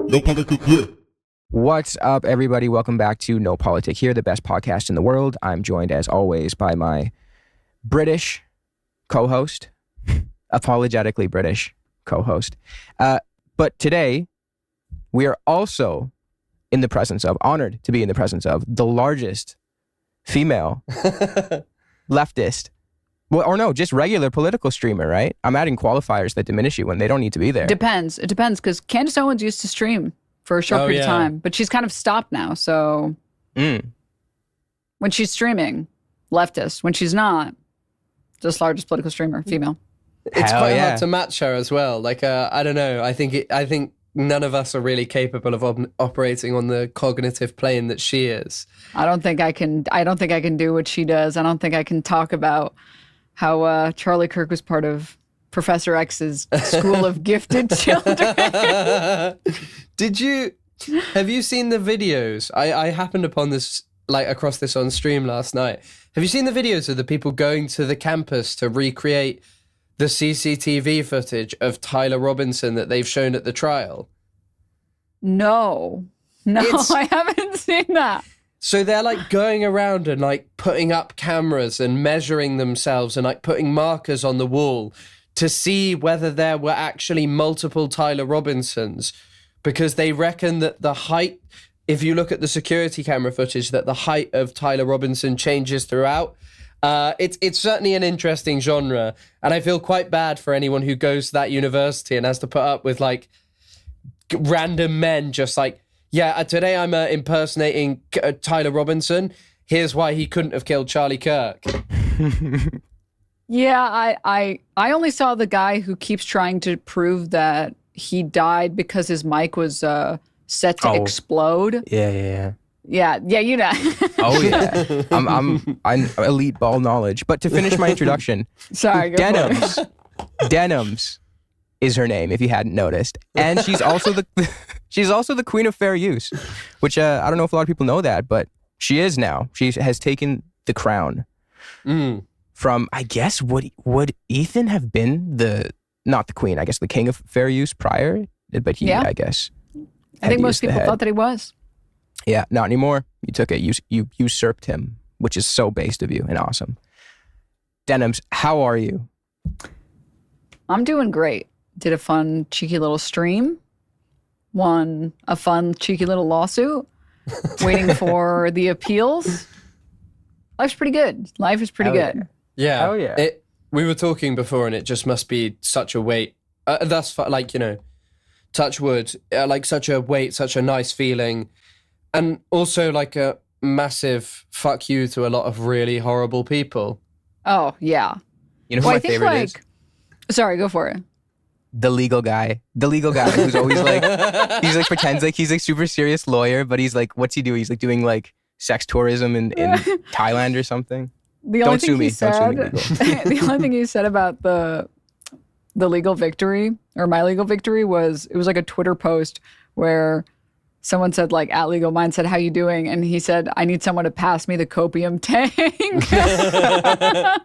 No politic here. What's up, everybody? Welcome back to No Politic Here, the best podcast in the world. I'm joined, as always, by my British co-host, apologetically British co-host. But today, we are also honored to be in the presence of the largest female leftist, just regular political streamer, right? I'm adding qualifiers that diminish you when they don't need to be there. Depends. It depends, because Candace Owens used to stream for a short period of time, but she's kind of stopped now. So when she's streaming, leftist. When she's not, just largest political streamer, female. It's quite hard to match her as well. Like, I don't know. I think none of us are really capable of operating on the cognitive plane that she is. I don't think I can do what she does. I don't think I can talk about how Charlie Kirk was part of Professor X's school of gifted children. Have you seen the videos? I happened upon this, across this on stream last night. Have you seen the videos of the people going to the campus to recreate the CCTV footage of Tyler Robinson that they've shown at the trial? No, I haven't seen that. So they're going around and putting up cameras and measuring themselves and putting markers on the wall to see whether there were actually multiple Tyler Robinsons, because they reckon that the height, if you look at the security camera footage, that the height of Tyler Robinson changes throughout. It's certainly an interesting genre, and I feel quite bad for anyone who goes to that university and has to put up with random men just today I'm impersonating Tyler Robinson. Here's why he couldn't have killed Charlie Kirk. Yeah, I only saw the guy who keeps trying to prove that he died because his mic was set to explode. Yeah. Yeah, you know. Oh yeah, I'm elite ball knowledge. But to finish my introduction, sorry, Denims is her name, if you hadn't noticed, and she's also the queen of fair use, which I don't know if a lot of people know that, but she is now. She has taken the crown from, I guess, would Ethan have been not the queen, I guess the king of fair use prior, but I guess. I think most people thought that he was. Yeah, not anymore. You took it. You usurped him, which is so based of you and awesome. Denims, how are you? I'm doing great. Did a fun, cheeky little stream. Won a fun, cheeky little lawsuit. Waiting for the appeals. Life's pretty good. Life is pretty good. Yeah. Oh yeah. We were talking before, and it just must be such a weight. Thus far, touch wood. Such a weight, such a nice feeling. And also a massive fuck you to a lot of really horrible people. Oh, yeah. You know what my favorite is? Sorry, go for it. The legal guy who's always he pretends he's a super serious lawyer, but he's what's he do? He's doing sex tourism in Thailand or something. Don't sue me. The only thing he said about the legal victory, or my legal victory, was it was a Twitter post where someone said, at Legal Mind said, "How you doing?" And he said, "I need someone to pass me the copium tank."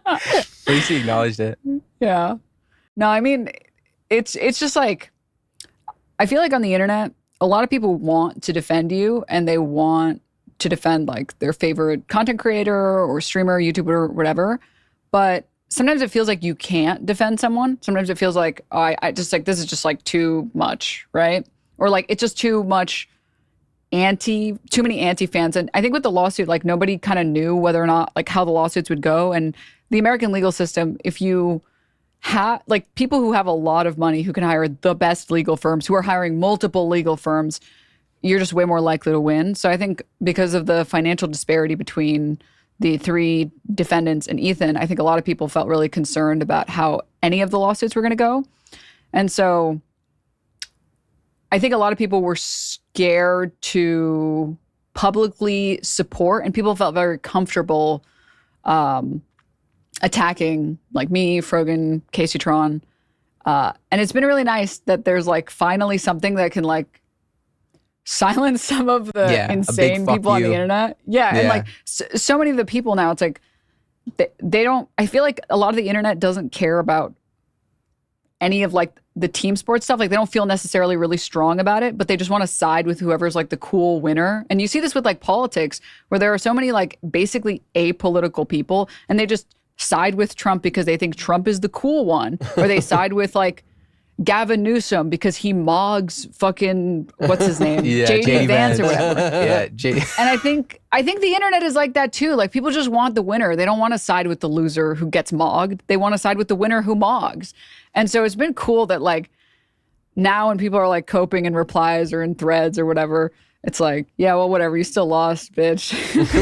At least he acknowledged it. Yeah. No, I mean, it's just I feel on the internet, a lot of people want to defend you, and they want to defend their favorite content creator or streamer, YouTuber, or whatever. But sometimes it feels you can't defend someone. Sometimes it feels I just this is just too much, right? Or it's just too much too many anti-fans. And I think with the lawsuit, nobody kind of knew whether or not, how the lawsuits would go. And the American legal system, if you have, people who have a lot of money, who can hire the best legal firms, who are hiring multiple legal firms, you're just way more likely to win. So I think because of the financial disparity between the three defendants and Ethan, I think a lot of people felt really concerned about how any of the lawsuits were going to go. And so I think a lot of people were scared to publicly support, and people felt very comfortable attacking me, Frogan, Casey Tron. And it's been really nice that there's finally something that can silence some of the insane people on the internet. Yeah. And so many of the people now, it's they don't, I feel a lot of the internet doesn't care about any of like the team sports stuff. Like they don't feel necessarily really strong about it, but they just want to side with whoever's like the cool winner. And you see this with like politics, where there are so many like basically apolitical people, and they just side with Trump because they think Trump is the cool one, or they side with like Gavin Newsom because he mogs fucking what's his name, JD Vance or whatever. And I think the internet is like that too. Like people just want the winner. They don't want to side with the loser who gets mogged. They want to side with the winner who mogs. And so it's been cool that like now when people are like coping in replies or in threads or whatever, it's like, yeah, well, whatever, you still lost, bitch.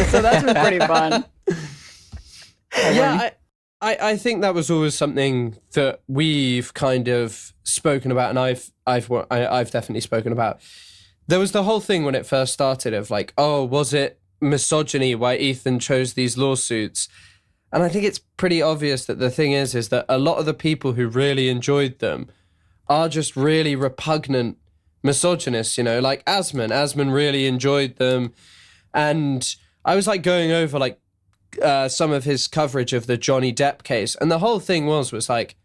So that's been pretty fun. Yeah, I think that was always something that we've kind of spoken about, and I've definitely spoken about. There was the whole thing when it first started of like, oh, was it misogyny why Ethan chose these lawsuits? And I think it's pretty obvious that the thing is that a lot of the people who really enjoyed them are just really repugnant misogynists, you know, like Asman. Asman really enjoyed them. And I was like going over like some of his coverage of the Johnny Depp case. And the whole thing was like,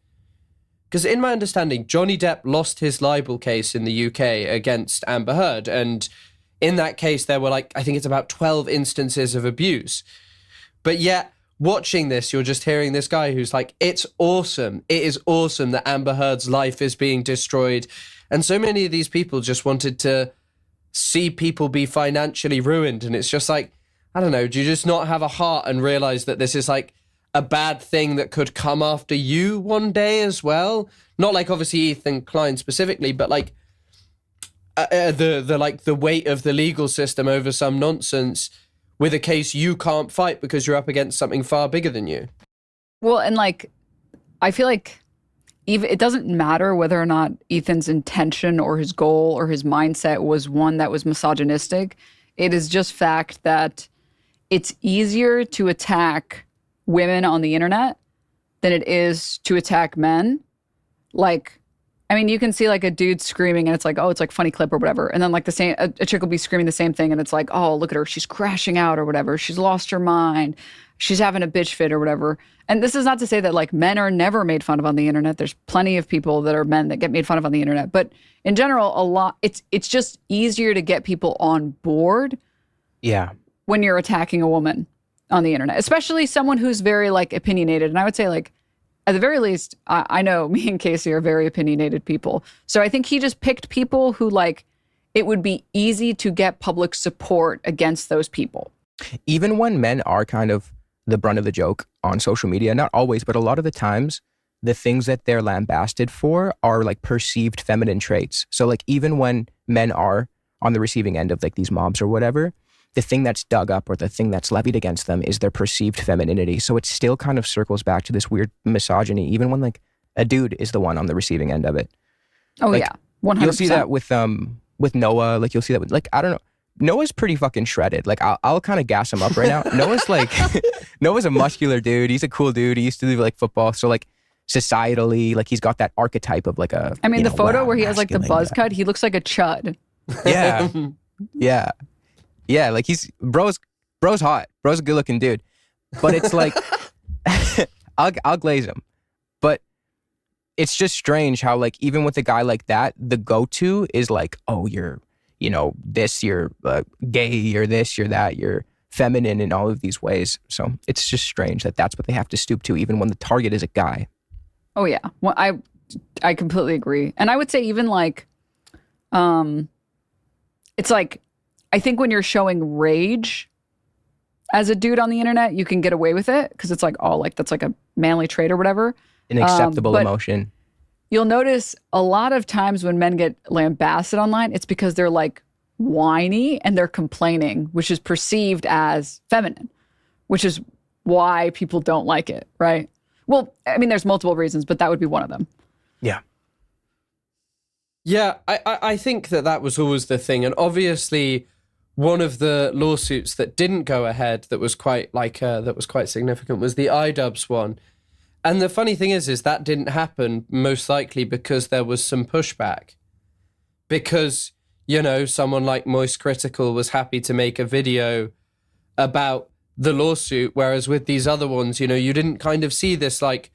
because in my understanding, Johnny Depp lost his libel case in the UK against Amber Heard. And in that case, there were like, I think it's about 12 instances of abuse. But yet, watching this, you're just hearing this guy who's like, it's awesome. It is awesome that Amber Heard's life is being destroyed. And so many of these people just wanted to see people be financially ruined. And it's just like, I don't know, do you just not have a heart and realize that this is like a bad thing that could come after you one day as well? Not like obviously Ethan Klein specifically, but like the weight of the legal system over some nonsense with a case you can't fight because you're up against something far bigger than you. Well, and like, I feel like even it doesn't matter whether or not Ethan's intention or his goal or his mindset was one that was misogynistic. It is just fact that it's easier to attack women on the internet than it is to attack men. Like, I mean, you can see like a dude screaming and it's like, oh, it's like funny clip or whatever. And then like the same, a chick will be screaming the same thing and it's like, oh, look at her. She's crashing out or whatever. She's lost her mind. She's having a bitch fit or whatever. And this is not to say that like men are never made fun of on the internet. There's plenty of people that are men that get made fun of on the internet. But in general, it's just easier to get people on board. Yeah. When you're attacking a woman on the internet, especially someone who's very like opinionated. And I would say like, at the very least, I know me and Casey are very opinionated people. So I think he just picked people who like, it would be easy to get public support against those people. Even when men are kind of the brunt of the joke on social media, not always, but a lot of the times, the things that they're lambasted for are like perceived feminine traits. So like even when men are on the receiving end of like these mobs or whatever, the thing that's dug up or the thing that's levied against them is their perceived femininity. So it still kind of circles back to this weird misogyny, even when like a dude is the one on the receiving end of it. Oh like, yeah, 100%. You'll see that with Noah. Like you'll see that with like, I don't know. Noah's pretty fucking shredded. Like I'll kind of gas him up right now. Noah's like, Noah's a muscular dude. He's a cool dude. He used to do like football. So like societally, like he's got that archetype of like a, I mean, the photo wow, where he has like the buzz guy. cut, he looks like a chud. Yeah. Yeah. Yeah, like bro's hot. Bro's a good looking dude. But it's like I'll glaze him. But it's just strange how like even with a guy like that, the go-to is like, oh, you're, you know, this, you're gay, you're this, you're that, you're feminine in all of these ways. So it's just strange that that's what they have to stoop to even when the target is a guy. Oh yeah. Well, I completely agree. And I would say even like it's like I think when you're showing rage as a dude on the internet, you can get away with it because it's like, oh, like that's like a manly trait or whatever. An acceptable emotion. You'll notice a lot of times when men get lambasted online, it's because they're like whiny and they're complaining, which is perceived as feminine, which is why people don't like it, right? Well, I mean, there's multiple reasons, but that would be one of them. Yeah. Yeah, I think that was always the thing. And obviously, one of the lawsuits that didn't go ahead that was quite significant was the iDubbbz one. And the funny thing is that didn't happen most likely because there was some pushback. Because, you know, someone like Moist Critical was happy to make a video about the lawsuit, whereas with these other ones, you know, you didn't kind of see this like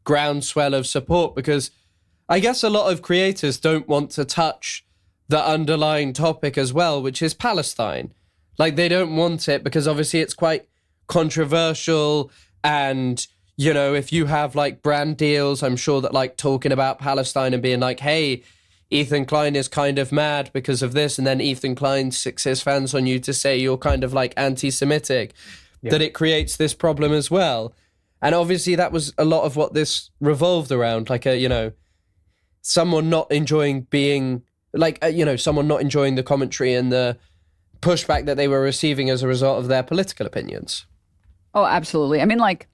groundswell of support because I guess a lot of creators don't want to touch the underlying topic as well, which is Palestine. Like, they don't want it because obviously it's quite controversial. And, you know, if you have like brand deals, I'm sure that like talking about Palestine and being like, hey, Ethan Klein is kind of mad because of this. And then Ethan Klein sticks his fans on you to say you're kind of like anti-Semitic, that it creates this problem as well. And obviously that was a lot of what this revolved around, like a, you know, someone not enjoying being like, you know, someone not enjoying the commentary and the pushback that they were receiving as a result of their political opinions. Oh, absolutely. I mean, like,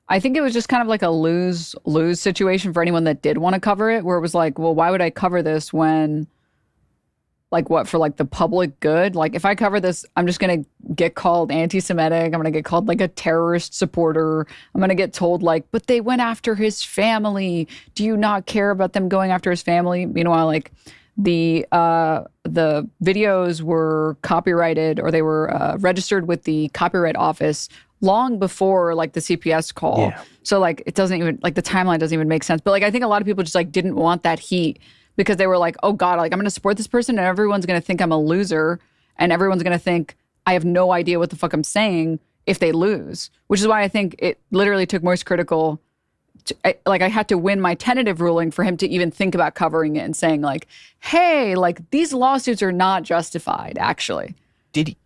I think it was just kind of like a lose-lose situation for anyone that did want to cover it, where it was like, well, why would I cover this when, like, what, for like the public good? Like, if I cover this, I'm just going to get called anti-Semitic. I'm going to get called like a terrorist supporter. I'm going to get told like, but they went after his family. Do you not care about them going after his family? Meanwhile, like, the videos were copyrighted, or they were registered with the Copyright Office long before like the CPS call. Yeah. So like it doesn't even, like, the timeline doesn't even make sense. But like I think a lot of people just like didn't want that heat because they were like, oh God, like I'm going to support this person and everyone's going to think I'm a loser and everyone's going to think I have no idea what the fuck I'm saying if they lose. Which is why I think it literally took Moist Critical like I had to win my tentative ruling for him to even think about covering it and saying like, hey, like these lawsuits are not justified, actually. Did he,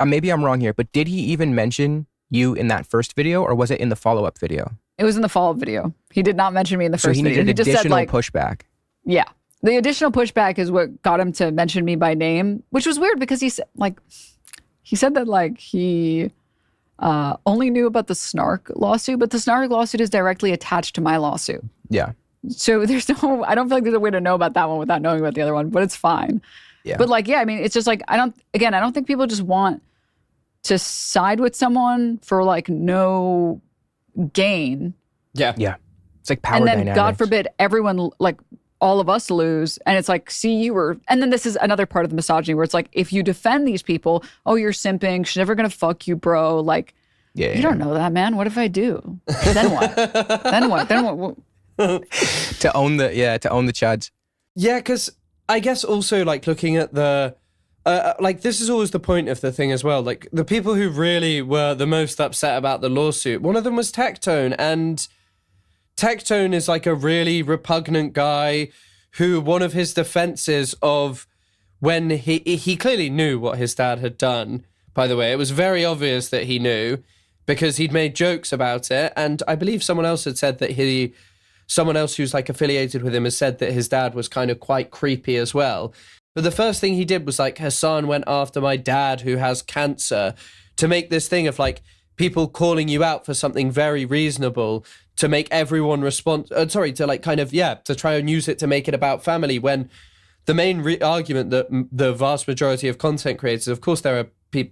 maybe I'm wrong here, but did he even mention you in that first video, or was it in the follow-up video? It was in the follow-up video. He did not mention me in the first video. So he needed additional just said, like, pushback. Yeah. The additional pushback is what got him to mention me by name, which was weird because he said that like he only knew about the Snark lawsuit, but the Snark lawsuit is directly attached to my lawsuit. Yeah. So there's no, I don't feel like there's a way to know about that one without knowing about the other one, but it's fine. Yeah. But like, yeah, I mean, it's just like, I don't think people just want to side with someone for like no gain. Yeah. Yeah. It's like power and then dynamics. God forbid everyone, like all of us lose. And it's like, see, you were, and then this is another part of the misogyny where it's like, if you defend these people, oh, you're simping. She's never going to fuck you, bro. Like, you don't know that, man. What if I do? Then what? Then what? Then what? to own the chuds. Yeah, because I guess also like looking at the, like this is always the point of the thing as well. Like the people who really were the most upset about the lawsuit, one of them was Tectone, and Tectone is like a really repugnant guy who one of his defenses of when he clearly knew what his dad had done, by the way. It was very obvious that he knew because he'd made jokes about it. And I believe someone else had said that someone else who's like affiliated with him has said that his dad was kind of quite creepy as well. But the first thing he did was like, Hassan went after my dad who has cancer, to make this thing of like people calling you out for something very reasonable, to make everyone to try and use it to make it about family, when the main argument that the vast majority of content creators, of course there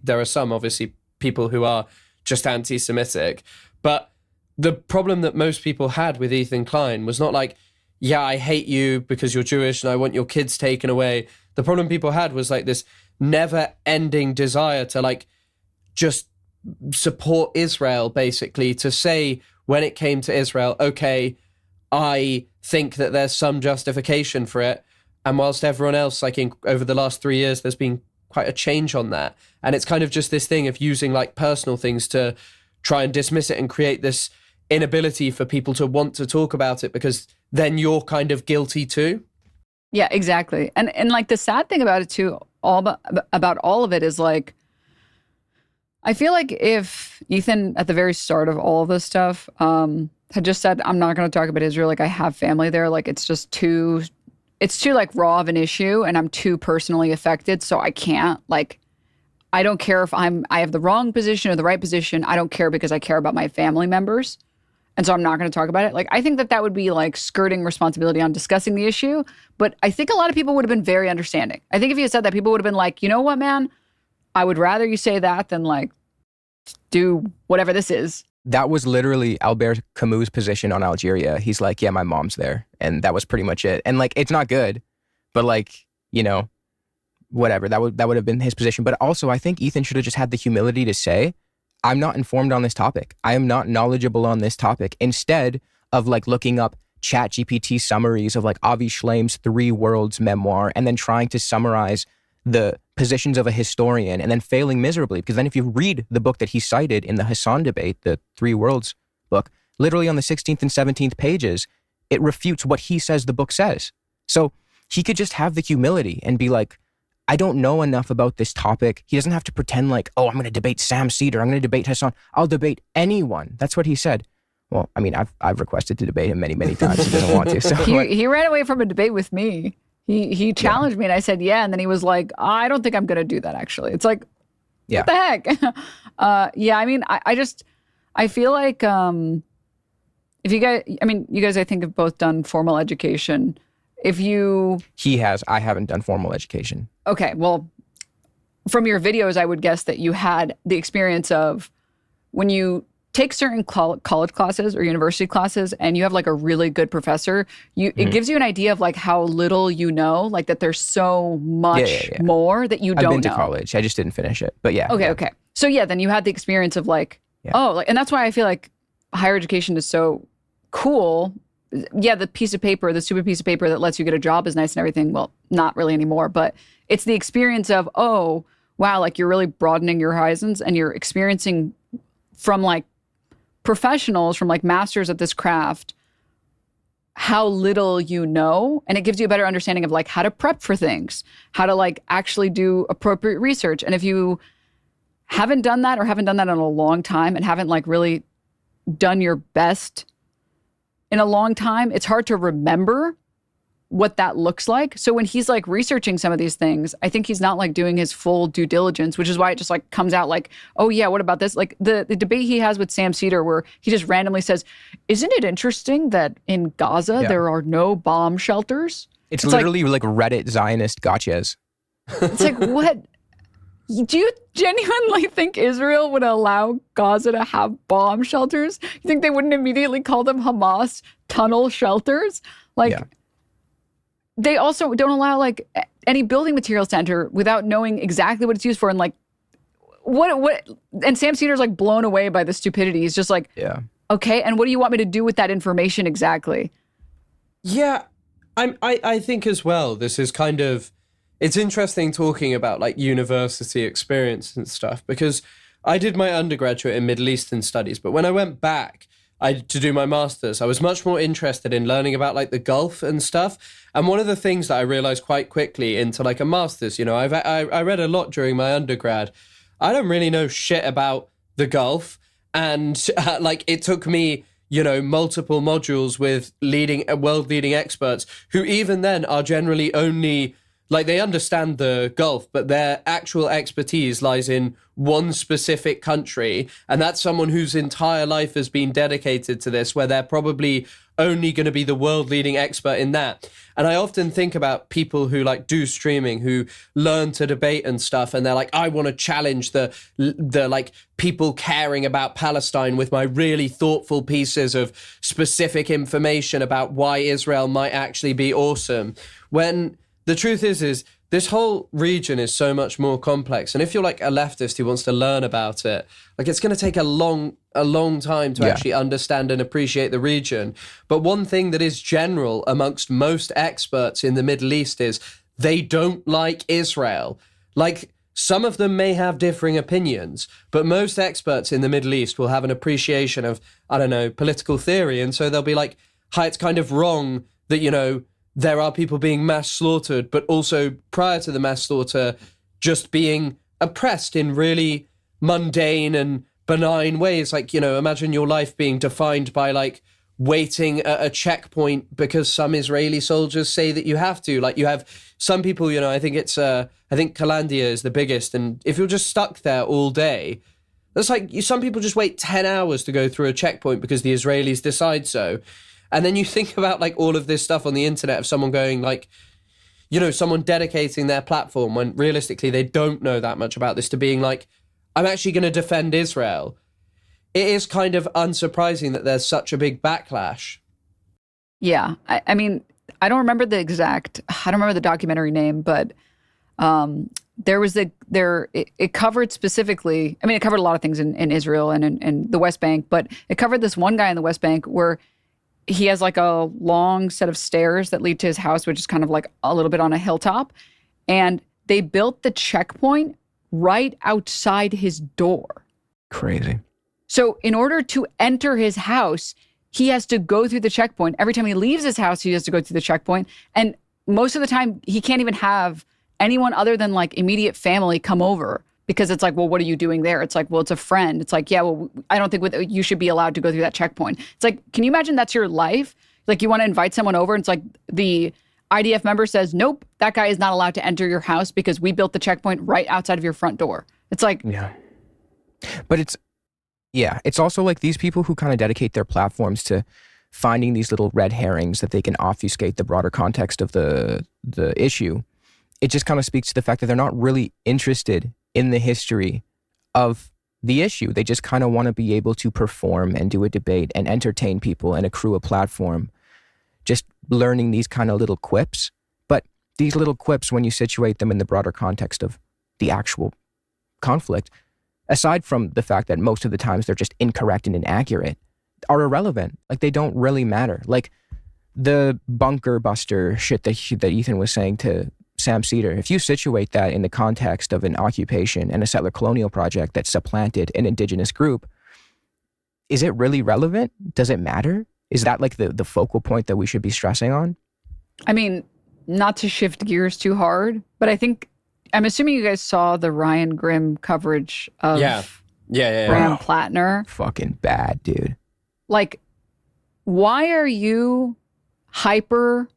are some obviously people who are just anti-Semitic, but the problem that most people had with Ethan Klein was not like, yeah, I hate you because you're Jewish and I want your kids taken away. The problem people had was like this never-ending desire to like just support Israel, basically, to say when it came to Israel, okay, I think that there's some justification for it. And whilst everyone else, like over the last 3 years, there's been quite a change on that. And it's kind of just this thing of using like personal things to try and dismiss it and create this inability for people to want to talk about it because then you're kind of guilty too. Yeah, exactly. And like the sad thing about it too, about all of it is like, I feel like if Ethan at the very start of all of this stuff had just said, I'm not going to talk about Israel, like I have family there, like it's too like raw of an issue and I'm too personally affected, so I can't, like, I don't care if I have the wrong position or the right position. I don't care because I care about my family members. And so I'm not going to talk about it. Like, I think that would be like skirting responsibility on discussing the issue. But I think a lot of people would have been very understanding. I think if you had said that, people would have been like, you know what, man? I would rather you say that than like do whatever this is. That was literally Albert Camus' position on Algeria. He's like, yeah, my mom's there. And that was pretty much it. And like, it's not good, but like, you know, whatever. That would have been his position. But also, I think Ethan should have just had the humility to say, I'm not informed on this topic. I am not knowledgeable on this topic. Instead of like looking up chat GPT summaries of like Avi Shlaim's 3 Worlds memoir and then trying to summarize the positions of a historian and then failing miserably. Because then if you read the book that he cited in the Hassan debate, the 3 Worlds book, literally on the 16th and 17th pages, it refutes what he says the book says. So he could just have the humility and be like, I don't know enough about this topic. He doesn't have to pretend like, oh, I'm going to debate Sam Cedar. I'm going to debate Hassan. I'll debate anyone. That's what he said. Well, I mean, I've requested to debate him many, many times. He doesn't want to. So he ran away from a debate with me. He challenged me and I said, yeah. And then he was like, I don't think I'm going to do that, actually. It's like, what the heck? Yeah, I mean, I feel like if you guys, I think have both done formal education. He has. I haven't done formal education. Okay, well, from your videos, I would guess that you had the experience of when you take certain college classes or university classes and you have like a really good professor, it gives you an idea of like how little you know, like that there's so much more that you don't know. I've been to college. I just didn't finish it, but yeah. Okay. So yeah, then you had the experience of like, and that's why I feel like higher education is so cool. Yeah, the piece of paper, the stupid piece of paper that lets you get a job is nice and everything. Well, not really anymore, but it's the experience of, oh, wow, like you're really broadening your horizons and you're experiencing from like professionals, from like masters at this craft, how little you know. And it gives you a better understanding of like how to prep for things, how to like actually do appropriate research. And if you haven't done that or haven't done that in a long time and haven't like really done your best in a long time, it's hard to remember what that looks like. So when he's like researching some of these things, I think he's not like doing his full due diligence, which is why it just like comes out like, oh yeah, what about this? Like the debate he has with Sam Cedar where he just randomly says, isn't it interesting that in Gaza there are no bomb shelters? It's literally like Reddit Zionist gotchas. It's like, what? Do you genuinely think Israel would allow Gaza to have bomb shelters? You think they wouldn't immediately call them Hamas tunnel shelters? Like, they also don't allow like any building materials to enter without knowing exactly what it's used for. And like, what? And Sam Cedar's like blown away by the stupidity. He's just like, okay, and what do you want me to do with that information exactly? Yeah, I think as well, this is kind of, it's interesting talking about like university experience and stuff, because I did my undergraduate in Middle Eastern studies, but when I went back to do my master's, I was much more interested in learning about like the Gulf and stuff. And one of the things that I realized quite quickly into like a master's, you know, I read a lot during my undergrad. I don't really know shit about the Gulf. And like it took me, you know, multiple modules with world leading experts who even then are generally only like they understand the Gulf, but their actual expertise lies in one specific country. And that's someone whose entire life has been dedicated to this, where they're probably only going to be the world leading expert in that. And I often think about people who like do streaming, who learn to debate and stuff. And they're like, I want to challenge the like people caring about Palestine with my really thoughtful pieces of specific information about why Israel might actually be awesome. When the truth is this whole region is so much more complex. And if you're like a leftist who wants to learn about it, like it's going to take a long time to actually understand and appreciate the region. But one thing that is general amongst most experts in the Middle East is they don't like Israel. Like some of them may have differing opinions, but most experts in the Middle East will have an appreciation of, I don't know, political theory. And so they'll be like, hi, it's kind of wrong that, you know, there are people being mass slaughtered, but also prior to the mass slaughter, just being oppressed in really mundane and benign ways. Like, you know, imagine your life being defined by like waiting at a checkpoint because some Israeli soldiers say that you have to. Like you have some people, you know, I think Kalandia is the biggest. And if you're just stuck there all day, that's like some people just wait 10 hours to go through a checkpoint because the Israelis decide so. And then you think about like all of this stuff on the internet of someone going like, you know, someone dedicating their platform when realistically they don't know that much about this to being like, I'm actually going to defend Israel. It is kind of unsurprising that there's such a big backlash. Yeah. I mean, I don't remember the documentary name, but it covered specifically, I mean, it covered a lot of things in Israel and in the West Bank, but it covered this one guy in the West Bank where he has like a long set of stairs that lead to his house, which is kind of like a little bit on a hilltop. And they built the checkpoint right outside his door. Crazy. So in order to enter his house, he has to go through the checkpoint. Every time he leaves his house, he has to go through the checkpoint. And most of the time, he can't even have anyone other than like immediate family come over, because it's like, well, what are you doing there? It's like, well, it's a friend. It's like, yeah, well, I don't think you should be allowed to go through that checkpoint. It's like, can you imagine that's your life? Like, you want to invite someone over, and it's like the IDF member says, nope, that guy is not allowed to enter your house because we built the checkpoint right outside of your front door. It's like, yeah. But it's also like these people who kind of dedicate their platforms to finding these little red herrings that they can obfuscate the broader context of the issue. It just kind of speaks to the fact that they're not really interested in the history of the issue. They just kind of want to be able to perform and do a debate and entertain people and accrue a platform, just learning these kind of little quips. But these little quips, when you situate them in the broader context of the actual conflict, aside from the fact that most of the times they're just incorrect and inaccurate, are irrelevant. Like, they don't really matter. Like the bunker buster shit that Ethan was saying to Sam Cedar, if you situate that in the context of an occupation and a settler colonial project that supplanted an indigenous group, is it really relevant? Does it matter? Is that like the focal point that we should be stressing on? I mean, not to shift gears too hard, but I'm assuming you guys saw the Ryan Grimm coverage of Graham Platner. Fucking bad, dude. Like, why are you hyper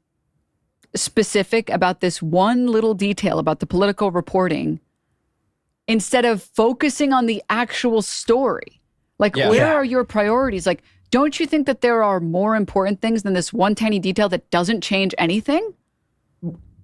specific about this one little detail about the political reporting instead of focusing on the actual story? Like, where are your priorities? Like, don't you think that there are more important things than this one tiny detail that doesn't change anything?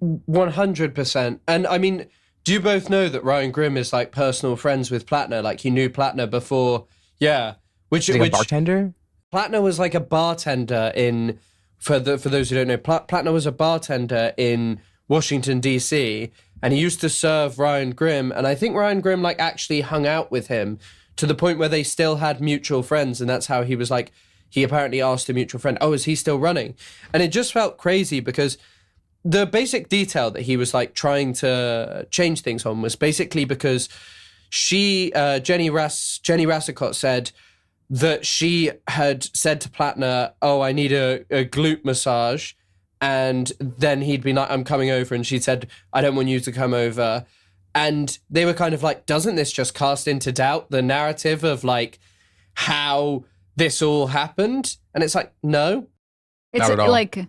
100%. And I mean, do you both know that Ryan Grimm is like personal friends with Platner? Like, he knew Platner before. Yeah. Which a bartender? Platner was like a bartender in, for those who don't know, Platner was a bartender in Washington, D.C., and he used to serve Ryan Grimm. And I think Ryan Grimm like actually hung out with him to the point where they still had mutual friends. And that's how he was like, he apparently asked a mutual friend, oh, is he still running? And it just felt crazy because the basic detail that he was like trying to change things on was basically because Jenny Rassicot said that she had said to Platner, oh, I need a glute massage. And then he'd be like, I'm coming over. And she said, I don't want you to come over. And they were kind of like, doesn't this just cast into doubt the narrative of like how this all happened? And it's like, no. It's Not at all. Like,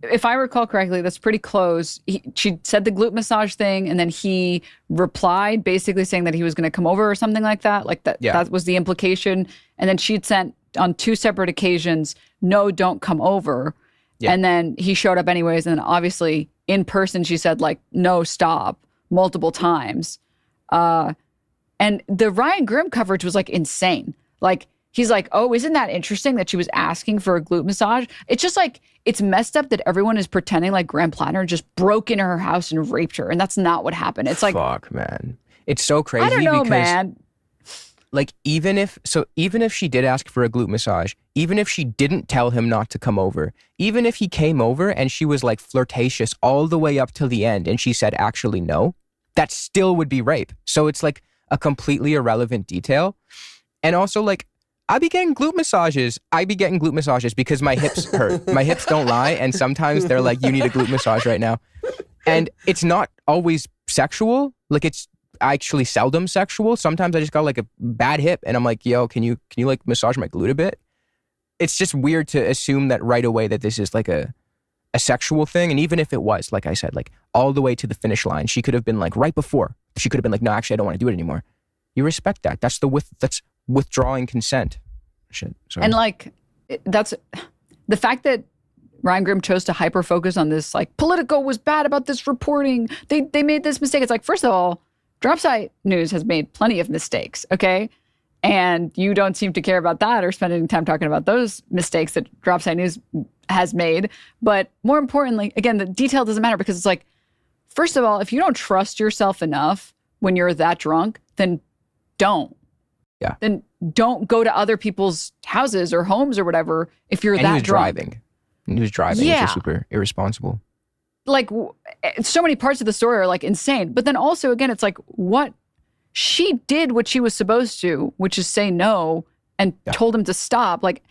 if I recall correctly, that's pretty close. She said the glute massage thing, and then he replied basically saying that he was going to come over or something like that. Like that was the implication. And then she'd sent on two separate occasions, no, don't come over. Yeah. And then he showed up anyways. And then obviously in person, she said like, no, stop, multiple times. And the Ryan Grimm coverage was like insane. Like, he's like, oh, isn't that interesting that she was asking for a glute massage? It's just like, it's messed up that everyone is pretending like Graham Platner just broke into her house and raped her. And that's not what happened. It's like, fuck, man. It's so crazy. I don't know, because, man. Like, even if she did ask for a glute massage, even if she didn't tell him not to come over, even if he came over and she was like flirtatious all the way up till the end and she said actually no, that still would be rape. So it's like a completely irrelevant detail. And also, like, I be getting glute massages because my hips hurt. My hips don't lie. And sometimes they're like, you need a glute massage right now. And it's not always sexual. Like, it's actually seldom sexual. Sometimes I just got like a bad hip and I'm like, yo, can you like massage my glute a bit? It's just weird to assume that right away that this is like a sexual thing. And even if it was, like I said, like all the way to the finish line, she could have been like right before. She could have been like, no, actually, I don't want to do it anymore. You respect that. That's withdrawing consent. Shit. Sorry. And like, that's the fact that Ryan Grimm chose to hyper focus on this, like, Politico was bad about this reporting. They made this mistake. It's like, first of all, Dropsite News has made plenty of mistakes, okay? And you don't seem to care about that or spend any time talking about those mistakes that Dropsite News has made. But more importantly, again, the detail doesn't matter because it's like, first of all, if you don't trust yourself enough when you're that drunk, then don't. Yeah. then don't go to other people's houses or homes or whatever if you're And that he was drunk. driving. And he was driving, Yeah. which is super irresponsible. Like so many parts of the story are like insane. But then also, again, it's like what she did what she was supposed to, which is say no and told him to stop. Like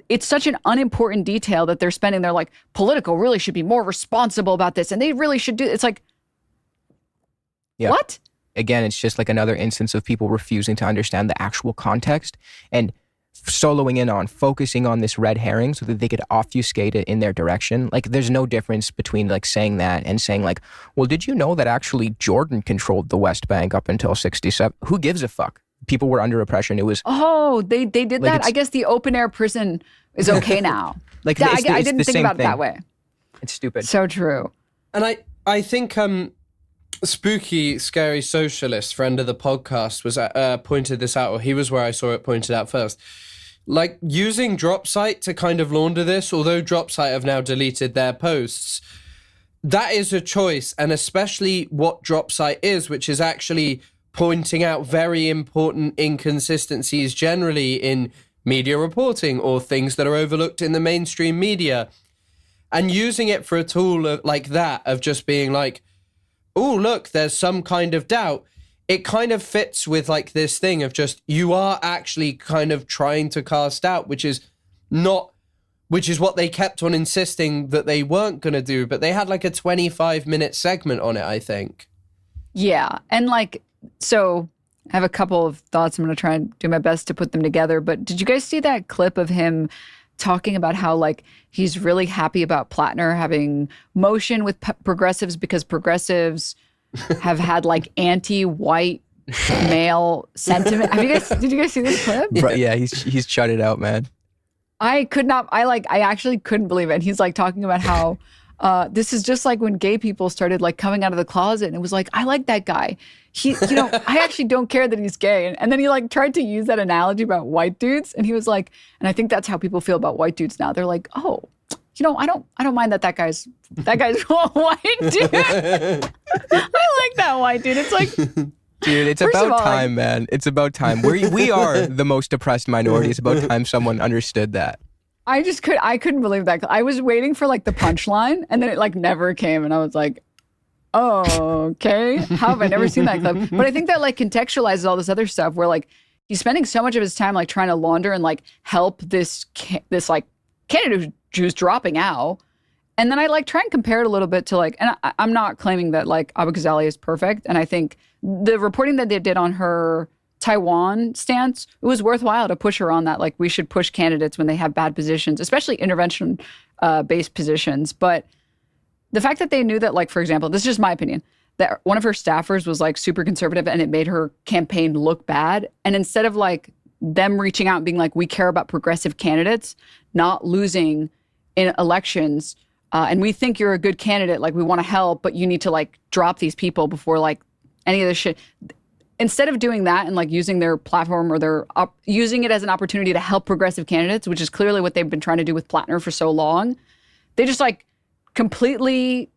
it's such an unimportant detail that they're spending. They're like, political really should be more responsible about this. And they really should do. It's like, what? Again, it's just like another instance of people refusing to understand the actual context and soloing in on, focusing on this red herring so that they could obfuscate it in their direction. Like, there's no difference between like saying that and saying like, well, did you know that actually Jordan controlled the West Bank up until 67? Who gives a fuck? People were under oppression. It was... Oh, they did like that? I guess the open air prison is okay now. Like, yeah, it's I didn't think about it that way. It's stupid. So true. And I think Spooky Scary Socialist, friend of the podcast, was pointed this out, or he was where I saw it pointed out first. Like, using Dropsite to kind of launder this, although Dropsite have now deleted their posts, that is a choice, and especially what Dropsite is, which is actually pointing out very important inconsistencies generally in media reporting or things that are overlooked in the mainstream media, and using it for a tool like that of just being like, oh, look, there's some kind of doubt. It kind of fits with like this thing of just, you are actually kind of trying to cast doubt, which is what they kept on insisting that they weren't going to do. But they had like a 25-minute segment on it, I think. Yeah. And like, so I have a couple of thoughts. I'm going to try and do my best to put them together. But did you guys see that clip of him talking about how like he's really happy about Platner having motion with progressives because progressives have had like anti-white male sentiment? Did you guys see this clip? Yeah, he's shut it out, man. I actually couldn't believe it. And he's like talking about how this is just like when gay people started like coming out of the closet, and it was like, I like that guy. I actually don't care that he's gay. And then he like tried to use that analogy about white dudes. And he was like, and I think that's how people feel about white dudes now. They're like, oh, I don't mind that guy's a white dude. I like that white dude. It's like, dude, it's about time, man. It's about time. We are the most oppressed minority. It's about time someone understood that. I couldn't believe that. I was waiting for like the punchline, and then it like never came, and I was like, oh, okay. How have I never seen that clip? But I think that like contextualizes all this other stuff where like he's spending so much of his time like trying to launder and like help this like candidate who's dropping out. And then I like try and compare it a little bit to like, and I'm not claiming that like Abu Ghazali is perfect. And I think the reporting that they did on her Taiwan stance, it was worthwhile to push her on that. Like we should push candidates when they have bad positions, especially intervention based positions. But the fact that they knew that, like, for example, this is just my opinion, that one of her staffers was like super conservative and it made her campaign look bad. And instead of like them reaching out and being like, we care about progressive candidates not losing in elections, and we think you're a good candidate, like we want to help, but you need to like drop these people before like any of this shit. Instead of doing that and like using their platform or using it as an opportunity to help progressive candidates, which is clearly what they've been trying to do with Platner for so long, they just like completely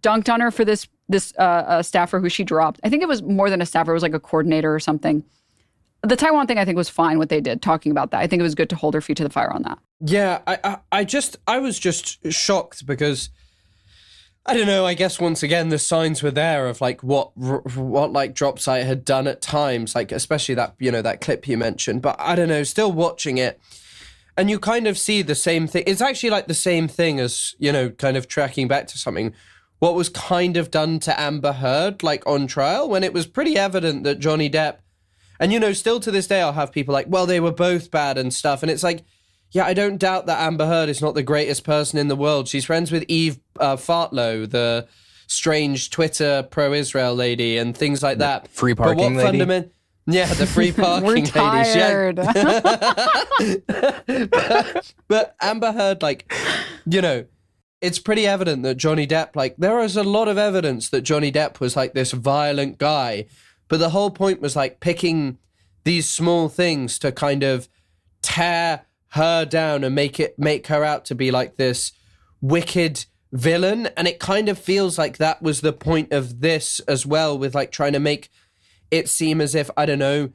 dunked on her for this staffer who she dropped. I think it was more than a staffer. It was like a coordinator or something. The Taiwan thing, I think, was fine what they did, talking about that. I think it was good to hold her feet to the fire on that. Yeah, I was just shocked because, I don't know, I guess once again, the signs were there of like what like Dropsite had done at times, like especially that, that clip you mentioned. But I don't know, still watching it, and you kind of see the same thing. It's actually like the same thing as, kind of tracking back to something, what was kind of done to Amber Heard, like on trial, when it was pretty evident that Johnny Depp, and still to this day, I'll have people like, well, they were both bad and stuff. And it's like, yeah, I don't doubt that Amber Heard is not the greatest person in the world. She's friends with Eve Fartlow, the strange Twitter pro-Israel lady, and things like that. Free parking lady. The free parking We're tired. lady. But Amber Heard, like, it's pretty evident that Johnny Depp, like, there is a lot of evidence that Johnny Depp was like this violent guy. But the whole point was like picking these small things to kind of tear her down and make her out to be like this wicked villain. And it kind of feels like that was the point of this as well, with like trying to make it seem as if, I don't know,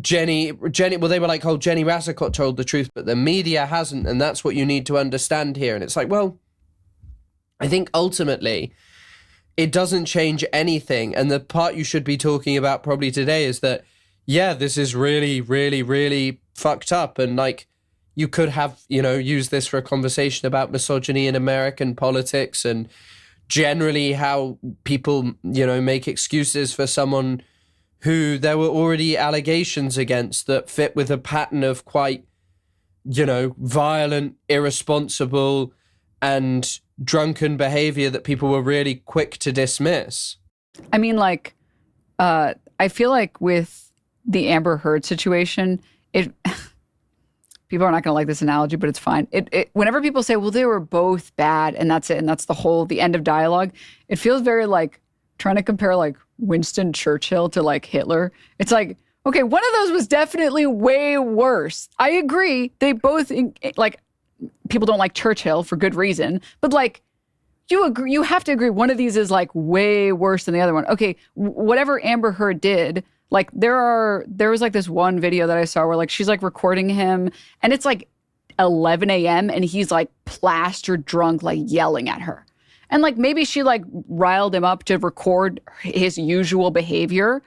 Jenny, well, they were like, oh, Jenny Rassicot told the truth, but the media hasn't, and that's what you need to understand here. And it's like, well, I think ultimately it doesn't change anything. And the part you should be talking about probably today is that, yeah, this is really, really, really fucked up. And like, you could have, use this for a conversation about misogyny in American politics and generally how people, make excuses for someone who there were already allegations against that fit with a pattern of quite, violent, irresponsible, and drunken behavior that people were really quick to dismiss. I mean, like, I feel like with the Amber Heard situation, people are not going to like this analogy, but it's fine. Whenever people say, well, they were both bad and that's it, and that's the end of dialogue, it feels very like trying to compare like Winston Churchill to like Hitler. It's like, okay, one of those was definitely way worse. I agree. They both, like, people don't like Churchill for good reason, but like, you have to agree one of these is like way worse than the other one. Okay, whatever Amber Heard did, like there was like this one video that I saw where like she's like recording him and it's like 11 a.m. and he's like plastered drunk, like yelling at her. And like maybe she like riled him up to record his usual behavior.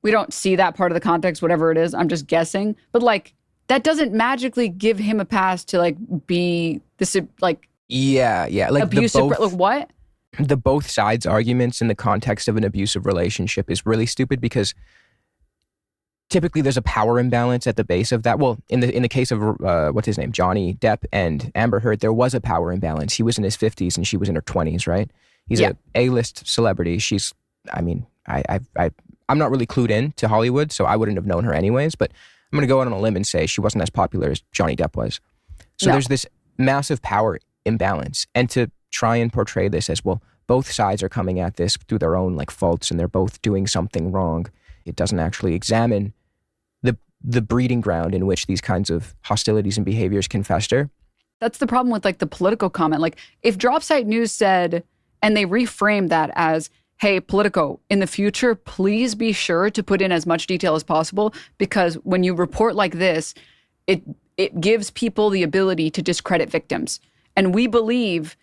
We don't see that part of the context, whatever it is. I'm just guessing. But like that doesn't magically give him a pass to like be this like like abusive. Like what? The both sides arguments in the context of an abusive relationship is really stupid because typically there's a power imbalance at the base of that. Well, in the case of what's his name, Johnny Depp and Amber Heard, there was a power imbalance. He was in his 50s and she was in her 20s, right? He's a A-list celebrity. She's, I mean, I'm not really clued in to Hollywood, so I wouldn't have known her anyways, but I'm going to go out on a limb and say she wasn't as popular as Johnny Depp was. So there's this massive power imbalance. And to try and portray this as, well, both sides are coming at this through their own like faults and they're both doing something wrong. It doesn't actually examine the breeding ground in which these kinds of hostilities and behaviors can fester. That's the problem with like the political comment. Like if Dropsite News said, and they reframed that as, hey, Politico, in the future, please be sure to put in as much detail as possible because when you report like this, it gives people the ability to discredit victims. And we believe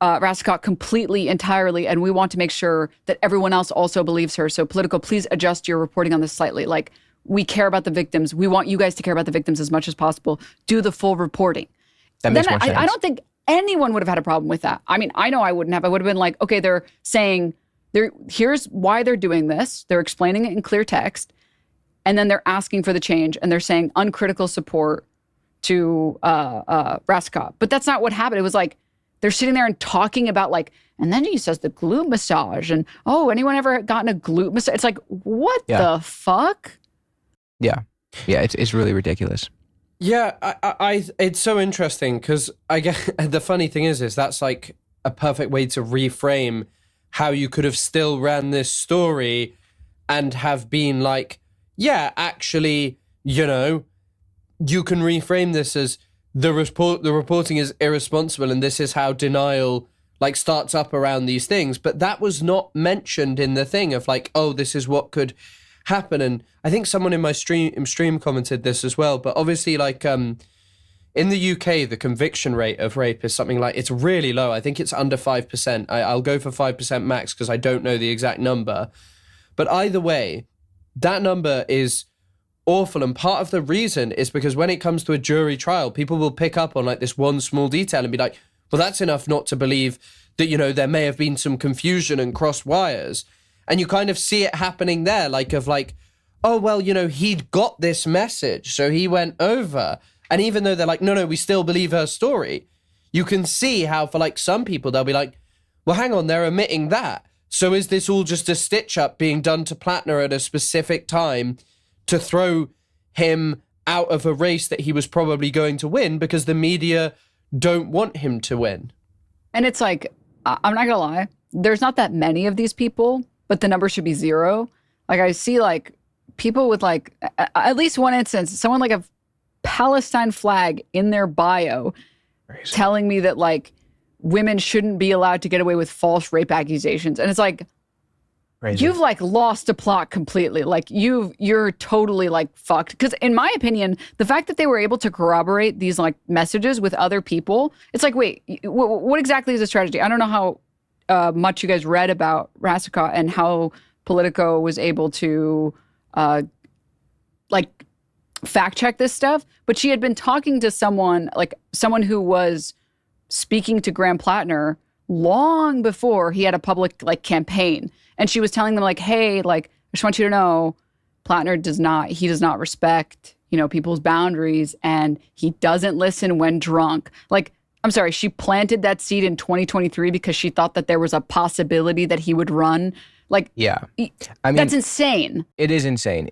Rassicot completely, entirely, and we want to make sure that everyone else also believes her. So Politico, please adjust your reporting on this slightly. Like, we care about the victims. We want you guys to care about the victims as much as possible. Do the full reporting. That makes more sense. I don't think anyone would have had a problem with that. I mean, I know I wouldn't have. I would have been like, okay, they're saying, here's why they're doing this. They're explaining it in clear text. And then they're asking for the change. And they're saying uncritical support to Rassicot. But that's not what happened. It was like, they're sitting there and talking about like, and then he says the glute massage. And, oh, anyone ever gotten a glute massage? It's like, what the fuck? Yeah. Yeah, it's really ridiculous. Yeah, I it's so interesting because I guess the funny thing is that's like a perfect way to reframe how you could have still ran this story and have been like, yeah, actually, you can reframe this as the reporting is irresponsible and this is how denial like starts up around these things. But that was not mentioned in the thing of like, oh, this is what could happen. And I think someone in my stream commented this as well, but obviously like in the UK the conviction rate of rape is something like, it's really low. I think it's under 5%. I'll go for 5% max because I don't know the exact number, but either way that number is awful. And part of the reason is because when it comes to a jury trial, people will pick up on like this one small detail and be like, well, that's enough not to believe that, there may have been some confusion and crossed wires. And you kind of see it happening there, like of like, oh, well, he'd got this message, so he went over. And even though they're like, no, we still believe her story, you can see how for like some people, they'll be like, well, hang on, they're omitting that. So is this all just a stitch up being done to Platner at a specific time to throw him out of a race that he was probably going to win because the media don't want him to win? And it's like, I'm not gonna lie, there's not that many of these people, but the number should be 0. Like I see like people with like at least one instance, someone like a Palestine flag in their bio telling me that like women shouldn't be allowed to get away with false rape accusations. And it's like, Crazy. you've like lost a plot completely. Like you're totally like fucked. Because in my opinion, the fact that they were able to corroborate these like messages with other people, it's like, wait, what exactly is the strategy? I don't know how much you guys read about Rassicot and how Politico was able to like fact check this stuff, but she had been talking to someone who was speaking to Graham Platner long before he had a public like campaign. And she was telling them like, hey, like, I just want you to know Platner does not respect, people's boundaries, and he doesn't listen when drunk. Like, I'm sorry, she planted that seed in 2023 because she thought that there was a possibility that he would run. Like, yeah, I mean, that's insane. It is insane.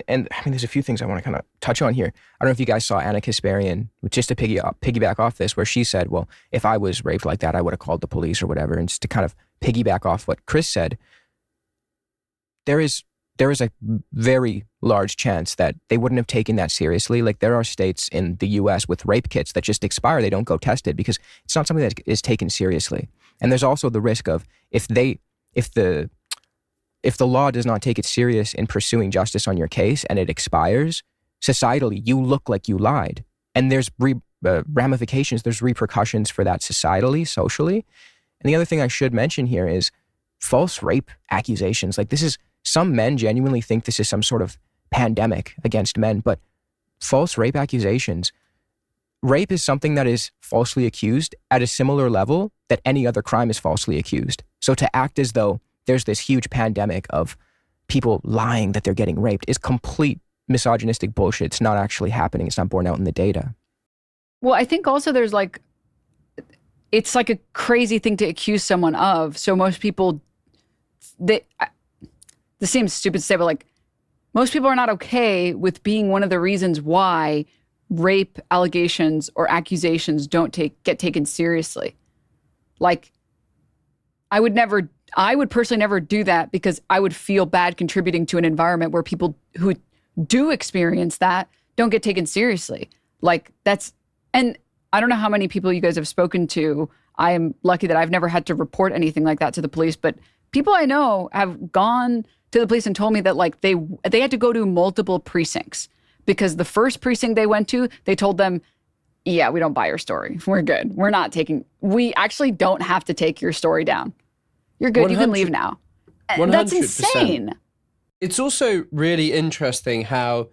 And I mean, there's a few things I want to kind of touch on here. I don't know if you guys saw Anna Kasparian, just to piggyback off this, where she said, well, if I was raped like that, I would have called the police or whatever. And just to kind of piggyback off what Chris said, there is a very large chance that they wouldn't have taken that seriously. Like, there are states in the US with rape kits that just expire. They don't go tested because it's not something that is taken seriously. And there's also the risk of if the law does not take it serious in pursuing justice on your case and it expires, societally, you look like you lied. And there's ramifications, there's repercussions for that societally, socially. And the other thing I should mention here is false rape accusations. Like, some men genuinely think this is some sort of pandemic against men, but false rape accusations, rape is something that is falsely accused at a similar level that any other crime is falsely accused. So to act as though there's this huge pandemic of people lying that they're getting raped is complete misogynistic bullshit. It's not actually happening. It's not borne out in the data. Well, I think also there's like, it's like a crazy thing to accuse someone of. So most people, this seems stupid to say, but like most people are not okay with being one of the reasons why rape allegations or accusations don't get taken seriously. Like, I would personally never do that because I would feel bad contributing to an environment where people who do experience that don't get taken seriously. Like, and I don't know how many people you guys have spoken to. I am lucky that I've never had to report anything like that to the police, but people I know have gone to the police and told me that like they had to go to multiple precincts because the first precinct they went to, they told them, yeah, we don't buy your story. We're good. We actually don't have to take your story down. You're good. You can leave now. 100%. That's insane. It's also really interesting how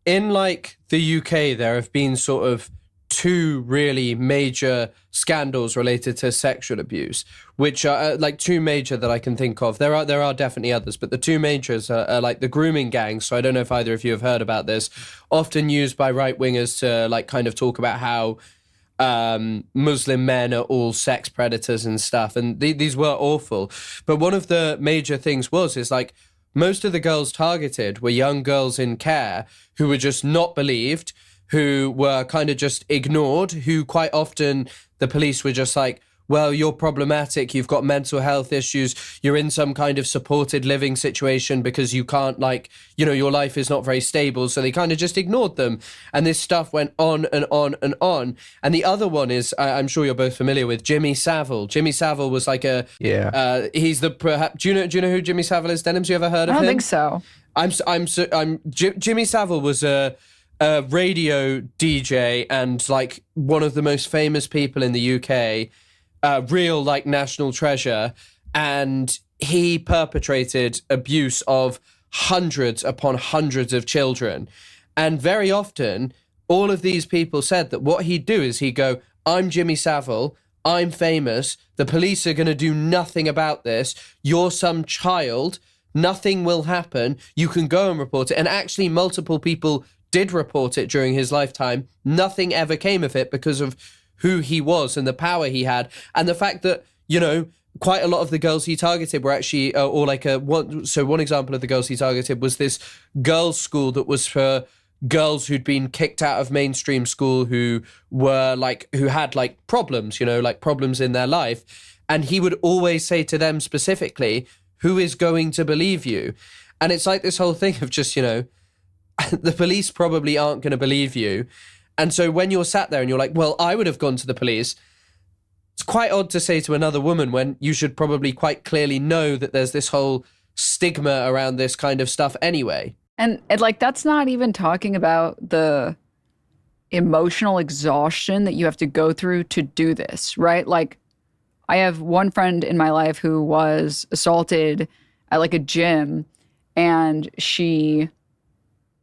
in like the UK, there have been sort of two really major scandals related to sexual abuse, which are like two major that I can think of. There are definitely others, but the two majors are like the grooming gangs. So I don't know if either of you have heard about this, often used by right-wingers to like kind of talk about how Muslim men are all sex predators and stuff. And these were awful. But one of the major things is like most of the girls targeted were young girls in care who were just not believed, who were kind of just ignored, who quite often the police were just like, well, you're problematic, you've got mental health issues, you're in some kind of supported living situation because you can't your life is not very stable. So they kind of just ignored them. And this stuff went on and on and on. And the other one is, I'm sure you're both familiar with, Jimmy Savile. Jimmy Savile was like he's perhaps, do you know who Jimmy Savile is, Denims? You ever heard of him? I don't think so. Jimmy Savile was a radio DJ and like one of the most famous people in the UK, real like national treasure, and he perpetrated abuse of hundreds upon hundreds of children. And very often all of these people said that what he'd do is he'd go, I'm Jimmy Savile, I'm famous, the police are going to do nothing about this, you're some child, nothing will happen, you can go and report it. And actually multiple people did report it during his lifetime. Nothing ever came of it because of who he was and the power he had. And the fact that, quite a lot of the girls he targeted were actually, one example of the girls he targeted was this girls' school that was for girls who'd been kicked out of mainstream school who had like problems, like problems in their life. And he would always say to them specifically, who is going to believe you? And it's like this whole thing of just, the police probably aren't going to believe you. And so when you're sat there and you're like, well, I would have gone to the police, it's quite odd to say to another woman when you should probably quite clearly know that there's this whole stigma around this kind of stuff anyway. And like, that's not even talking about the emotional exhaustion that you have to go through to do this, right? Like, I have one friend in my life who was assaulted at like a gym, and she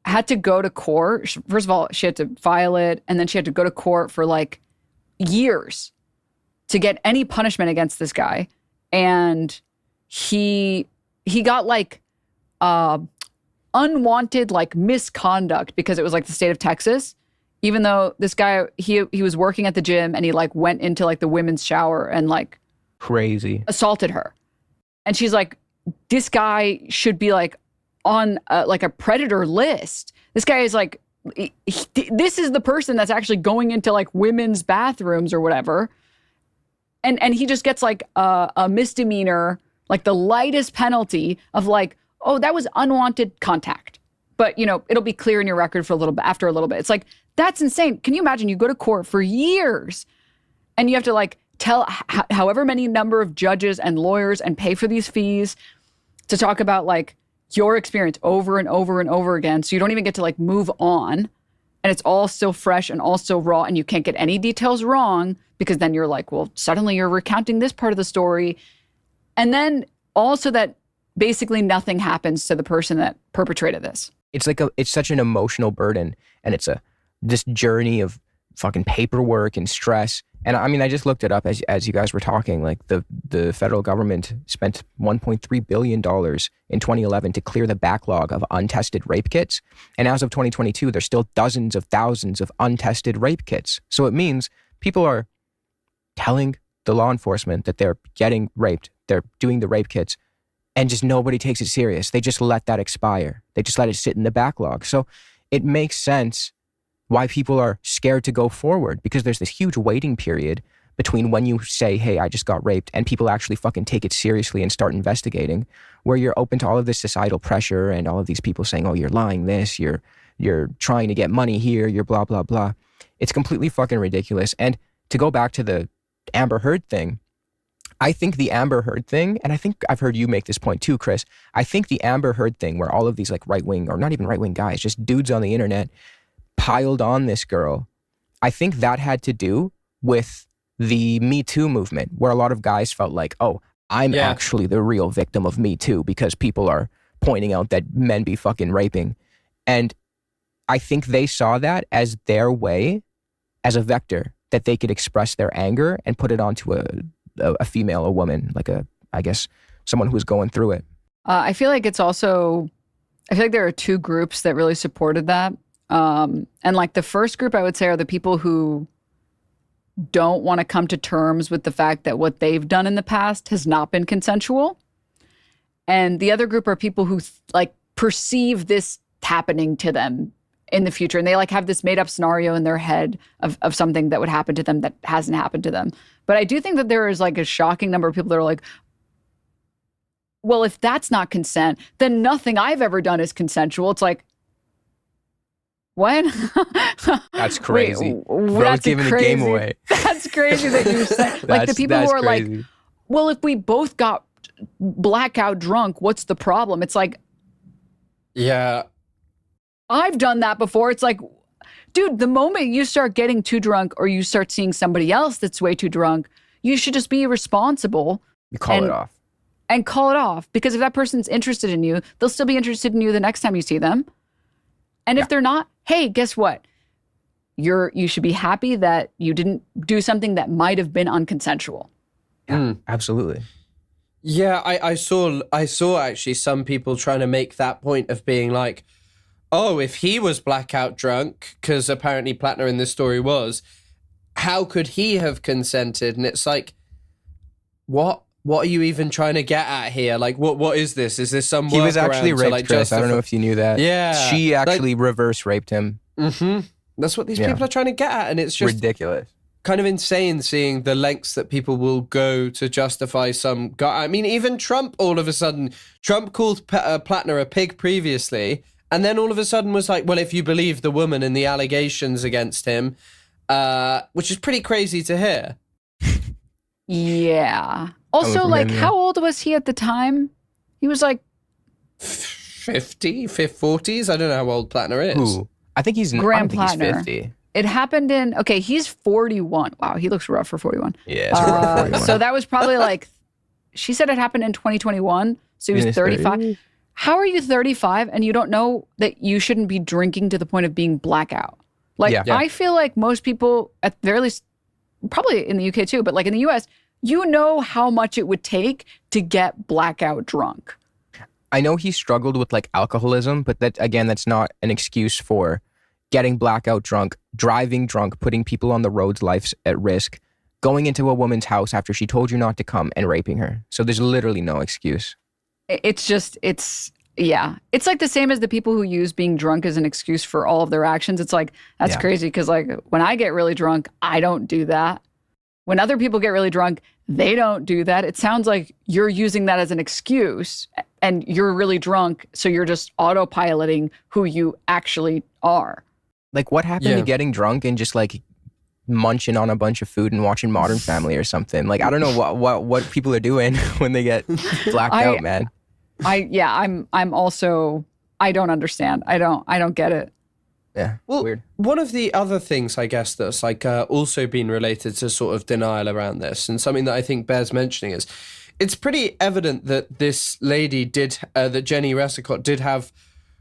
had to go to court. First of all, she had to file it, and then she had to go to court for like years to get any punishment against this guy. And he got like unwanted like misconduct because it was like the state of Texas, even though this guy, he was working at the gym, and he like went into like the women's shower and like Crazy. assaulted her. And she's like, this guy should be like on like a predator list. This guy is like, this is the person that's actually going into like women's bathrooms or whatever. And he just gets like a misdemeanor, like the lightest penalty of like, oh, that was unwanted contact. But, you know, it'll be clear in your record for a little bit, after a little bit. It's like, that's insane. Can you imagine you go to court for years and you have to like tell however many number of judges and lawyers and pay for these fees to talk about like your experience over and over and over again. So you don't even get to like move on, and it's all still fresh and all still raw, and you can't get any details wrong because then you're like, well, suddenly you're recounting this part of the story. And then also that basically nothing happens to the person that perpetrated this. It's like it's such an emotional burden, and it's this journey of fucking paperwork and stress. And I mean, I just looked it up as you guys were talking. Like the federal government spent $1.3 billion in 2011 to clear the backlog of untested rape kits. And as of 2022, there's still dozens of thousands of untested rape kits. So it means people are telling the law enforcement that they're getting raped, they're doing the rape kits, and just nobody takes it serious. They just let that expire. They just let it sit in the backlog. So it makes sense why people are scared to go forward, because there's this huge waiting period between when you say, hey, I just got raped, and people actually fucking take it seriously and start investigating, where you're open to all of this societal pressure and all of these people saying, oh, you're lying this, you're trying to get money here, you're blah, blah, blah. It's completely fucking ridiculous. And to go back to the Amber Heard thing, I think the Amber Heard thing, and I think I've heard you make this point too, Chris, I think the Amber Heard thing where all of these like right-wing, or not even right-wing guys, just dudes on the internet piled on this girl, I think that had to do with the Me Too movement, where a lot of guys felt like, oh, I'm actually the real victim of Me Too because people are pointing out that men be fucking raping. And I think they saw that as their way, as a vector, that they could express their anger and put it onto a female, a woman, like I guess, someone who's going through it. I feel like there are two groups that really supported that. And like the first group, I would say, are the people who don't want to come to terms with the fact that what they've done in the past has not been consensual. And the other group are people who like perceive this happening to them in the future. And they like have this made up scenario in their head of something that would happen to them that hasn't happened to them. But I do think that there is like a shocking number of people that are like, well, if that's not consent, then nothing I've ever done is consensual. It's like, what? That's crazy. Bro's giving the game away. That's crazy that you said. Like the people who are crazy. Like, well, if we both got blackout drunk, what's the problem? It's like, yeah, I've done that before. It's like, dude, the moment you start getting too drunk or you start seeing somebody else that's way too drunk, you should just be responsible. You call it off. And call it off. Because if that person's interested in you, they'll still be interested in you the next time you see them. And if they're not, hey, guess what? You should be happy that you didn't do something that might have been unconsensual. Yeah, absolutely. Yeah, I saw actually some people trying to make that point of being like, oh, if he was blackout drunk, because apparently Platner in this story was, how could he have consented? And it's like, what are you even trying to get at here? Like, what is this? Is this some workaround? He was actually raped, like, Chris. I don't know if you knew that. Yeah. She actually reverse raped him. Mm-hmm. That's what these people are trying to get at. And it's just ridiculous. Kind of insane seeing the lengths that people will go to justify some guy. I mean, even Trump, all of a sudden, Trump called Platner a pig previously, and then all of a sudden was like, well, if you believe the woman and the allegations against him, which is pretty crazy to hear. Yeah. Also, from like, him, yeah. how old was he at the time? He was like 40s. I don't know how old Platner is. Who? I think he's, I Graham don't think he's Platner. 50. It happened in, okay, he's 41. Wow, he looks rough for 41. Yeah, it's rough 41. So that was probably like, she said it happened in 2021. So he In was his 35. 30s? How are you 35 and you don't know that you shouldn't be drinking to the point of being blackout? Like, Yeah. I feel like most people, at the very least, probably in the UK too, but like in the US, you know how much it would take to get blackout drunk. I know he struggled with like alcoholism, but that again, that's not an excuse for getting blackout drunk, driving drunk, putting people on the roads' lives at risk, going into a woman's house after she told you not to come and raping her. So there's literally no excuse. It's just, yeah. It's like the same as the people who use being drunk as an excuse for all of their actions. It's like, that's Yeah. crazy because like when I get really drunk, I don't do that. When other people get really drunk, they don't do that. It sounds like you're using that as an excuse and you're really drunk. So you're just autopiloting who you actually are. Like what happened Yeah. to getting drunk and just like munching on a bunch of food and watching Modern Family or something? Like I don't know what people are doing when they get blacked out, man. I'm also, I don't understand. I don't get it. Yeah, Well, weird. one of the other things, I guess, that's like also been related to sort of denial around this, and something that I think bears mentioning is, it's pretty evident that this lady that Jenny Resicott did have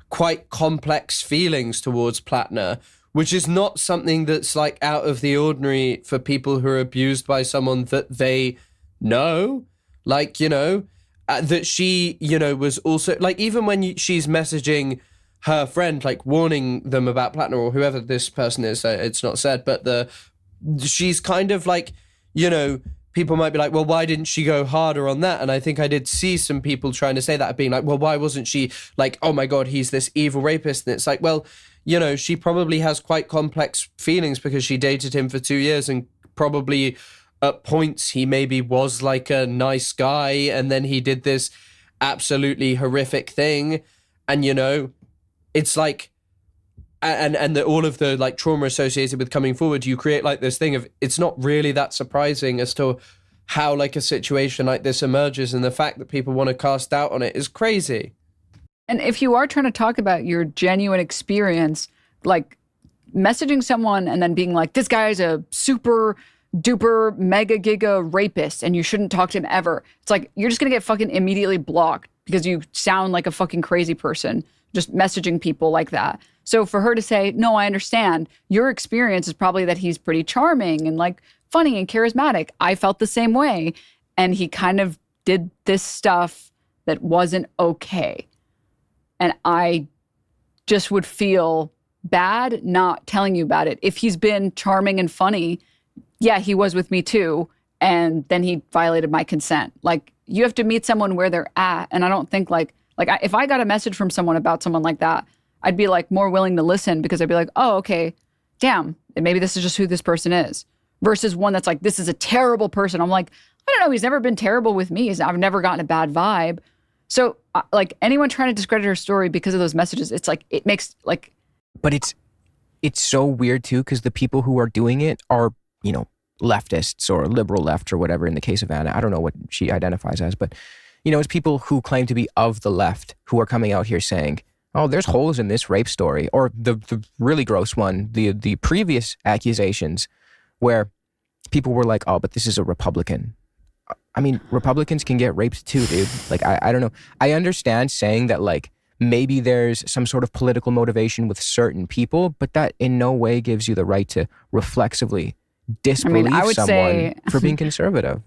quite complex feelings towards Platner, which is not something that's like out of the ordinary for people who are abused by someone that they know. Like, that she, was also like, even when she's messaging her friend, like warning them about Platner or whoever this person is, it's not said, but she's kind of like, people might be like, well, why didn't she go harder on that? And I think I did see some people trying to say that, being like, well, why wasn't she like, oh my God, he's this evil rapist? And it's like, well, she probably has quite complex feelings because she dated him for 2 years and probably at points he maybe was like a nice guy and then he did this absolutely horrific thing. And, it's like, and all of the like trauma associated with coming forward, you create like this thing of, it's not really that surprising as to how like a situation like this emerges, and the fact that people want to cast doubt on it is crazy. And if you are trying to talk about your genuine experience, like messaging someone and then being like, this guy's a super duper mega giga rapist and you shouldn't talk to him ever. It's like, you're just going to get fucking immediately blocked because you sound like a fucking crazy person just messaging people like that. So for her to say, no, I understand. Your experience is probably that he's pretty charming and like funny and charismatic. I felt the same way. And he kind of did this stuff that wasn't okay. And I just would feel bad not telling you about it. If he's been charming and funny, yeah, he was with me too. And then he violated my consent. Like, you have to meet someone where they're at. And I don't think if I got a message from someone about someone like that, I'd be like more willing to listen because I'd be like, oh, okay, damn, maybe this is just who this person is. Versus one that's like, this is a terrible person. I'm like, I don't know, he's never been terrible with me. I've never gotten a bad vibe. So like anyone trying to discredit her story because of those messages, it's like, it makes like. But it's so weird too, because the people who are doing it are, leftists or liberal left or whatever in the case of Anna. I don't know what she identifies as, but it's people who claim to be of the left who are coming out here saying, oh, there's holes in this rape story. Or the really gross one, the previous accusations where people were like, oh, but this is a Republican. I mean, Republicans can get raped too, dude. Like, I don't know. I understand saying that like maybe there's some sort of political motivation with certain people, but that in no way gives you the right to reflexively disbelieve someone for being conservative.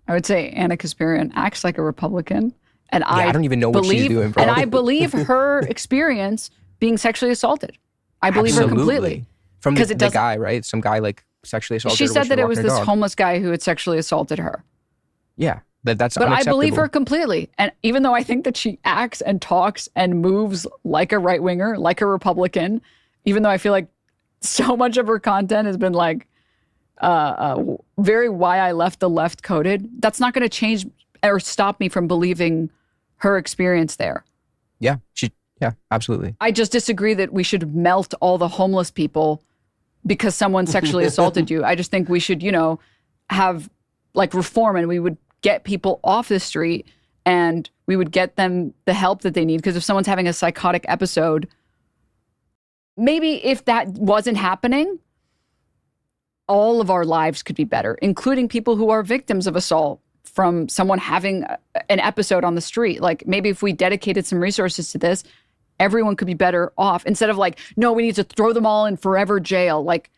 I would say Anna Kasparian acts like a Republican. And I don't even know what she's doing, bro. And I believe her experience being sexually assaulted. I believe her completely. From the guy, right? Some guy like sexually assaulted her. She said that it was this dog. homeless guy who had sexually assaulted her. Yeah, that's But unacceptable. I believe her completely. And even though I think that she acts and talks and moves like a right-winger, like a Republican, even though I feel like so much of her content has been like very why I left the left coded, that's not going to change or stop me from believing her experience there. Yeah, absolutely. I just disagree that we should melt all the homeless people because someone sexually assaulted you. I just think we should, have like reform, and we would get people off the street, and we would get them the help that they need. Because if someone's having a psychotic episode, maybe if that wasn't happening, all of our lives could be better, including people who are victims of assault from someone having an episode on the street. Like, maybe if we dedicated some resources to this, everyone could be better off, instead of like, no, we need to throw them all in forever jail. Like,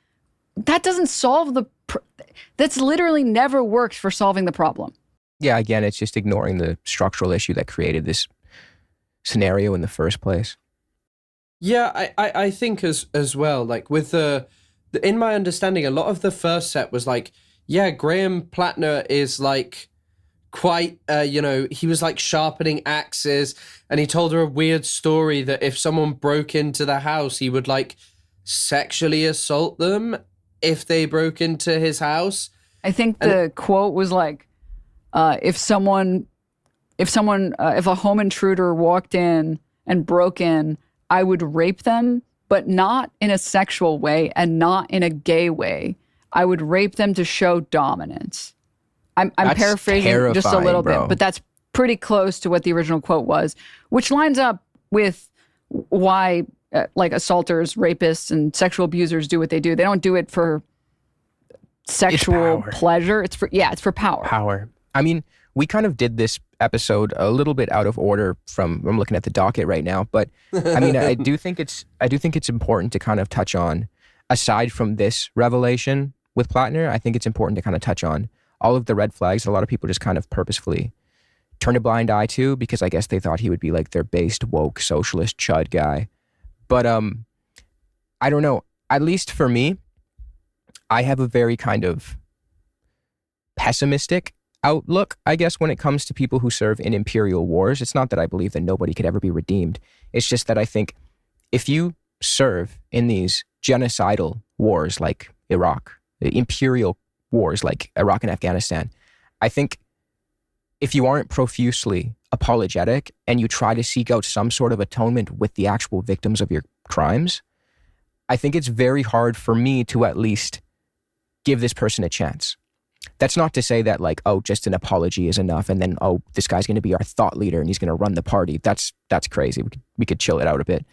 that doesn't solve that's literally never worked for solving the problem. Yeah, again, it's just ignoring the structural issue that created this scenario in the first place. Yeah, I think as well, like with in my understanding, a lot of the first set was like, yeah, Graham Platner is like quite, he was like sharpening axes, and he told her a weird story that if someone broke into the house, he would like sexually assault them if they broke into his house. I think the quote was like, if a home intruder walked in and broke in, I would rape them, but not in a sexual way and not in a gay way. I would rape them to show dominance. I'm paraphrasing just a little bit, but that's pretty close to what the original quote was, which lines up with why like assaulters, rapists, and sexual abusers do what they do. They don't do it for sexual pleasure. It's for power. Power. I mean, we kind of did this episode a little bit out of order I'm looking at the docket right now, but I mean, I do think it's important to kind of touch on, aside from this revelation with Platner, I think it's important to kind of touch on all of the red flags a lot of people just kind of purposefully turned a blind eye to, because I guess they thought he would be like their based, woke, socialist chud guy. But I don't know. At least for me, I have a very kind of pessimistic outlook, I guess, when it comes to people who serve in imperial wars. It's not that I believe that nobody could ever be redeemed. It's just that I think if you serve in these genocidal wars like Iraq, the imperial wars like Iraq and Afghanistan, I think if you aren't profusely apologetic and you try to seek out some sort of atonement with the actual victims of your crimes, I think it's very hard for me to at least give this person a chance. That's not to say that like, oh, just an apology is enough, and then, oh, this guy's going to be our thought leader and he's going to run the party. That's crazy. We could chill it out a bit.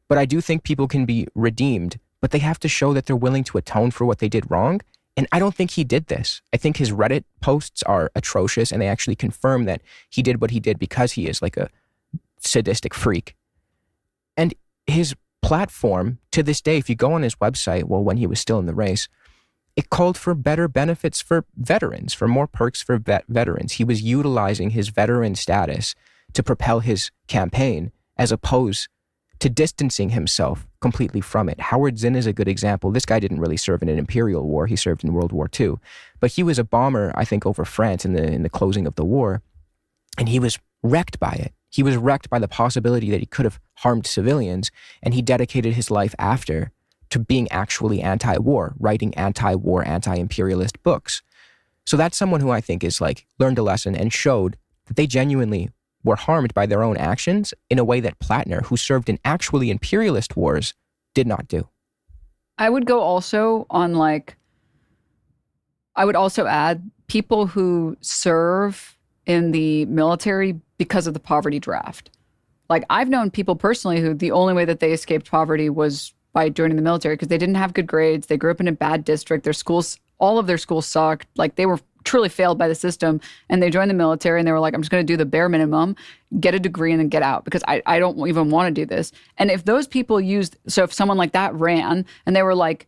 But I do think people can be redeemed, but they have to show that they're willing to atone for what they did wrong. And I don't think he did this. I think his Reddit posts are atrocious, and they actually confirm that he did what he did because he is like a sadistic freak. And his platform, to this day, if you go on his website, well, when he was still in the race, it called for better benefits for veterans, for more perks for veterans. He was utilizing his veteran status to propel his campaign, as opposed to distancing himself completely from it. Howard Zinn is a good example. This guy didn't really serve in an imperial war. He served in World War II. But he was a bomber, I think, over France in the closing of the war. And he was wrecked by it. He was wrecked by the possibility that he could have harmed civilians. And he dedicated his life after to being actually anti-war, writing anti-war, anti-imperialist books. So that's someone who I think is like learned a lesson and showed that they genuinely were harmed by their own actions in a way that Platner, who served in actually imperialist wars, did not do. I would go also on like, I would also add people who serve in the military because of the poverty draft. Like, I've known people personally who the only way that they escaped poverty was by joining the military, because they didn't have good grades. They grew up in a bad district. Their schools, all of their schools sucked. Like, they were truly failed by the system, and they joined the military, and they were like, I'm just going to do the bare minimum, get a degree, and then get out, because I don't even want to do this. And if those people if someone like that ran and they were like,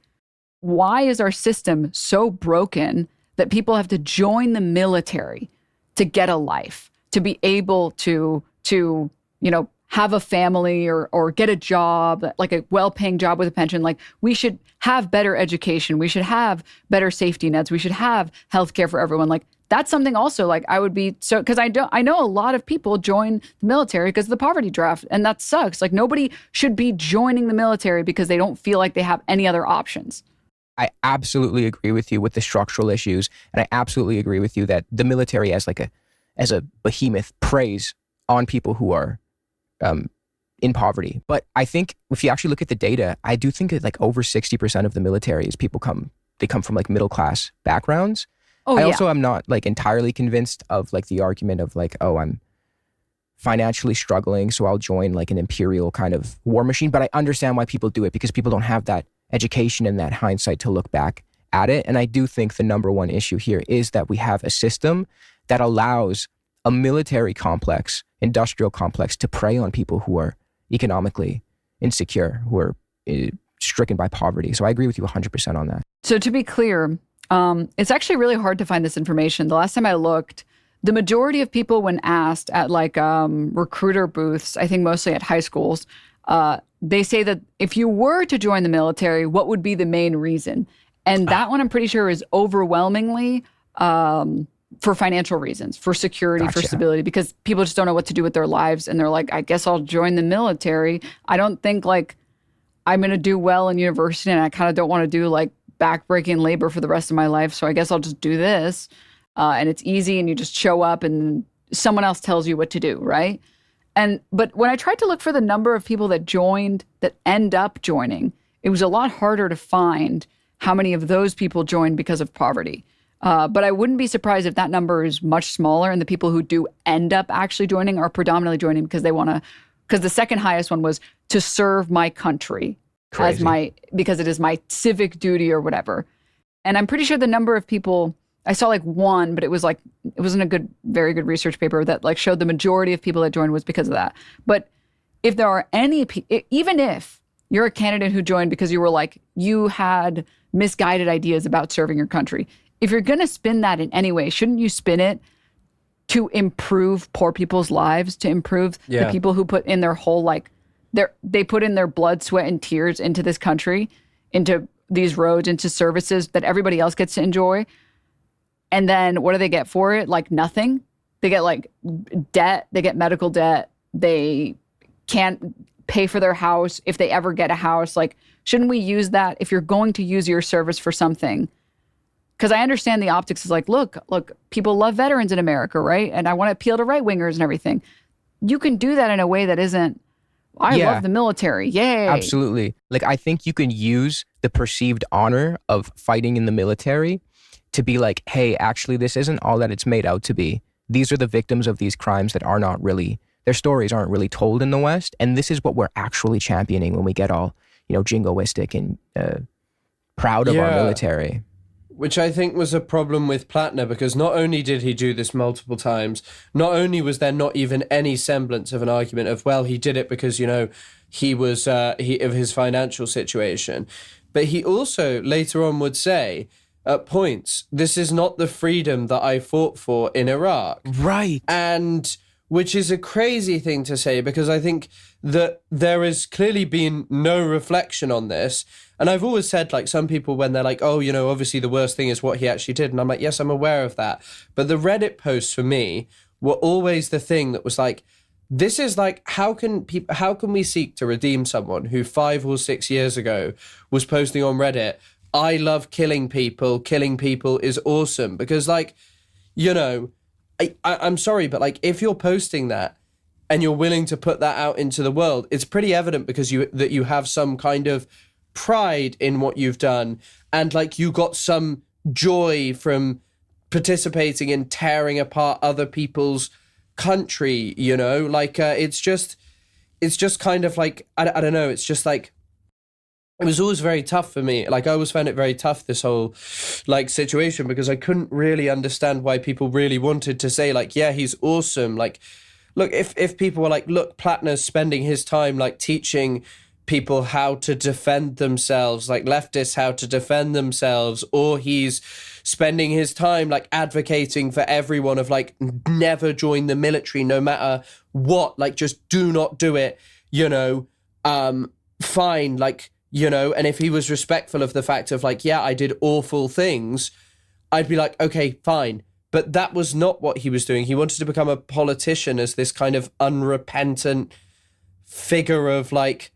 why is our system so broken that people have to join the military to get a life, to be able to have a family or get a job, like a well-paying job with a pension? Like, we should have better education. We should have better safety nets. We should have healthcare for everyone. Like, that's something also, like, I would be so, because I know a lot of people join the military because of the poverty draft, and that sucks. Like, nobody should be joining the military because they don't feel like they have any other options. I absolutely agree with you with the structural issues, and I absolutely agree with you that the military as a behemoth preys on people who are in poverty. But I think if you actually look at the data, I do think that like over 60% of the military is they come from like middle class backgrounds. Oh, I yeah. also am not like entirely convinced of like the argument of like, oh, I'm financially struggling, so I'll join like an imperial kind of war machine. But I understand why people do it, because people don't have that education and that hindsight to look back at it. And I do think the number one issue here is that we have a system that allows a military complex, industrial complex, to prey on people who are economically insecure, who are stricken by poverty. So I agree with you 100% on that. So to be clear, it's actually really hard to find this information. The last time I looked, the majority of people, when asked at like recruiter booths, I think mostly at high schools, they say that if you were to join the military, what would be the main reason? And that one I'm pretty sure is overwhelmingly for financial reasons, for security, for stability, because people just don't know what to do with their lives. And they're like, I guess I'll join the military. I don't think like I'm going to do well in university, and I kind of don't want to do like backbreaking labor for the rest of my life. So I guess I'll just do this. And it's easy, and you just show up and someone else tells you what to do, right? But when I tried to look for the number of people that joined, that end up joining, it was a lot harder to find how many of those people joined because of poverty. But I wouldn't be surprised if that number is much smaller, and the people who do end up actually joining are predominantly joining because they want to, because the second highest one was to serve my country because it is my civic duty or whatever. And I'm pretty sure the number of people, I saw like one, but it wasn't a very good research paper that like showed the majority of people that joined was because of that. But if there are any, even if you're a candidate who joined because you were like, you had misguided ideas about serving your country, if you're going to spin that in any way, shouldn't you spin it to improve poor people's lives, to improve the people who put in their whole, like, they put in their blood, sweat, and tears into this country, into these roads, into services that everybody else gets to enjoy. And then what do they get for it? Like nothing. They get like debt. They get medical debt. They can't pay for their house if they ever get a house. Like, shouldn't we use that if you're going to use your service for something? Because I understand the optics is like, look, people love veterans in America, right? And I want to appeal to right wingers and everything. You can do that in a way that isn't, I love the military. Yay. Absolutely. Like, I think you can use the perceived honor of fighting in the military to be like, hey, actually, this isn't all that it's made out to be. These are the victims of these crimes that are not really, their stories aren't really told in the West. And this is what we're actually championing when we get all, jingoistic and proud of our military. Which I think was a problem with Platner, because not only did he do this multiple times, not only was there not even any semblance of an argument of, well, he did it because, he was of his financial situation, but he also later on would say at points, this is not the freedom that I fought for in Iraq. Right. And which is a crazy thing to say, because I think that there has clearly been no reflection on this. And I've always said, like, some people, when they're like, oh, obviously the worst thing is what he actually did. And I'm like, yes, I'm aware of that. But the Reddit posts for me were always the thing that was like, this is like, how can we seek to redeem someone who 5 or 6 years ago was posting on Reddit, I love killing people is awesome? Because, like, I'm sorry, but like, if you're posting that and you're willing to put that out into the world, it's pretty evident because you have some kind of pride in what you've done, and like you got some joy from participating in tearing apart other people's country, like it's just kind of like, I don't know, it's just like, it was always very tough for me. Like, I always found it very tough, this whole like situation, because I couldn't really understand why people really wanted to say like, yeah, he's awesome. Like, look, if people were like, look, Platner's spending his time like teaching people how to defend themselves, like leftists how to defend themselves, or he's spending his time like advocating for everyone of like, never join the military no matter what, like just do not do it, fine, like, and if he was respectful of the fact of like, yeah, I did awful things, I'd be like, okay, fine. But that was not what he was doing. He wanted to become a politician as this kind of unrepentant figure of like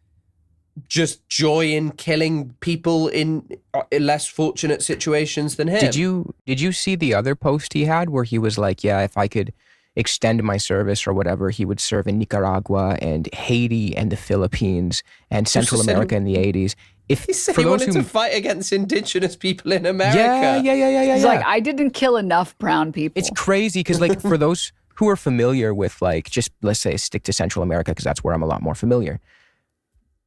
just joy in killing people in less fortunate situations than him. Did you see the other post he had where he was like, yeah, if I could extend my service or whatever, he would serve in Nicaragua and Haiti and the Philippines and Central America in the 80s. He said he wanted to fight against indigenous people in America. Yeah. He's like, I didn't kill enough brown people. It's crazy because, like, for those who are familiar with, like, just let's say stick to Central America because that's where I'm a lot more familiar.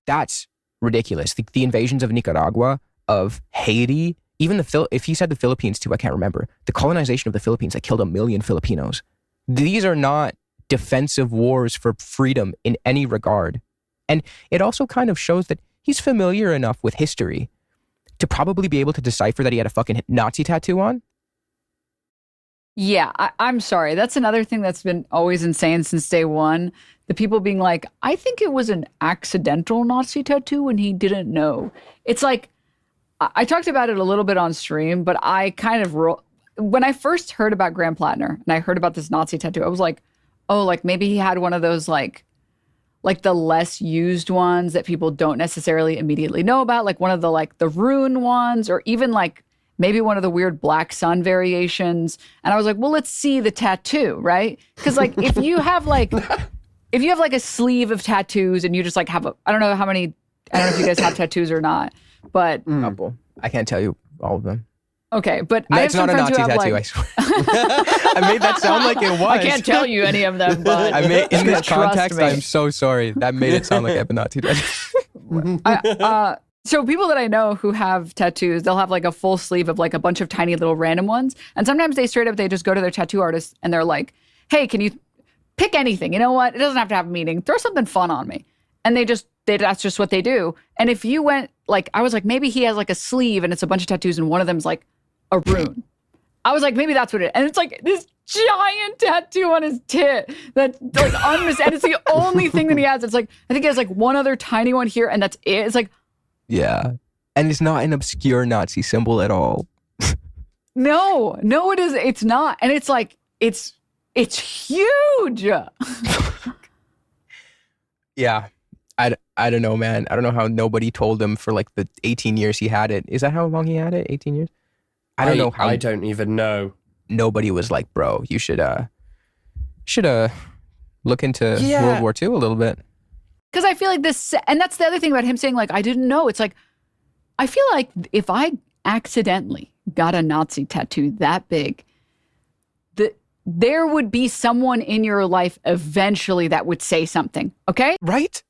That's ridiculous. The invasions of Nicaragua, of Haiti, even if he said the Philippines too, I can't remember. The colonization of the Philippines that killed 1 million Filipinos. These are not defensive wars for freedom in any regard. And it also kind of shows that he's familiar enough with history to probably be able to decipher that he had a fucking Nazi tattoo on. Yeah, I'm sorry. That's another thing that's been always insane since day one. The people being like, I think it was an accidental Nazi tattoo and he didn't know. It's like, I talked about it a little bit on stream, but I kind of, when I first heard about Graham Platner and I heard about this Nazi tattoo, I was like, oh, like maybe he had one of those like the less used ones that people don't necessarily immediately know about, like one of the like the rune ones, or even like maybe one of the weird black sun variations. And I was like, well, let's see the tattoo, right? Because like if you have like a sleeve of tattoos and you just like have I don't know if you guys have tattoos or not, but Couple. I can't tell you all of them. Okay, but No, I have it's some not a friends Nazi who have tattoo, like, I swear. I made that sound like it was. I can't tell you any of them, but I made in this trust context, me. I'm so sorry. That made it sound like I have a Nazi tattoo. So people that I know who have tattoos, they'll have like a full sleeve of like a bunch of tiny little random ones. And sometimes they just go to their tattoo artist and they're like, hey, can you pick anything? You know what? It doesn't have to have a meaning. Throw something fun on me. And that's just what they do. And if you went like, I was like, maybe he has like a sleeve and it's a bunch of tattoos and one of them's like a rune. I was like, maybe that's what it is. And it's like this giant tattoo on his tit that's like and it's the only thing that he has. It's like, I think he has like one other tiny one here and that's it. It's like, Yeah. And it's not an obscure Nazi symbol at all. no, it is. It's not. And it's like, it's huge. Yeah. I don't know, man. I don't know how nobody told him for like the 18 years he had it. Is that how long he had it? 18 years? I don't know how. I don't even know. Nobody was like, bro, you should look into World War II a little bit. Because I feel like this, and that's the other thing about him saying like, I didn't know. It's like, I feel like if I accidentally got a Nazi tattoo that big, there would be someone in your life eventually that would say something, okay? Right?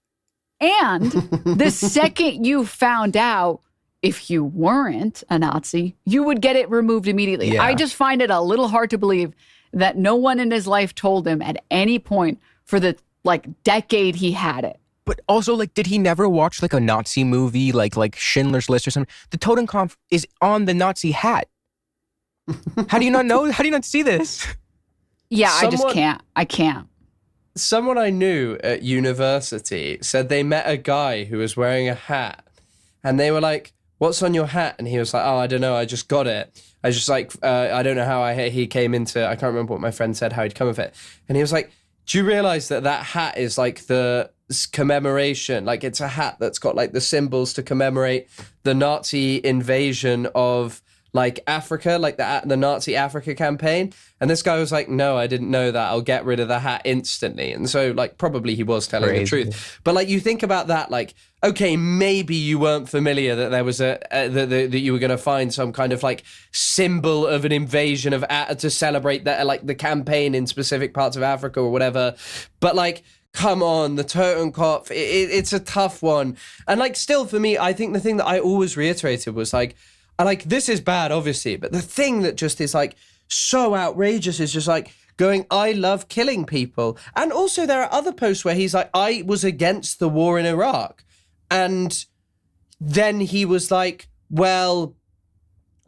And the second you found out, if you weren't a Nazi, you would get it removed immediately. Yeah. I just find it a little hard to believe that no one in his life told him at any point for the like decade he had it. But also, like, did he never watch like a Nazi movie, like Schindler's List or something? The Totenkopf is on the Nazi hat. How do you not know? How do you not see this? Yeah, I can't. Someone I knew at university said they met a guy who was wearing a hat, and they were like, "What's on your hat?" And he was like, "Oh, I don't know. I just got it. I just like, I don't know how he came into. I can't remember what my friend said how he'd come with it." And he was like, "Do you realize that hat is like the commemoration? Like it's a hat that's got like the symbols to commemorate the Nazi invasion of like Africa, like the Nazi Africa campaign." And this guy was like, "No, I didn't know that. I'll get rid of the hat instantly." And so like probably he was telling the truth. But like you think about that, like, okay, maybe you weren't familiar that there was that you were going to find some kind of like symbol of an invasion of to celebrate that, like the campaign in specific parts of Africa or whatever. But like, come on, the Totenkopf, it's a tough one. And like still for me, I think the thing that I always reiterated was like, this is bad, obviously, but the thing that just is like so outrageous is just like going, I love killing people. And also there are other posts where he's like, I was against the war in Iraq. And then he was like, well,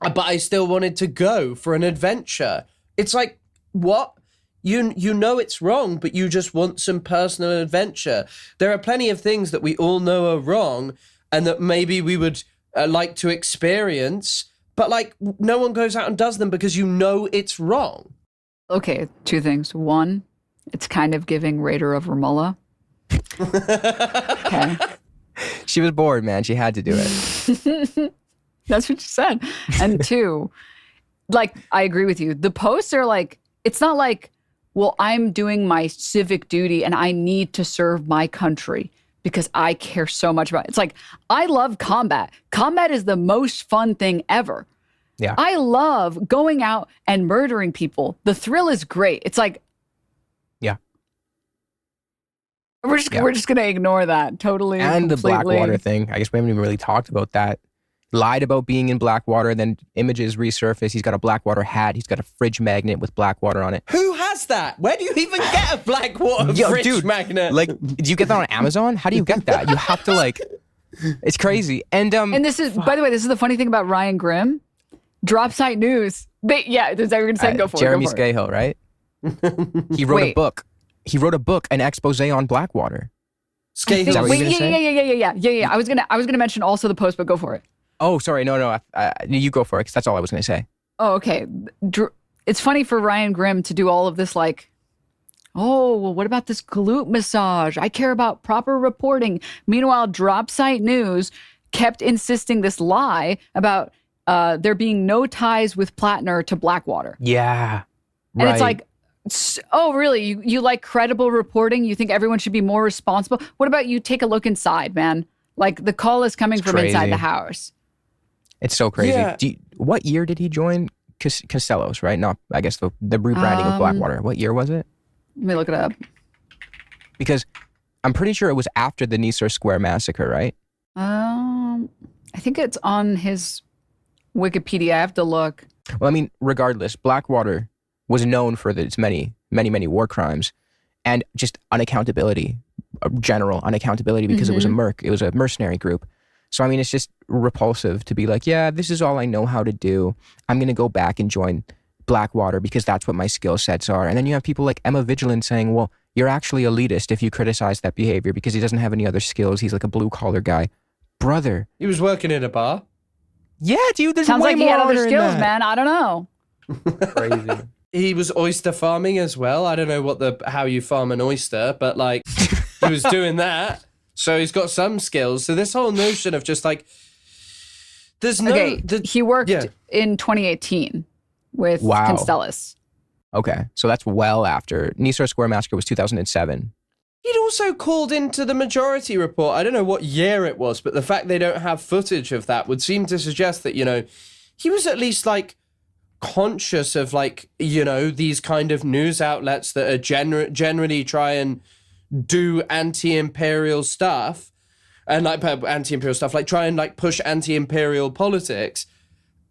but I still wanted to go for an adventure. It's like, what? You know it's wrong, but you just want some personal adventure. There are plenty of things that we all know are wrong and that maybe we would like to experience, but like no one goes out and does them because you know it's wrong. Okay, two things. One, it's kind of giving Raider of Ramallah. Okay. She was bored, man. She had to do it. That's what you said. And two, like, I agree with you. The posts are like, it's not like well, I'm doing my civic duty and I need to serve my country because I care so much about it. It's like, I love combat. Combat is the most fun thing ever. Yeah. I love going out and murdering people. The thrill is great. It's like, Yeah. we're just gonna ignore that totally. And completely. the Blackwater thing. I guess we haven't even really talked about that. Lied about being in Blackwater, then images resurface. He's got a Blackwater hat. He's got a fridge magnet with Blackwater on it. Who has that? Where do you even get a Blackwater fridge magnet? Like, do you get that on Amazon? How do you get that? You have to like, it's crazy. And this is, by the way, this is the funny thing about Ryan Grimm. Drop site news. Yeah, is that you're gonna say? Go for Jeremy it. Jeremy Scahill, right? He wrote a book. He wrote a book, an expose on Blackwater. Scahill. Is that what you're gonna say? Yeah. I was gonna mention also the post, but go for it. Oh, sorry. No. You go for it, because that's all I was going to say. Oh, okay. It's funny for Ryan Grimm to do all of this, like, oh, well, what about this glute massage? I care about proper reporting. Meanwhile, Drop Site News kept insisting this lie about there being no ties with Platner to Blackwater. Yeah. And it's like, oh, really? You like credible reporting? You think everyone should be more responsible? What about you take a look inside, man? Like, the call is coming from inside the house. It's so crazy. Yeah. What year did he join Castellos, right? Not, I guess, the rebranding of Blackwater. What year was it? Let me look it up. Because I'm pretty sure it was after the Nisour Square massacre, right? I think it's on his Wikipedia. I have to look. Well, I mean, regardless, Blackwater was known for its many war crimes and just unaccountability, general unaccountability, because it was a mercenary group. So, I mean, it's just repulsive to be like, yeah, this is all I know how to do. I'm going to go back and join Blackwater because that's what my skill sets are. And then you have people like Emma Vigilant saying, well, you're actually elitist if you criticize that behavior because he doesn't have any other skills. He's like a blue collar guy. Brother. He was working in a bar. Yeah, dude, there's Sounds way like he more had other honor in skills, that. man. I don't know. Crazy. He was oyster farming as well. I don't know how you farm an oyster, but like he was doing that. So he's got some skills. So this whole notion of just like, there's no... Okay, he worked in 2018 with Constellus. Okay, so that's well after. Nisour Square Massacre was 2007. He'd also called into the Majority Report. I don't know what year it was, but the fact they don't have footage of that would seem to suggest that, you know, he was at least like conscious of like, you know, these kind of news outlets that are generally try and do anti-imperial stuff and like anti-imperial stuff, like try and like push anti-imperial politics,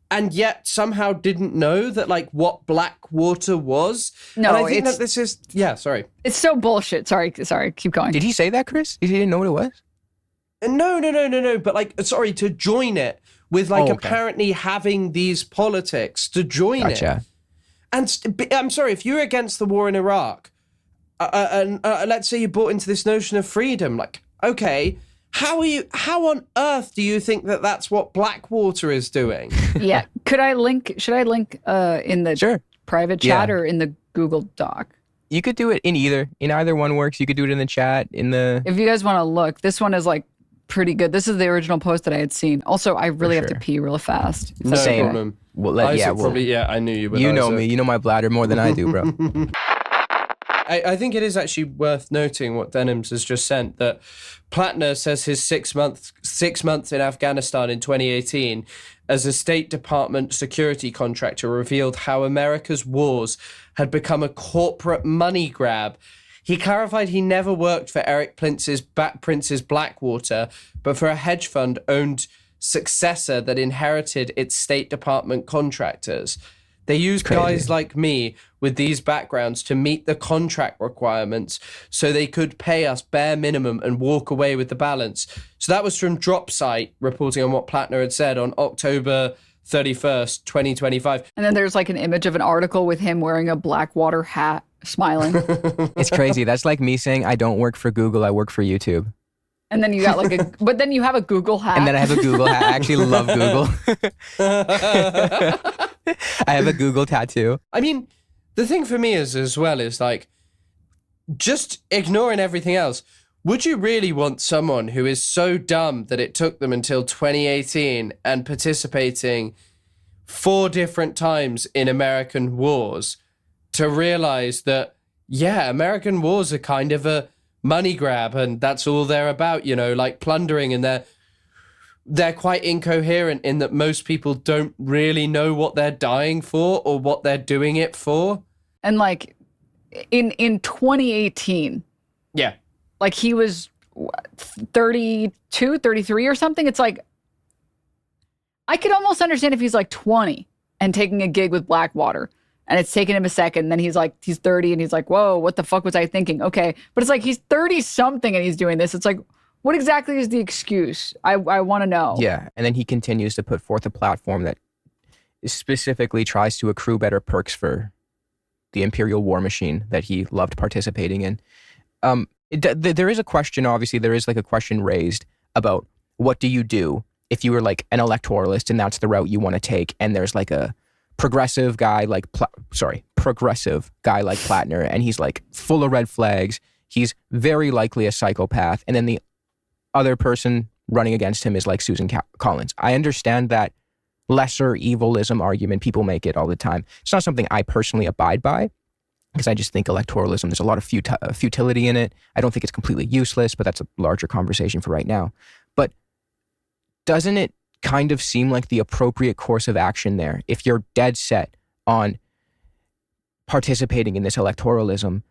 and yet somehow didn't know that like what Blackwater was. No, and I think that this is sorry. It's so bullshit. Sorry, keep going. Did he say that, Chris? He didn't know what it was? No. But like, sorry, to join it with like apparently having these politics to join it. And I'm sorry, if you're against the war in Iraq, and let's say you bought into this notion of freedom, like, okay, how on earth do you think that that's what Blackwater is doing? Yeah. Should I link in the private chat or in the Google Doc? You could do it in either one works. You could do it in the chat, if you guys want to look, this one is like pretty good. This is the original post that I had seen. Also, I really have to pee real fast. No problem. Well, I knew you would. You know me. You know my bladder more than I do, bro. I think it is actually worth noting what Denims has just sent, that Platner says his 6 months in Afghanistan in 2018 as a State Department security contractor revealed how America's wars had become a corporate money grab. He clarified he never worked for Eric Prince's Blackwater, but for a hedge fund owned successor that inherited its State Department contractors. They used guys like me with these backgrounds to meet the contract requirements so they could pay us bare minimum and walk away with the balance. So that was from Dropsite reporting on what Platner had said on October 31st, 2025. And then there's like an image of an article with him wearing a Blackwater hat, smiling. It's crazy. That's like me saying I don't work for Google, I work for YouTube. And then you got like but then you have a Google hat. And then I have a Google hat. I actually love Google. I have a Google tattoo. I mean, the thing for me is like, just ignoring everything else, would you really want someone who is so dumb that it took them until 2018 and participating 4 different times in American wars to realize that Yeah, American wars are kind of a money grab, and that's all they're about, like plundering, and they're quite incoherent in that most people don't really know what they're dying for or what they're doing it for. And like in 2018, Yeah. like he was 32, 33 or something. It's like, I could almost understand if he's like 20 and taking a gig with Blackwater and it's taken him a second. Then he's 30 and he's like, whoa, what the fuck was I thinking? Okay. But it's like, he's 30 something and he's doing this. It's like, what exactly is the excuse? I want to know. Yeah. And then he continues to put forth a platform that specifically tries to accrue better perks for the imperial war machine that he loved participating in. There is a question, obviously, there is like a question raised about what do you do if you were like an electoralist and that's the route you want to take, and there's like a progressive guy like Platner, and he's like full of red flags. He's very likely a psychopath, and then the other person running against him is like Susan Collins. I understand that lesser evilism argument. People make it all the time. It's not something I personally abide by, because I just think electoralism, there's a lot of futility in it. I don't think it's completely useless, but that's a larger conversation for right now. But doesn't it kind of seem like the appropriate course of action there, if you're dead set on participating in this electoralism,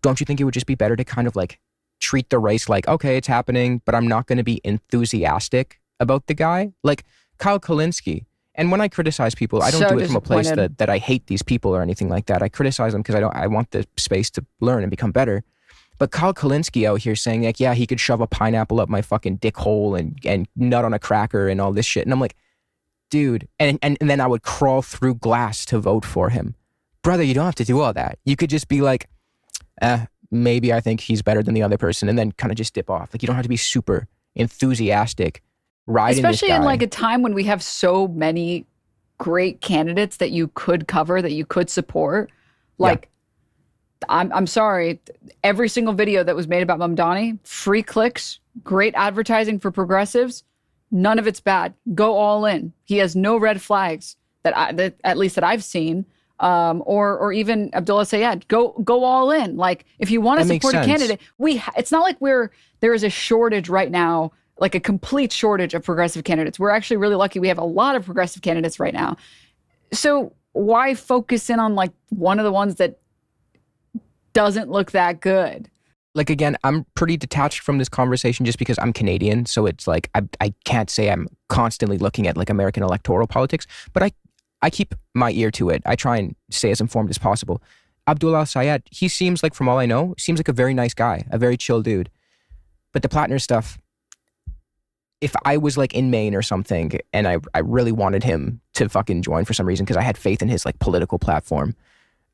don't you think it would just be better to kind of like treat the race like, okay, it's happening, but I'm not going to be enthusiastic about the guy? Like Kyle Kalinske. And when I criticize people, I don't do it from a place that I hate these people or anything like that. I criticize them because I want the space to learn and become better. But Kyle Kalinske out here saying like, yeah, he could shove a pineapple up my fucking dick hole and nut on a cracker and all this shit. And I'm like, dude, and then I would crawl through glass to vote for him. Brother, you don't have to do all that. You could just be like, maybe I think he's better than the other person, and then kind of just dip off. Like, you don't have to be super enthusiastic. Especially in like a time when we have so many great candidates that you could cover, that you could support. Like, yeah. I'm sorry, every single video that was made about Mamdani, free clicks, great advertising for progressives, none of it's bad. Go all in. He has no red flags that at least that I've seen. Or even Abdullah Sayed, go all in. Like, if you want to support a candidate, it's not like there is a shortage right now, like a complete shortage of progressive candidates. We're actually really lucky. We have a lot of progressive candidates right now. So why focus in on like one of the ones that doesn't look that good? Like, again, I'm pretty detached from this conversation just because I'm Canadian. So it's like, I can't say I'm constantly looking at like American electoral politics, but I keep my ear to it. I try and stay as informed as possible. Abdullah Sayed, he seems like, from all I know, seems like a very nice guy, a very chill dude. But the Platner stuff, if I was like in Maine or something and I really wanted him to fucking join for some reason because I had faith in his like political platform,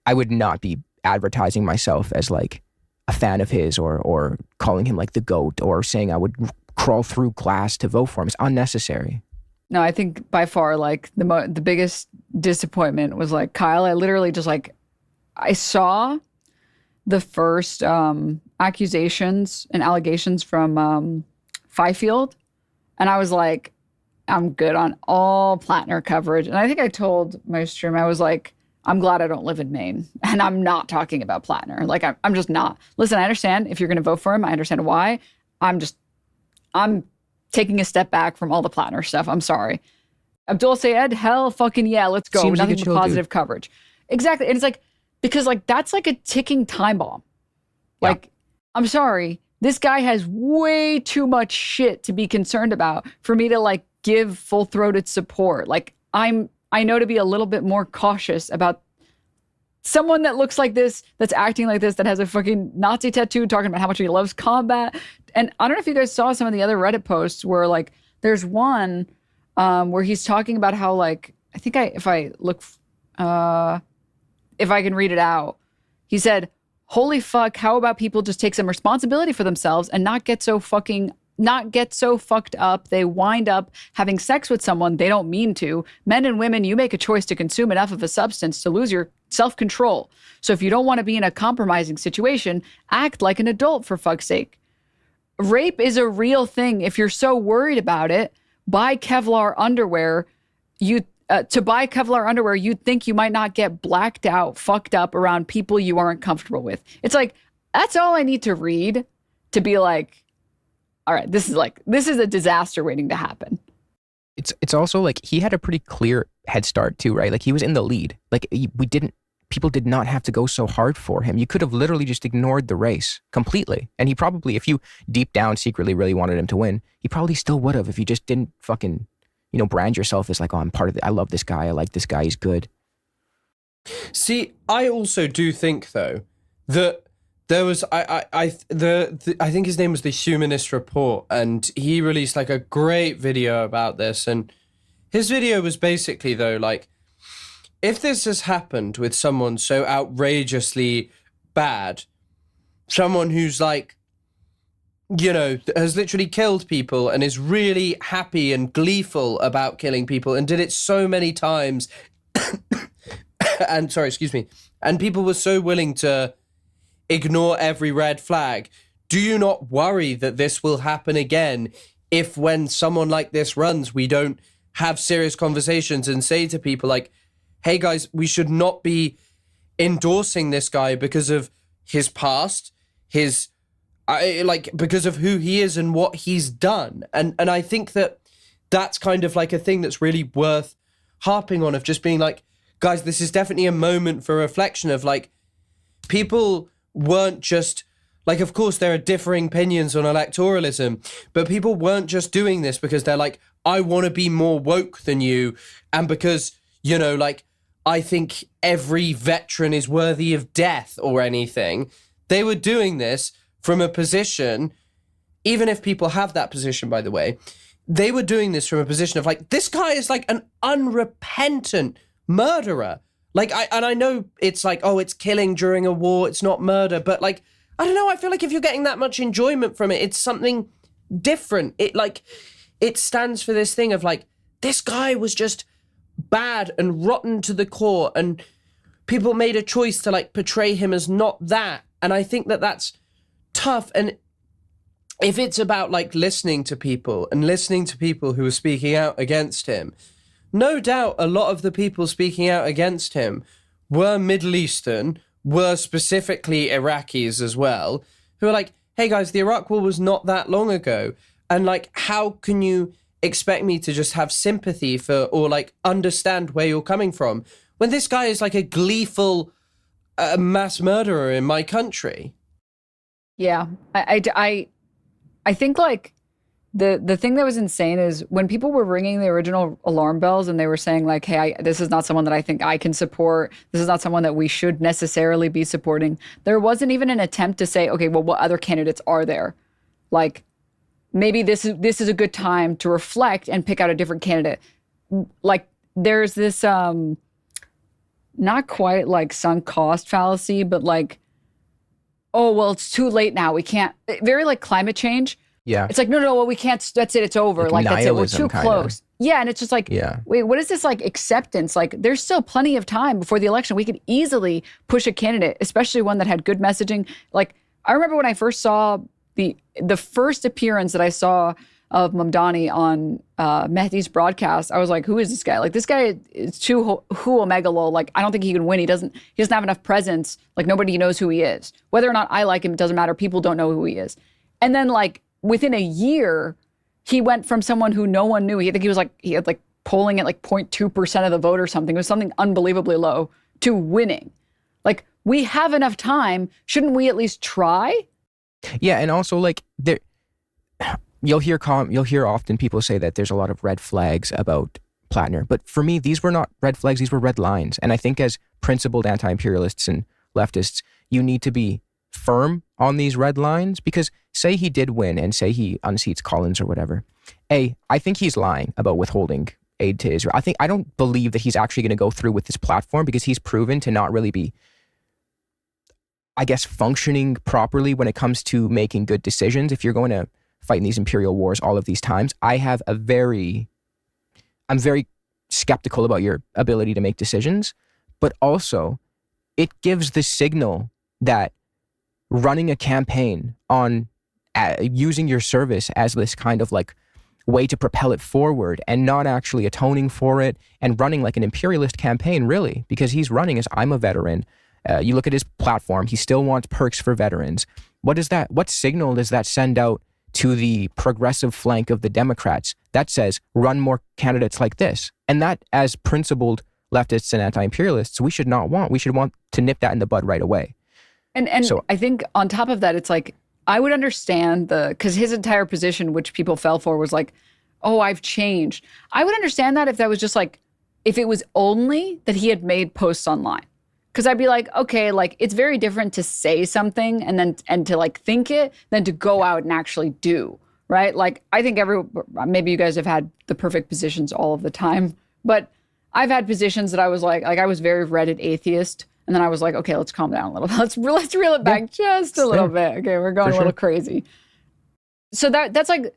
I would not be advertising myself as like a fan of his or calling him like the GOAT or saying I would crawl through glass to vote for him. It's unnecessary. No, I think by far like the biggest disappointment was like Kyle. I literally just like, I saw the first accusations and allegations from Fifield, and I was like, I'm good on all Platner coverage. And I think I told my stream, I was like, I'm glad I don't live in Maine and I'm not talking about Platner. Like, I'm just not. Listen, I understand if you're going to vote for him. I understand why. I'm taking a step back from all the Platner stuff. I'm sorry. Abdul Sayed, hell fucking yeah, let's go. Seems Nothing like but positive coverage. Exactly. And it's like, because like that's like a ticking time bomb. Like, yeah. I'm sorry. This guy has way too much shit to be concerned about for me to like give full-throated support. Like, I know to be a little bit more cautious about someone that looks like this, that's acting like this, that has a fucking Nazi tattoo, talking about how much he loves combat. And I don't know if you guys saw some of the other Reddit posts where like there's one where he's talking about how like, I think if I can read it out, he said, holy fuck, how about people just take some responsibility for themselves and not get so fucked up they wind up having sex with someone they don't mean to. Men and women, you make a choice to consume enough of a substance to lose your self-control. So if you don't want to be in a compromising situation, act like an adult, for fuck's sake. Rape is a real thing. If you're so worried about it, buy Kevlar underwear. to buy Kevlar underwear, you'd think you might not get blacked out, fucked up around people you aren't comfortable with. It's like, that's all I need to read to be like, all right, this is a disaster waiting to happen. It's also like he had a pretty clear head start too, right? Like he was in the lead. Like people did not have to go so hard for him. You could have literally just ignored the race completely. And he probably, if you deep down secretly really wanted him to win, he probably still would have if you just didn't fucking, brand yourself as like, oh, I'm part of it. I love this guy. I like this guy. He's good. See, I also do think though that there was I think his name was the Humanist Report, and he released like a great video about this. And his video was basically though like, if this has happened with someone so outrageously bad, someone who's like, has literally killed people and is really happy and gleeful about killing people and did it so many times, and and people were so willing to ignore every red flag, do you not worry that this will happen again if when someone like this runs, we don't have serious conversations and say to people like, hey guys, we should not be endorsing this guy because of his past, because of who he is and what he's done. And I think that that's kind of like a thing that's really worth harping on, of just being like, guys, this is definitely a moment for reflection of like, people weren't just like, of course there are differing opinions on electoralism, but people weren't just doing this because they're like, I want to be more woke than you, and because, like, I think every veteran is worthy of death or anything. They were doing this from a position, even if people have that position, by the way, they were doing this from a position of like, this guy is like an unrepentant murderer. Like, I know it's like, oh, it's killing during a war, it's not murder, but like, I don't know, I feel like if you're getting that much enjoyment from it, it's something different. It stands for this thing of like, this guy was just bad and rotten to the core, and people made a choice to like portray him as not that. And I think that that's tough. And if it's about like listening to people who are speaking out against him, no doubt a lot of the people speaking out against him were Middle Eastern, were specifically Iraqis as well, who are like, hey guys, the Iraq war was not that long ago. And like, how can you expect me to just have sympathy for, or like understand where you're coming from when this guy is like a gleeful mass murderer in my country? Yeah, I think like the thing that was insane is when people were ringing the original alarm bells and they were saying like, hey, this is not someone that I think I can support. This is not someone that we should necessarily be supporting. There wasn't even an attempt to say, okay, well, what other candidates are there? Like, maybe this is a good time to reflect and pick out a different candidate. Like, there's this not quite like sunk cost fallacy, but like, oh, well, it's too late now. We can't. Very like climate change. Yeah. It's like, no, well, we can't. That's it. It's over. Like that's it. We're too close. Yeah. And it's just like, wait, what is this like acceptance? Like, there's still plenty of time before the election. We could easily push a candidate, especially one that had good messaging. Like, I remember when I first saw the first appearance that I saw of Mamdani on Mehdi's broadcast, I was like, who is this guy? Like, this guy is too who omega lol. Like, I don't think he can win. He doesn't have enough presence. Like, nobody knows who he is. Whether or not I like him, it doesn't matter. People don't know who he is. And then like within a year, he went from someone who no one knew. He had like polling at like 0.2% of the vote or something. It was something unbelievably low, to winning. Like, we have enough time. Shouldn't we at least try? Yeah, and also like you'll hear often people say that there's a lot of red flags about Platner, but for me, these were not red flags; these were red lines. And I think as principled anti-imperialists and leftists, you need to be firm on these red lines, because say he did win and say he unseats Collins or whatever. I think he's lying about withholding aid to Israel. I don't believe that he's actually going to go through with this platform, because he's proven to not really be, I guess, functioning properly when it comes to making good decisions. If you're going to fight in these imperial wars all of these times, I'm very skeptical about your ability to make decisions. But also, it gives the signal that running a campaign on using your service as this kind of like way to propel it forward and not actually atoning for it and running like an imperialist campaign, really, because he's running as I'm a veteran. You look at his platform, he still wants perks for veterans. What signal does that send out to the progressive flank of the Democrats that says run more candidates like this? And that, as principled leftists and anti-imperialists, we should not want. We should want to nip that in the bud right away. And so, I think on top of that, it's like, I would understand because his entire position, which people fell for, was like, oh, I've changed. I would understand that if that was just like, if it was only that he had made posts online. Because I'd be like, okay, like it's very different to say something and to like think it than to go out and actually do, right? Like I think maybe you guys have had the perfect positions all of the time, but I've had positions that I was like I was very Reddit atheist. And then I was like, okay, let's calm down a little bit. Let's reel it back just a little bit. Okay, we're going a little crazy. So that's like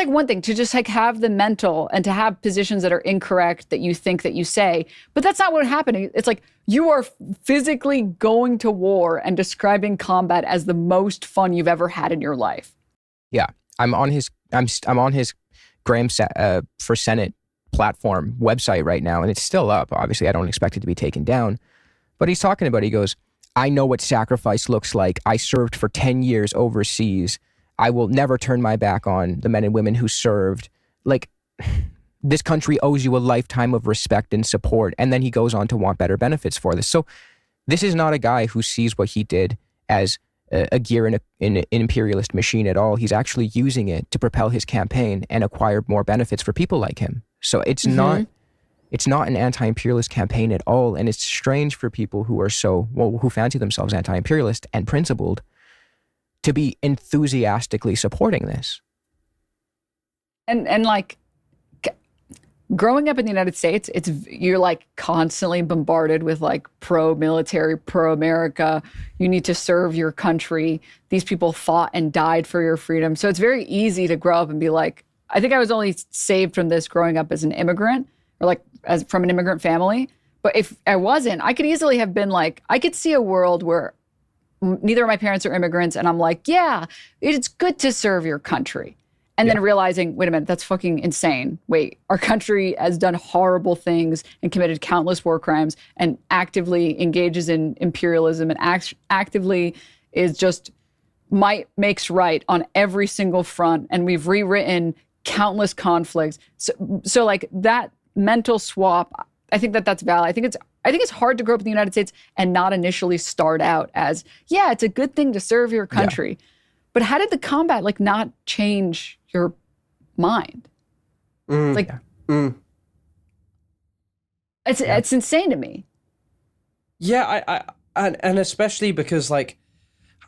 one thing, to just like have the mental and to have positions that are incorrect that you think that you say, but that's not what happened. It's like you are physically going to war and describing combat as the most fun you've ever had in your life. Yeah, I'm on his Graham for Senate platform website right now, and it's still up. Obviously, I don't expect it to be taken down. But he's talking about, he goes, I know what sacrifice looks like. I served for 10 years overseas. I will never turn my back on the men and women who served. Like, this country owes you a lifetime of respect and support. And then he goes on to want better benefits for this. So this is not a guy who sees what he did as a gear in an imperialist machine at all. He's actually using it to propel his campaign and acquire more benefits for people like him. So it's not an anti-imperialist campaign at all. And it's strange for people who are who fancy themselves anti-imperialist and principled to be enthusiastically supporting this. And like growing up in the United States, you're like constantly bombarded with like pro-military, pro-America. You need to serve your country. These people fought and died for your freedom. So it's very easy to grow up and be like, I think I was only saved from this growing up as an immigrant, or like as from an immigrant family. But if I wasn't, I could easily have been like, I could see a world where neither of my parents are immigrants, and I'm like, yeah, it's good to serve your country. And then realizing, wait a minute, that's fucking insane. Wait, our country has done horrible things and committed countless war crimes and actively engages in imperialism and actively is just makes right on every single front. And we've rewritten countless conflicts. So like that mental swap, I think that's valid. I think it's hard to grow up in the United States and not initially start out as, yeah, it's a good thing to serve your country. Yeah. But how did the combat like not change your mind? It's insane to me. Yeah, and especially because like,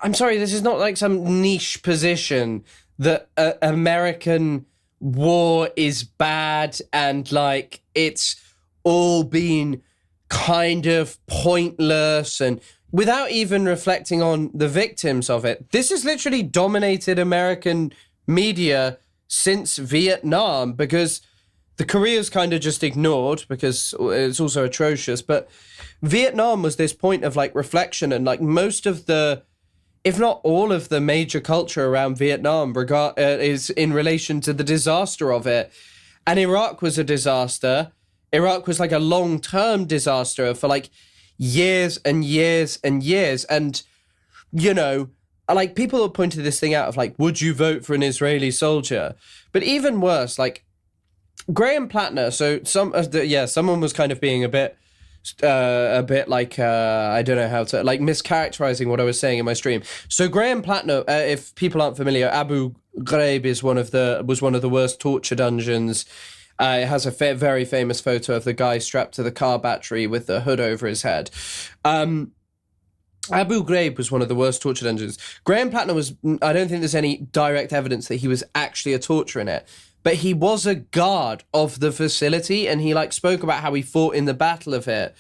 I'm sorry, this is not like some niche position that American war is bad and like it's all been kind of pointless and without even reflecting on the victims of it. This has literally dominated American media since Vietnam, because the Korea's kind of just ignored because it's also atrocious. But Vietnam was this point of like reflection, and like most of the, if not all of the major culture around Vietnam is in relation to the disaster of it. And Iraq was a disaster. Iraq was like a long-term disaster for like years and years and years. And, you know, like people have pointed this thing out of like, would you vote for an Israeli soldier? But even worse, like Graham Platner. So someone was kind of being a bit like, I don't know how to, like mischaracterizing what I was saying in my stream. So Graham Platner, if people aren't familiar, Abu Ghraib was one of the worst torture dungeons. It has a very famous photo of the guy strapped to the car battery with the hood over his head. Abu Ghraib was one of the worst torture dungeons. Graham Platner was, I don't think there's any direct evidence that he was actually a torturer in it, but he was a guard of the facility, and he like spoke about how he fought in the battle of it.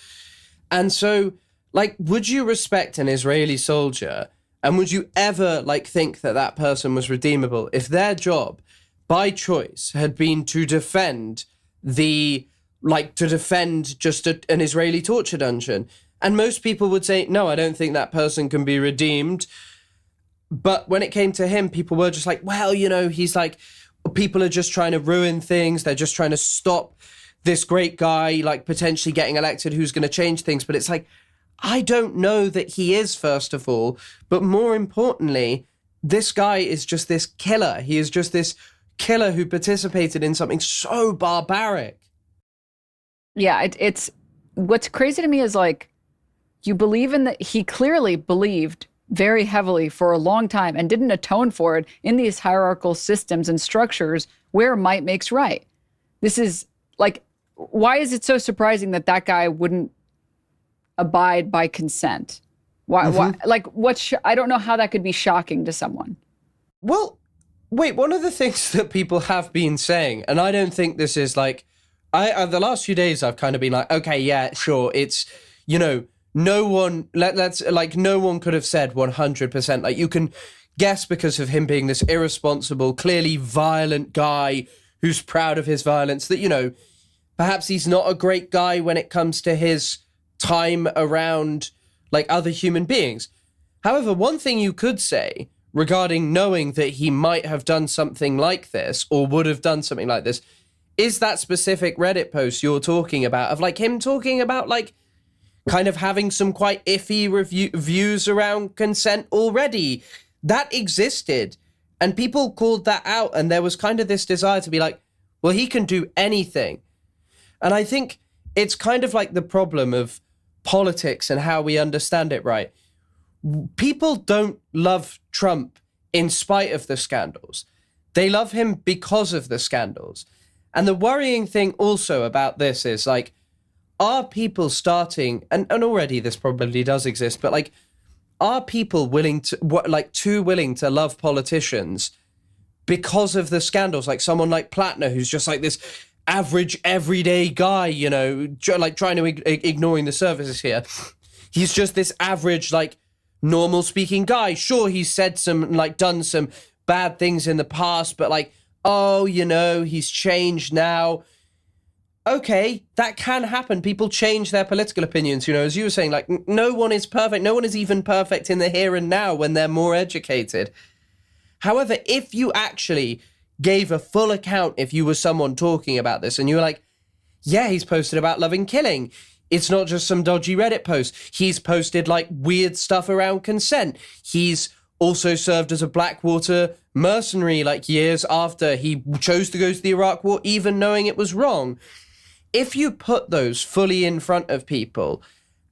And so, like, would you respect an Israeli soldier, and would you ever like think that that person was redeemable if their job by choice had been to defend just an Israeli torture dungeon? And most people would say, no, I don't think that person can be redeemed. But when it came to him, people were just like, well, you know, he's like people are just trying to ruin things. They're just trying to stop this great guy, like potentially getting elected, who's going to change things. But it's like, I don't know that he is, first of all. But more importantly, this guy is just this killer. He is just this killer who participated in something so barbaric. Yeah, it's what's crazy to me is like, you believe in that. He clearly believed very heavily for a long time and didn't atone for it in these hierarchical systems and structures where might makes right. This is like, why is it so surprising that that guy wouldn't abide by consent? Why like, I don't know how that could be shocking to someone. Well, wait, one of the things that people have been saying, and I don't think this is like, the last few days I've kind of been like, okay, yeah, sure, it's, you know, no one, no one could have said 100%. Like, you can guess because of him being this irresponsible, clearly violent guy who's proud of his violence that, you know, perhaps he's not a great guy when it comes to his time around, like, other human beings. However, one thing you could say regarding knowing that he might have done something like this or would have done something like this is that specific Reddit post you're talking about of, like, him talking about, like, kind of having some quite iffy views around consent already. That existed. And people called that out. And there was kind of this desire to be like, well, he can do anything. And I think it's kind of like the problem of politics and how we understand it, right? People don't love Trump in spite of the scandals. They love him because of the scandals. And the worrying thing also about this is, like, are people starting, and already this probably does exist, but, like, are people too willing to love politicians because of the scandals? Like someone like Platner, who's just like this average everyday guy, you know, like trying to ignoring the services here. He's just this average, like, normal speaking guy. Sure, he's said some, like, done some bad things in the past, but, like, oh, you know, he's changed now. Okay, that can happen. People change their political opinions, you know, as you were saying, like, no one is perfect. No one is even perfect in the here and now when they're more educated. However, if you actually gave a full account, if you were someone talking about this and you were like, yeah, he's posted about loving killing. It's not just some dodgy Reddit post. He's posted, like, weird stuff around consent. He's also served as a Blackwater mercenary, like, years after he chose to go to the Iraq War, even knowing it was wrong. If you put those fully in front of people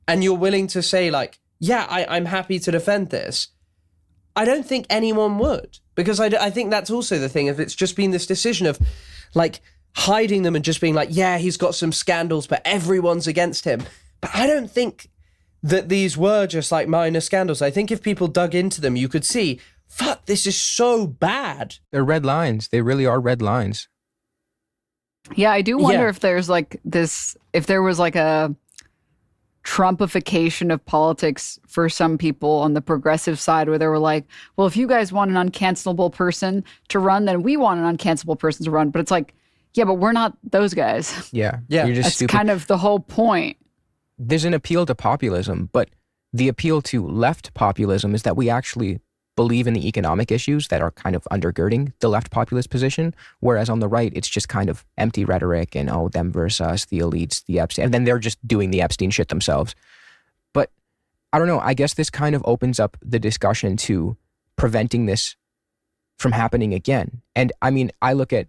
and you're willing to say, like, yeah, I'm happy to defend this, I don't think anyone would. Because I think that's also the thing, if it's just been this decision of, like, hiding them and just being like, yeah, he's got some scandals, but everyone's against him. But I don't think that these were just, like, minor scandals. I think if people dug into them, you could see, fuck, this is so bad. They're red lines. They really are red lines. Yeah, I do wonder if there's, like, this, if there was, like, a Trumpification of politics for some people on the progressive side, where they were like, well, if you guys want an uncancelable person to run, then we want an uncancelable person to run. But it's like, yeah, but we're not those guys. Yeah. Yeah. You're just That's stupid. kind of the whole point. There's an appeal to populism, but the appeal to left populism is that we actually believe in the economic issues that are kind of undergirding the left populist position, whereas on the right, it's just kind of empty rhetoric and, oh, them versus us, the elites, the Epstein, and then they're just doing the Epstein shit themselves. But I don't know, I guess this kind of opens up the discussion to preventing this from happening again. And I mean, I look at,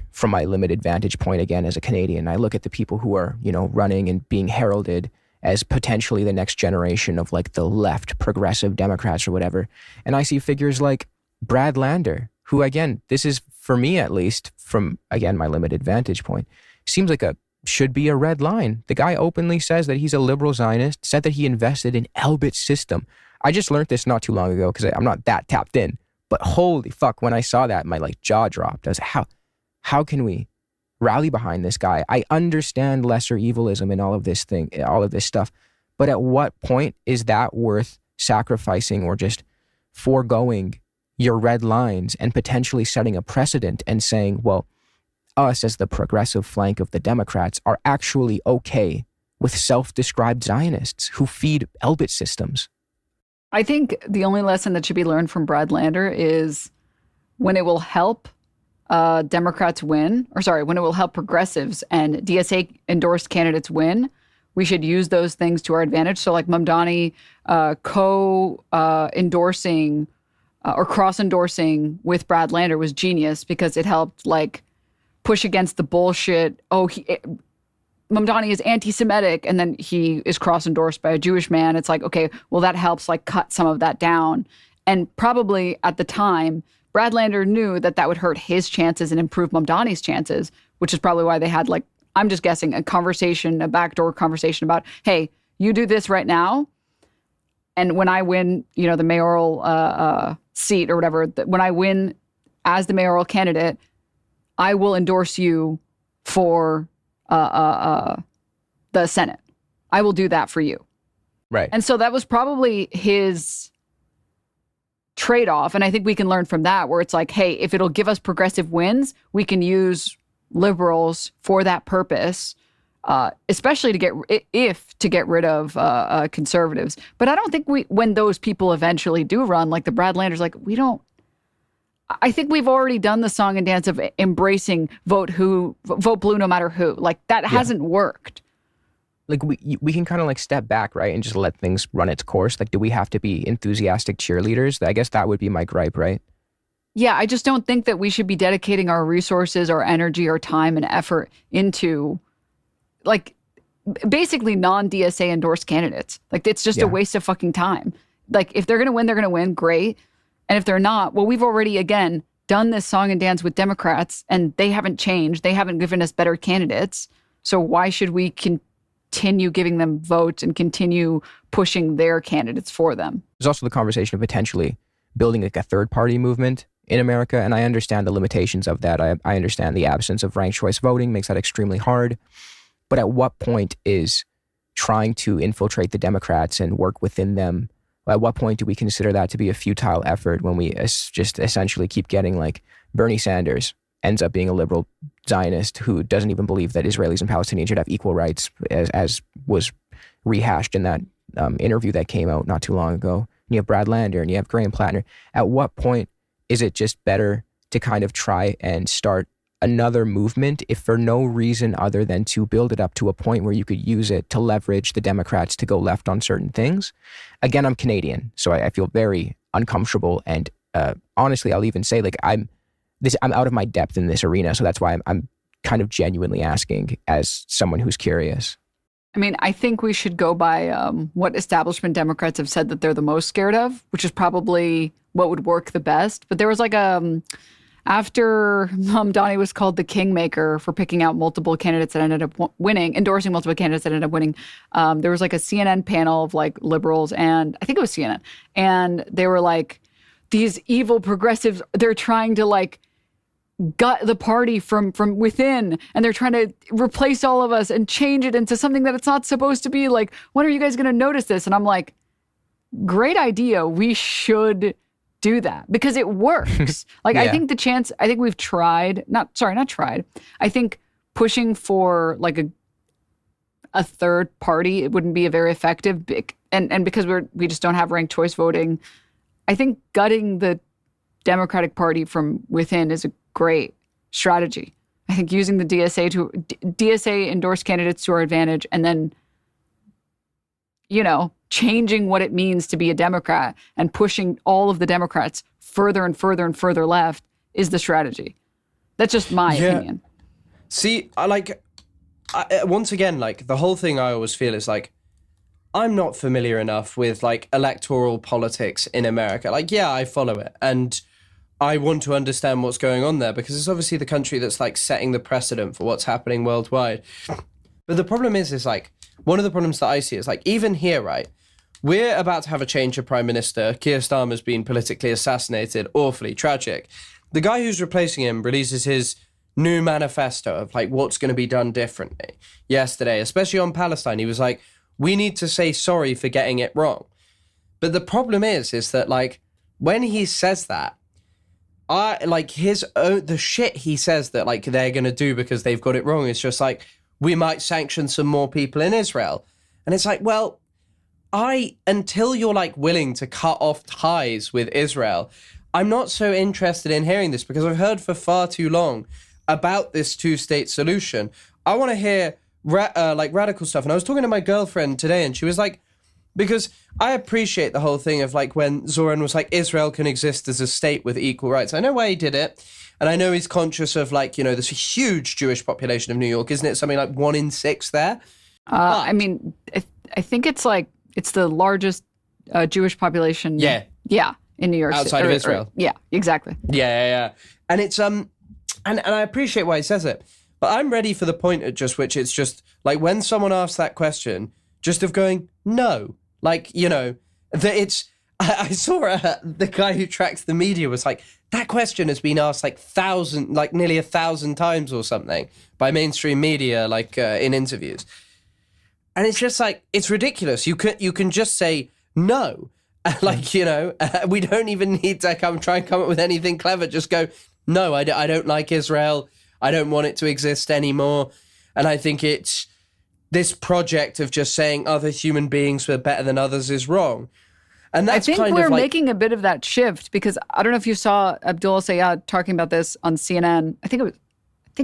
from my limited vantage point again as a Canadian, I look at the people who are, you know, running and being heralded as potentially the next generation of, like, the left progressive Democrats or whatever. And I see figures like Brad Lander, who, again, this is, for me at least, from, again, my limited vantage point, seems like should be a red line. The guy openly says that he's a liberal Zionist, said that he invested in Elbit's system. I just learned this not too long ago because I'm not that tapped in, but holy fuck, when I saw that, my, like, jaw dropped. I was like, how can we rally behind this guy? I understand lesser evilism and all of this stuff, but at what point is that worth sacrificing or just foregoing your red lines and potentially setting a precedent and saying, well, us as the progressive flank of the Democrats are actually okay with self-described Zionists who feed Elbit systems? I think the only lesson that should be learned from Brad Lander is when it will help Democrats win, or sorry, when it will help progressives and DSA endorsed candidates win, we should use those things to our advantage. So like Mamdani endorsing or cross-endorsing with Brad Lander was genius because it helped like push against the bullshit. Mamdani is anti-Semitic, and then he is cross-endorsed by a Jewish man. It's like, okay, well, that helps like cut some of that down. And probably at the time, Brad Lander knew that that would hurt his chances and improve Mamdani's chances, which is probably why they had like, I'm just guessing, a backdoor conversation about, hey, you do this right now, and when I win, the mayoral seat or whatever, when I win as the mayoral candidate, I will endorse you for the Senate. I will do that for you. Right. And so that was probably his trade-off. And I think we can learn from that, where it's like, hey, if it'll give us progressive wins, we can use liberals for that purpose, especially to get rid of conservatives. But I don't think when those people eventually do run, like the Brad Landers, like I think we've already done the song and dance of embracing vote blue no matter who. Like that hasn't worked. Like we can kind of like step back, right, and just let things run its course. Like, do we have to be enthusiastic cheerleaders? I guess that would be my gripe, right? Yeah, I just don't think that we should be dedicating our resources, our energy, our time and effort into like basically non-DSA endorsed candidates. Like it's just a waste of fucking time. Like if they're going to win, they're going to win. Great. And if they're not, well, we've already, again, done this song and dance with Democrats and they haven't changed. They haven't given us better candidates. So why should we continue giving them votes and continue pushing their candidates for them? There's also the conversation of potentially building like a third party movement in America. And I understand the limitations of that. I understand the absence of ranked choice voting makes that extremely hard. But at what point is trying to infiltrate the Democrats and work within them, at what point do we consider that to be a futile effort when we just essentially keep getting like Bernie Sanders ends up being a liberal Zionist who doesn't even believe that Israelis and Palestinians should have equal rights, as was rehashed in that interview that came out not too long ago. And you have Brad Lander and you have Graham Platner. At what point is it just better to kind of try and start another movement, if for no reason other than to build it up to a point where you could use it to leverage the Democrats to go left on certain things? Again, I'm Canadian, so I feel very uncomfortable. And honestly, I'll even say like I'm out of my depth in this arena. So that's why I'm kind of genuinely asking as someone who's curious. I mean, I think we should go by what establishment Democrats have said that they're the most scared of, which is probably what would work the best. But there was like after Mamdani was called the kingmaker for picking out multiple candidates that ended up winning, endorsing multiple candidates that ended up winning, there was like a CNN panel of like liberals, and I think it was CNN, and they were like, these evil progressives, they're trying to like gut the party from within, and they're trying to replace all of us and change it into something that it's not supposed to be. Like, when are you guys going to notice this? And I'm like, great idea. We should do that because it works. Like, I think I think we've tried, not tried. I think pushing for like a third party, it wouldn't be a very effective, and because we just don't have ranked choice voting, I think gutting the Democratic Party from within is a great strategy. I think using the DSA endorsed candidates to our advantage, and then, changing what it means to be a Democrat and pushing all of the Democrats further and further and further left is the strategy. That's just my opinion. See, once again, like the whole thing I always feel is like, I'm not familiar enough with like electoral politics in America. Like, yeah, I follow it and I want to understand what's going on there because it's obviously the country that's like setting the precedent for what's happening worldwide. But the problem is like, one of the problems that I see is like, even here, right, we're about to have a change of prime minister. Keir Starmer's been politically assassinated, awfully tragic. The guy who's replacing him releases his new manifesto of like what's going to be done differently yesterday, especially on Palestine. He was like, we need to say sorry for getting it wrong. But the problem is that like when he says that, the shit he says that like they're going to do because they've got it wrong is just like, we might sanction some more people in Israel. And it's like, well, until you're like willing to cut off ties with Israel, I'm not so interested in hearing this because I've heard for far too long about this two-state solution. I want to hear like radical stuff. And I was talking to my girlfriend today and she was like, because I appreciate the whole thing of like when Zoran was like, Israel can exist as a state with equal rights. I know why he did it. And I know he's conscious of like, you know, this huge Jewish population of New York, isn't it? Something like 1 in 6 there. I mean, I think it's the largest Jewish population. Yeah. Yeah. In New York outside of Israel. Yeah, exactly. Yeah. And it's and I appreciate why he says it, but I'm ready for the point at just which it's just like when someone asks that question, just of going no, like, you know, that it's. I saw the guy who tracks the media was like, that question has been asked like nearly 1,000 times or something by mainstream media, like in interviews, and it's just like it's ridiculous. You can just say no. Like, you know, we don't even need to try and come up with anything clever. Just go, no, I don't like Israel. I don't want it to exist anymore. And I think it's this project of just saying other human beings were better than others is wrong. And that's I think kind we're of like, making a bit of that shift because I don't know if you saw Abdul Sayed talking about this on CNN. I think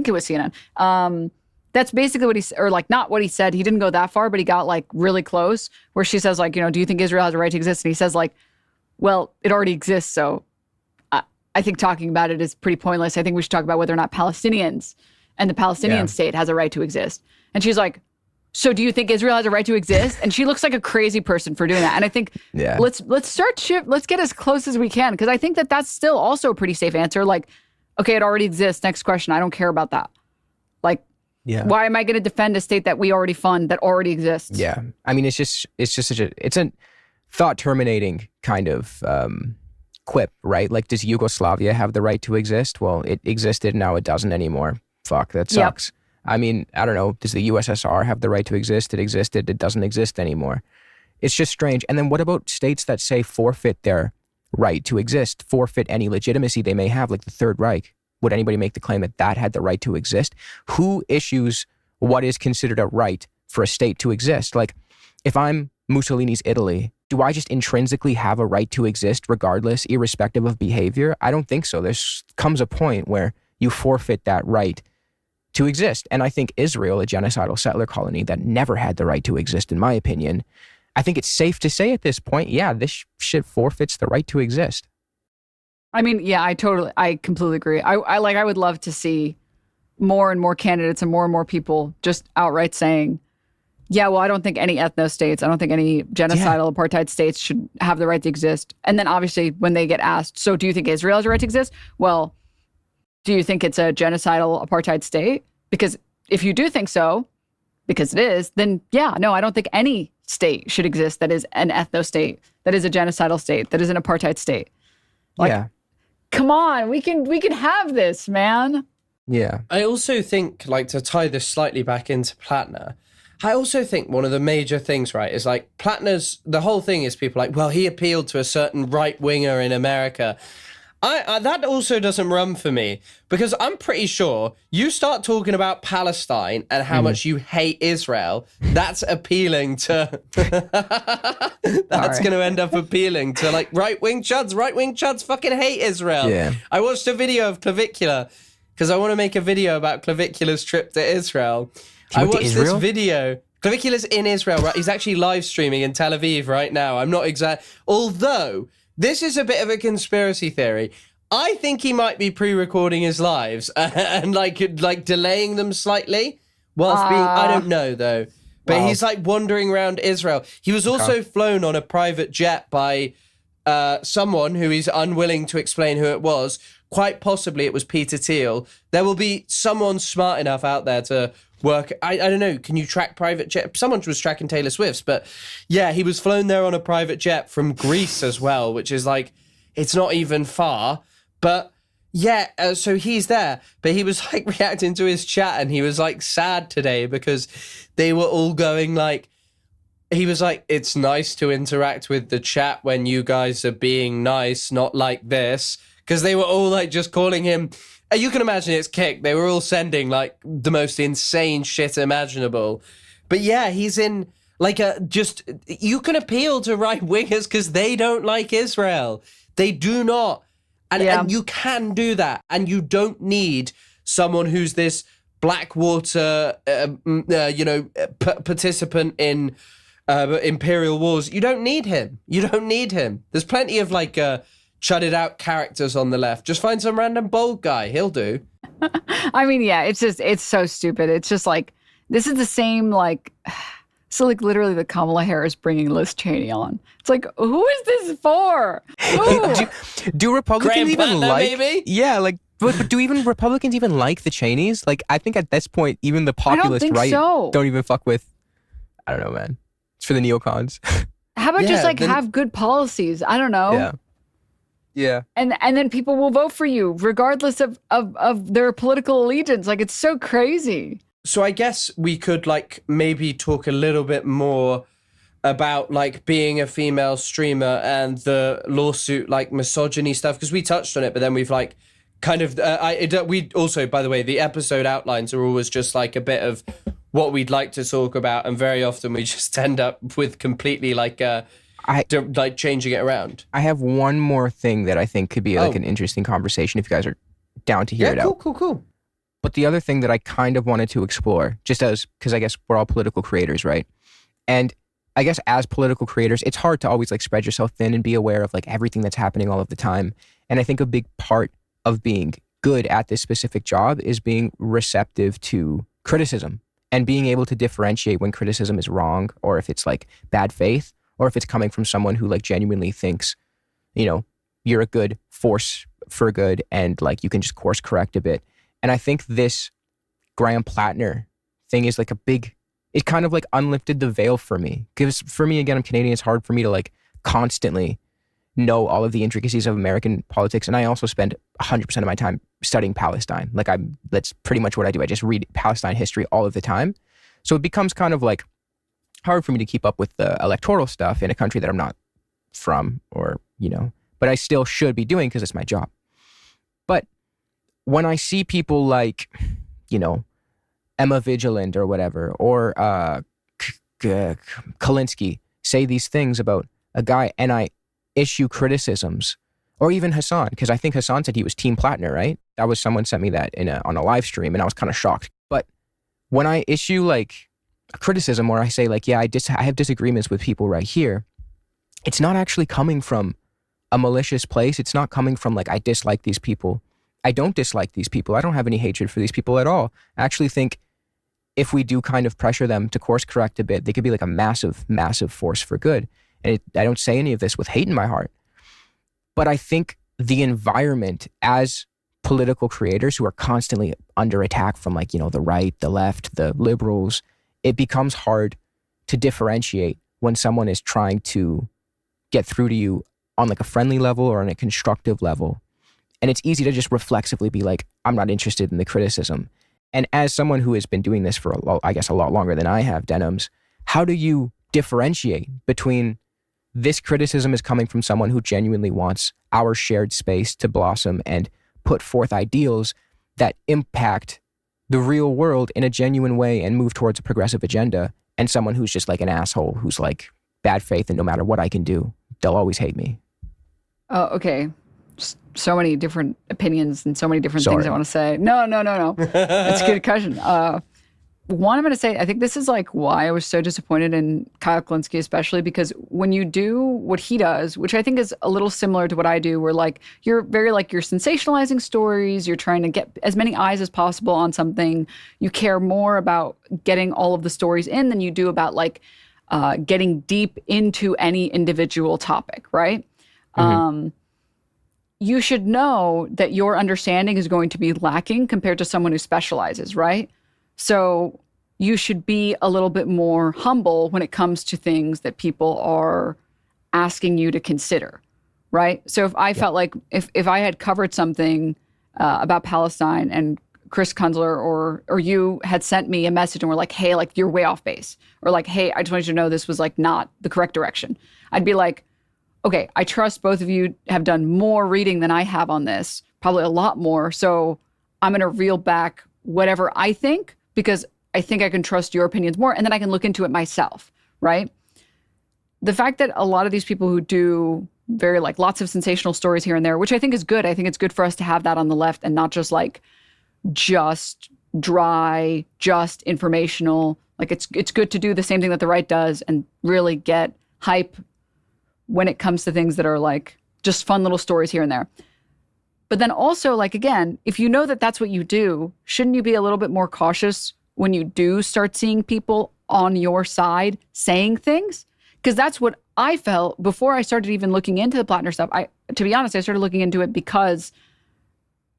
it was CNN. That's basically what he said, or like not what he said. He didn't go that far, but he got like really close where she says like, you know, do you think Israel has a right to exist? And he says like, well, it already exists. So I think talking about it is pretty pointless. I think we should talk about whether or not Palestinians and the Palestinian state has a right to exist. And she's like, so do you think Israel has a right to exist? And she looks like a crazy person for doing that. And I think let's get as close as we can. Cause I think that that's still also a pretty safe answer. Like, okay, it already exists. Next question. I don't care about that. Like, why am I going to defend a state that we already fund that already exists? Yeah. I mean, it's just it's a thought terminating kind of quip, right? Like, does Yugoslavia have the right to exist? Well, it existed. Now it doesn't anymore. Fuck, that sucks. Yep. I mean, I don't know. Does the USSR have the right to exist? It existed. It doesn't exist anymore. It's just strange. And then what about states that say forfeit their right to exist, forfeit any legitimacy they may have, like the Third Reich? Would anybody make the claim that that had the right to exist? Who issues what is considered a right for a state to exist? Like, if I'm Mussolini's Italy, do I just intrinsically have a right to exist regardless, irrespective of behavior? I don't think so. There comes a point where you forfeit that right to exist. And I think Israel, a genocidal settler colony that never had the right to exist, in my opinion, I think it's safe to say at this point, yeah, this shit forfeits the right to exist. I mean, yeah, I completely agree. I would love to see more and more candidates and more people just outright saying, yeah, well, I don't think any ethno states, I don't think any genocidal apartheid states should have the right to exist. And then obviously when they get asked, so do you think Israel has a right to exist? Well, do you think it's a genocidal apartheid state? Because if you do think so, because it is, then yeah, no, I don't think any state should exist that is an ethno state, that is a genocidal state, that is an apartheid state. Like, come on, we can have this, man. Yeah. I also think, like, to tie this slightly back into Platner, I also think one of the major things, right, is like the whole thing is people like, well, he appealed to a certain right winger in America. I that also doesn't run for me because I'm pretty sure you start talking about Palestine and how much you hate Israel, that's appealing to that's going to end up appealing to like right-wing chuds fucking hate Israel. Yeah. I watched a video of Clavicula because I want to make a video about Clavicula's trip to Israel. I watched this video. Clavicula's in Israel, right? He's actually live streaming in Tel Aviv right now. I'm not exact. Although this is a bit of a conspiracy theory. I think he might be pre-recording his lives and like delaying them slightly whilst being. I don't know though, but he's like wandering around Israel. He was also flown on a private jet by someone who is unwilling to explain who it was. Quite possibly it was Peter Thiel. There will be someone smart enough out there to work. I don't know. Can you track private jet? Someone was tracking Taylor Swift's, but yeah, he was flown there on a private jet from Greece as well, which is like, it's not even far. But yeah, so he's there. But he was like reacting to his chat and he was like sad today because they were all going like, he was like, it's nice to interact with the chat when you guys are being nice, not like this. Because they were all like just calling him, you can imagine it's kick. They were all sending like the most insane shit imaginable. But yeah, he's in like you can appeal to right wingers because they don't like Israel. They do not. And you can do that. And you don't need someone who's this Blackwater, participant in Imperial Wars. You don't need him. You don't need him. There's plenty of like chutted out characters on the left. Just find some random bald guy. He'll do. I mean, yeah, it's so stupid. It's just like, this is the same, like, so like literally the Kamala Harris bringing Liz Cheney on. It's like, who is this for? Who? do Republicans even Platner, like? maybe? Yeah, like, but do even Republicans even like the Cheneys? Like, I think at this point, even the populist right don't even fuck with. I don't know, man. It's for the neocons. How about just like have good policies? I don't know. Yeah. Yeah. And then people will vote for you regardless of their political allegiance. Like, it's so crazy. So I guess we could like maybe talk a little bit more about like being a female streamer and the lawsuit, like misogyny stuff, because we touched on it, but then we've like kind of we also, by the way, the episode outlines are always just like a bit of what we'd like to talk about, and very often we just end up with completely like like changing it around. I have one more thing that I think could be like an interesting conversation if you guys are down to hear it out. Cool. But the other thing that I kind of wanted to explore, because I guess we're all political creators, right? And I guess as political creators, it's hard to always like spread yourself thin and be aware of like everything that's happening all of the time. And I think a big part of being good at this specific job is being receptive to criticism and being able to differentiate when criticism is wrong, or if it's like bad faith, or if it's coming from someone who like genuinely thinks, you know, you're a good force for good and like you can just course correct a bit. And I think this Graham Platner thing is like it kind of like unlifted the veil for me. Because for me, again, I'm Canadian, it's hard for me to like constantly know all of the intricacies of American politics. And I also spend 100% of my time studying Palestine. Like that's pretty much what I do. I just read Palestine history all of the time. So it becomes kind of like hard for me to keep up with the electoral stuff in a country that I'm not from, or, you know, but I still should be doing because it's my job. But when I see people like, you know, Emma Vigilant or whatever, or Kalinsky say these things about a guy, and I issue criticisms, or even Hassan, because I think Hassan said he was Team Platner, right? That was someone sent me that on a live stream, and I was kind of shocked. But when I issue like a criticism, or I say like, yeah, I have disagreements with people right here, it's not actually coming from a malicious place. It's not coming from like, I dislike these people. I don't dislike these people. I don't have any hatred for these people at all. I actually think if we do kind of pressure them to course correct a bit, they could be like a massive, massive force for good. And I don't say any of this with hate in my heart. But I think the environment as political creators who are constantly under attack from like, you know, the right, the left, the liberals, it becomes hard to differentiate when someone is trying to get through to you on like a friendly level or on a constructive level. And it's easy to just reflexively be like, I'm not interested in the criticism. And as someone who has been doing this for, I guess, a lot longer than I have, Denims, how do you differentiate between this criticism is coming from someone who genuinely wants our shared space to blossom and put forth ideals that impact the real world in a genuine way and move towards a progressive agenda, and someone who's just like an asshole who's like bad faith and no matter what I can do, they'll always hate me? Oh, okay. So many different opinions and so many different things I want to say. No. It's a good question. One, I'm going to say, I think this is like why I was so disappointed in Kyle Kalinsky, especially because when you do what he does, which I think is a little similar to what I do, where like you're very like you're sensationalizing stories, you're trying to get as many eyes as possible on something. You care more about getting all of the stories in than you do about like getting deep into any individual topic, right? Mm-hmm. You should know that your understanding is going to be lacking compared to someone who specializes, right? So you should be a little bit more humble when it comes to things that people are asking you to consider, right? So if I felt like if I had covered something about Palestine and Chris Kunzler or you had sent me a message and were like, hey, like you're way off base, or like, hey, I just wanted you to know this was like not the correct direction, I'd be like, okay, I trust both of you have done more reading than I have on this, probably a lot more. So I'm going to reel back whatever I think, because I think I can trust your opinions more, and then I can look into it myself, right? The fact that a lot of these people who do very like lots of sensational stories here and there, which I think is good. I think it's good for us to have that on the left and not just like just dry, just informational. Like it's good to do the same thing that the right does and really get hype when it comes to things that are like just fun little stories here and there. But then also, like, again, if you know that that's what you do, shouldn't you be a little bit more cautious when you do start seeing people on your side saying things? Because that's what I felt before I started even looking into the Platner stuff. To be honest, I started looking into it because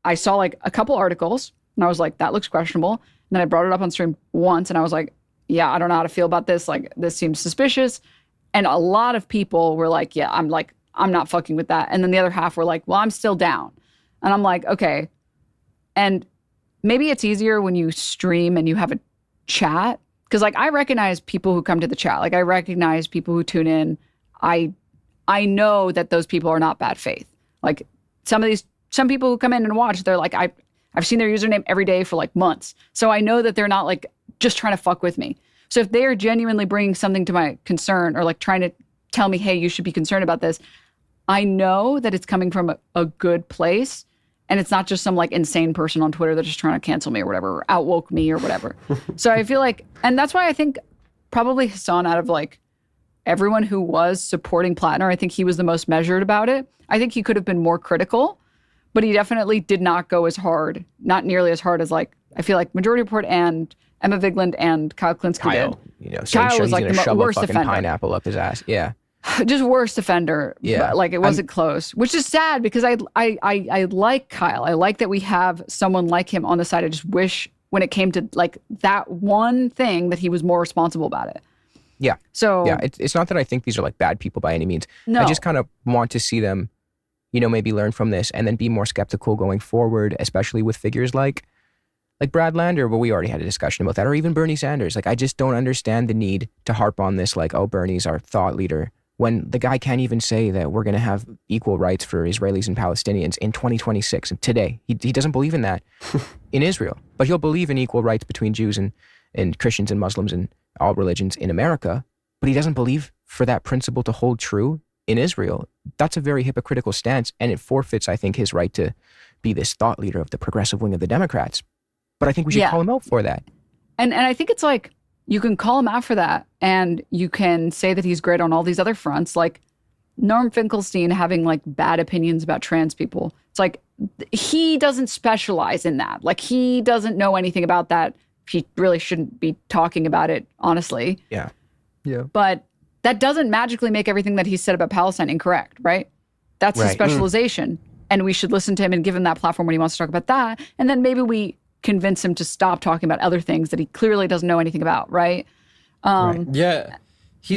I saw like a couple articles and I was like, that looks questionable. And then I brought it up on stream once and I was like, yeah, I don't know how to feel about this. Like, this seems suspicious. And a lot of people were like, yeah, I'm not fucking with that. And then the other half were like, well, I'm still down. And I'm like, okay. And maybe it's easier when you stream and you have a chat. Because like I recognize people who come to the chat. Like I recognize people who tune in. I know that those people are not bad faith. Like some people who come in and watch, they're like, I've seen their username every day for like months. So I know that they're not like just trying to fuck with me. So if they are genuinely bringing something to my concern or like trying to tell me, hey, you should be concerned about this, I know that it's coming from a good place. And it's not just some like insane person on Twitter that's just trying to cancel me or whatever, or outwoke me or whatever. So I feel like, and that's why I think probably Hassan, out of like everyone who was supporting Platner, I think he was the most measured about it. I think he could have been more critical, but he definitely did not go as hard, not nearly as hard as like, I feel like Majority Report and Emma Vigeland and Kyle Klinsky did. You know, so Kyle was like the worst offender. Pineapple up his ass. Yeah. Just worst offender. Yeah. But like it wasn't close, which is sad because I like Kyle. I like that we have someone like him on the side. I just wish when it came to like that one thing that he was more responsible about it. Yeah. So yeah, it's not that I think these are like bad people by any means. No. I just kind of want to see them, you know, maybe learn from this and then be more skeptical going forward, especially with figures like Brad Lander, but we already had a discussion about that, or even Bernie Sanders. Like, I just don't understand the need to harp on this, like, oh, Bernie's our thought leader, when the guy can't even say that we're going to have equal rights for Israelis and Palestinians in 2026 and today. He doesn't believe in that in Israel, but he'll believe in equal rights between Jews and Christians and Muslims and all religions in America, but he doesn't believe for that principle to hold true in Israel. That's a very hypocritical stance, and it forfeits, I think, his right to be this thought leader of the progressive wing of the Democrats. But I think we should call him out for that. And I think it's like, you can call him out for that, and you can say that he's great on all these other fronts, like Norm Finkelstein having like bad opinions about trans people. It's like, he doesn't specialize in that. Like, he doesn't know anything about that. He really shouldn't be talking about it, honestly. Yeah. But that doesn't magically make everything that he said about Palestine incorrect, right? That's his specialization. And we should listen to him and give him that platform when he wants to talk about that. And then maybe we convince him to stop talking about other things that he clearly doesn't know anything about, right? Yeah.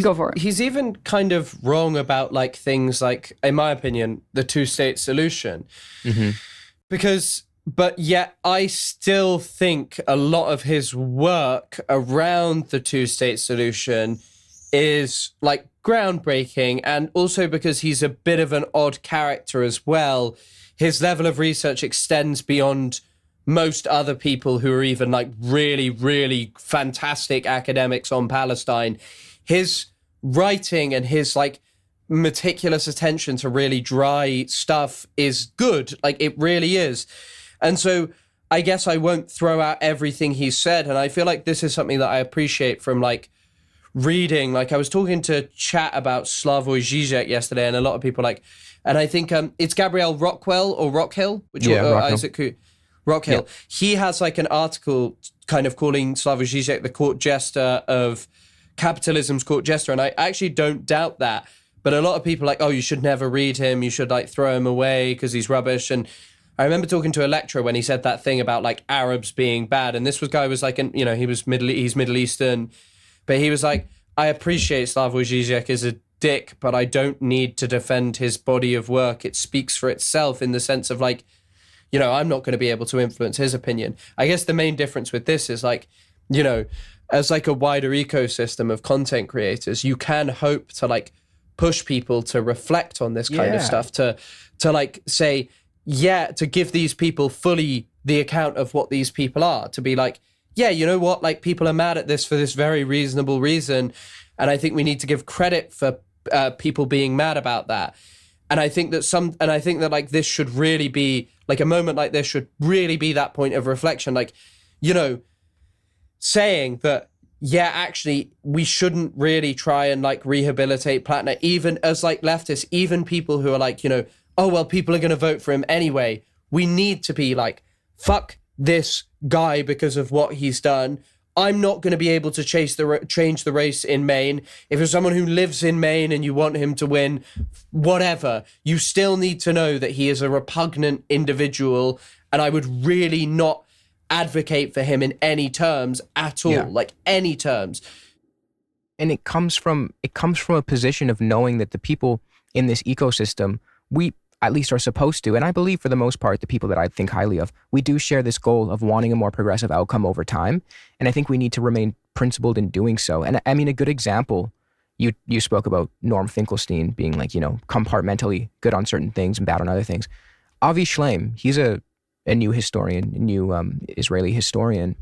Go for it. He's even kind of wrong about like things like, in my opinion, the two-state solution. Mm-hmm. But yet I still think a lot of his work around the two-state solution is like groundbreaking, and also because he's a bit of an odd character as well. His level of research extends beyond most other people who are even like really, really fantastic academics on Palestine. His writing and his like meticulous attention to really dry stuff is good. Like, it really is. And so I guess I won't throw out everything he said. And I feel like this is something that I appreciate from like reading. Like, I was talking to chat about Slavoj Žižek yesterday, and a lot of people like, and I think it's Gabrielle Rockhill, Isaac Rockhill. Yeah. He has like an article kind of calling Slavoj Žižek the court jester of capitalism's court jester. And I actually don't doubt that. But a lot of people are like, oh, you should never read him. You should like throw him away because he's rubbish. And I remember talking to a lecturer when he said that thing about like Arabs being bad. And this guy was like, he's Middle Eastern. But he was like, I appreciate Slavoj Žižek as a dick, but I don't need to defend his body of work. It speaks for itself in the sense of like, I'm not going to be able to influence his opinion. I guess the main difference with this is like, as like a wider ecosystem of content creators, you can hope to like push people to reflect on this kind of stuff, to like say, to give these people fully the account of what these people are, to be like, yeah, you know what, like people are mad at this for this very reasonable reason. And I think we need to give credit for people being mad about that. And I think that like this should really be like a moment like this should really be that point of reflection. Like, you know, saying that, yeah, actually, we shouldn't really try and like rehabilitate Platner, even as like leftists, even people who are like, you know, oh, well, people are going to vote for him anyway. We need to be like, fuck this guy because of what he's done. I'm not going to be able to change the race in Maine. If you're someone who lives in Maine and you want him to win, whatever, you still need to know that he is a repugnant individual. And I would really not advocate for him in any terms at all, like any terms. And it comes from a position of knowing that the people in this ecosystem, we at least are supposed to, and I believe for the most part, the people that I think highly of, we do share this goal of wanting a more progressive outcome over time. And I think we need to remain principled in doing so. And I mean, a good example, you spoke about Norm Finkelstein being like, you know, compartmentally good on certain things and bad on other things. Avi Shlaim, he's a new historian, a new Israeli historian.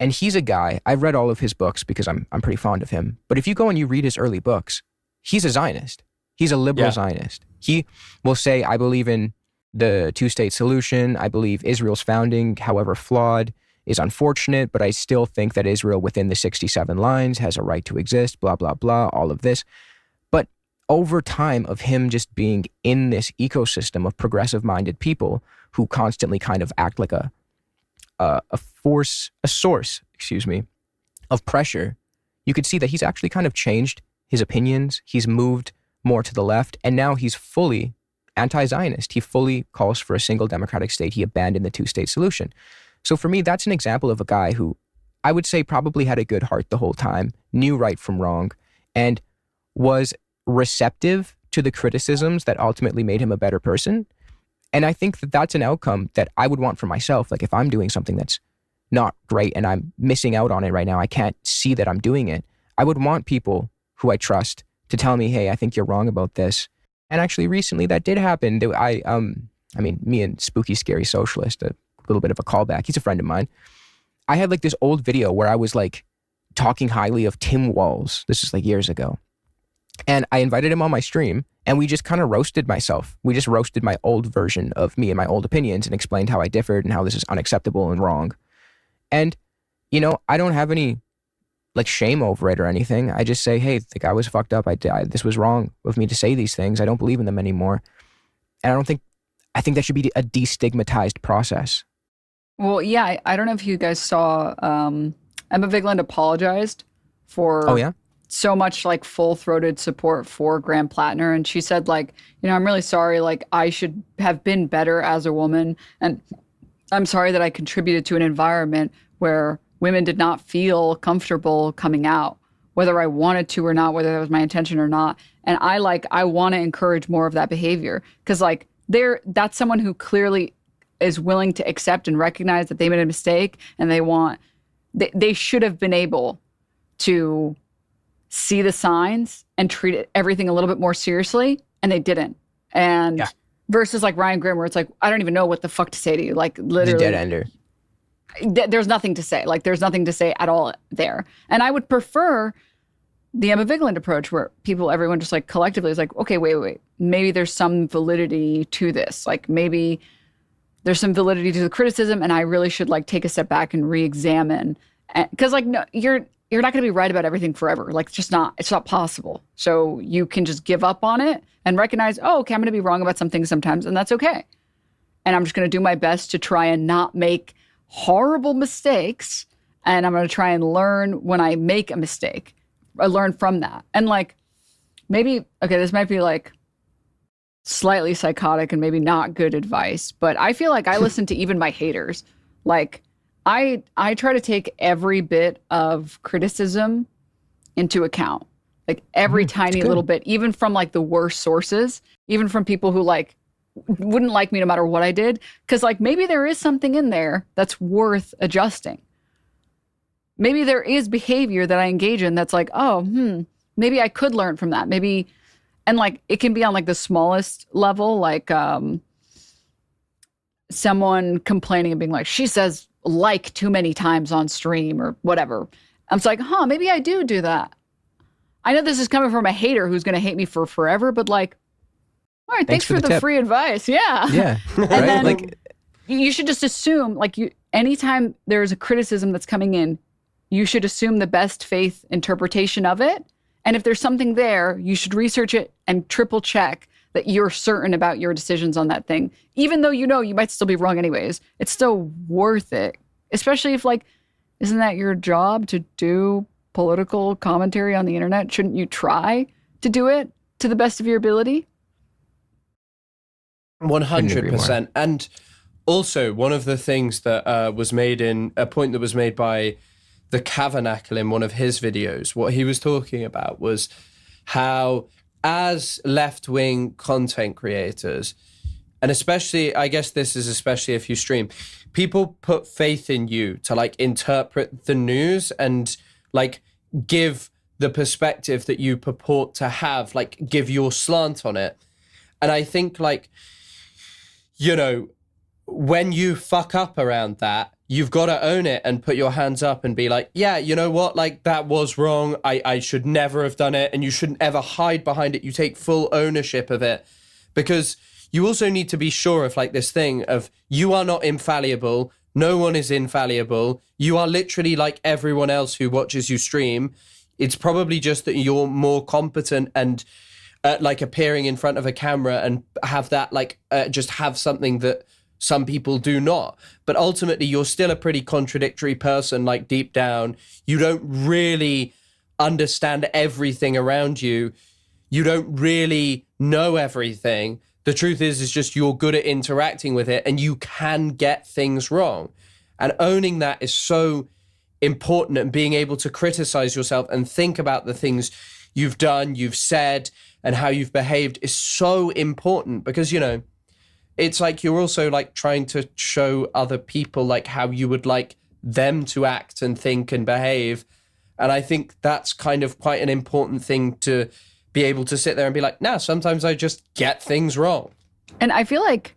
And he's a guy, I've read all of his books because I'm pretty fond of him. But if you go and you read his early books, he's a Zionist. He's a liberal Zionist. He will say, I believe in the two-state solution. I believe Israel's founding, however flawed, is unfortunate, but I still think that Israel within the 67 lines has a right to exist, blah, blah, blah, all of this. But over time of him just being in this ecosystem of progressive-minded people who constantly kind of act like a source, of pressure, you could see that he's actually kind of changed his opinions. He's moved more to the left, and now he's fully anti-Zionist. He fully calls for a single democratic state. He abandoned the two-state solution. So for me, that's an example of a guy who I would say probably had a good heart the whole time, knew right from wrong, and was receptive to the criticisms that ultimately made him a better person. And I think that that's an outcome that I would want for myself. Like if I'm doing something that's not great and I'm missing out on it right now, I can't see that I'm doing it, I would want people who I trust to tell me, hey, I think you're wrong about this. And actually recently that did happen. Me and Spooky Scary Socialist, a little bit of a callback, he's a friend of mine. I had like this old video where I was like talking highly of Tim Walz. This is like years ago. And I invited him on my stream and we just kind of roasted myself. We just roasted my old version of me and my old opinions and explained how I differed and how this is unacceptable and wrong. And, you know, I don't have any like shame over it or anything. I just say, hey, the guy was fucked up. This was wrong of me to say these things. I don't believe in them anymore. And I think that should be a destigmatized process. Well, yeah, I don't know if you guys saw Emma Vigeland apologized for so much like full-throated support for Graham Platner. And she said like, you know, I'm really sorry. Like I should have been better as a woman. And I'm sorry that I contributed to an environment where women did not feel comfortable coming out, whether I wanted to or not, whether that was my intention or not. And I want to encourage more of that behavior because like that's someone who clearly is willing to accept and recognize that they made a mistake and they should have been able to see the signs and treat everything a little bit more seriously, and they didn't. And versus like Ryan Grimm, where it's like, I don't even know what the fuck to say to you. Like literally. Dead ender. There's nothing to say. Like there's nothing to say at all there. And I would prefer the Emma Vigeland approach where everyone just like collectively is like, okay, wait. Maybe there's some validity to this. Like maybe there's some validity to the criticism and I really should like take a step back and re-examine. Because like, no, you're not going to be right about everything forever. Like it's not possible. So you can just give up on it and recognize, oh, okay, I'm going to be wrong about some things sometimes and that's okay. And I'm just going to do my best to try and not make horrible mistakes, and I'm going to try and learn when I make a mistake. I learn from that. And like, maybe, okay, this might be like slightly psychotic and maybe not good advice, but I feel like I listen to even my haters. Like, I try to take every bit of criticism into account. Like every tiny little bit, even from like the worst sources, even from people who like wouldn't like me no matter what I did. Because like maybe there is something in there that's worth adjusting. Maybe there is behavior that I engage in that's like, maybe I could learn from that. Maybe, and like it can be on like the smallest level, like someone complaining and being like, she says like too many times on stream or whatever. I'm just like, maybe I do that. I know this is coming from a hater who's going to hate me for forever, but like, All right, thanks for the tip. free advice. Yeah. Yeah. And Right? then Like, you should just assume, like, anytime there's a criticism that's coming in, you should assume the best faith interpretation of it. And if there's something there, you should research it and triple check that you're certain about your decisions on that thing. Even though you know you might still be wrong anyways, it's still worth it. Especially if, like, isn't that your job to do political commentary on the internet? Shouldn't you try to do it to the best of your ability? 100%. And also, one of the things that was made in a point that was made by the Tabernacle in one of his videos, what he was talking about was how, as left-wing content creators, and especially, I guess this is especially if you stream, people put faith in you to, like, interpret the news and, like, give the perspective that you purport to have, like, give your slant on it. And I think, like, you know, when you fuck up around that, you've got to own it and put your hands up and be like, yeah, you know what? Like, that was wrong. I should never have done it. And you shouldn't ever hide behind it. You take full ownership of it, because you also need to be sure of, like, this thing of, you are not infallible. No one is infallible. You are literally like everyone else who watches you stream. It's probably just that you're more competent and like appearing in front of a camera and have that, like, just have something that some people do not. But ultimately, you're still a pretty contradictory person, like, deep down. You don't really understand everything around you. You don't really know everything. The truth is just you're good at interacting with it, and you can get things wrong. And owning that is so important, and being able to criticize yourself and think about the things you've done, you've said, and how you've behaved is so important, because, you know, it's like you're also, like, trying to show other people, like, how you would like them to act and think and behave. And I think that's kind of quite an important thing to be able to sit there and be like, nah, sometimes I just get things wrong. And I feel like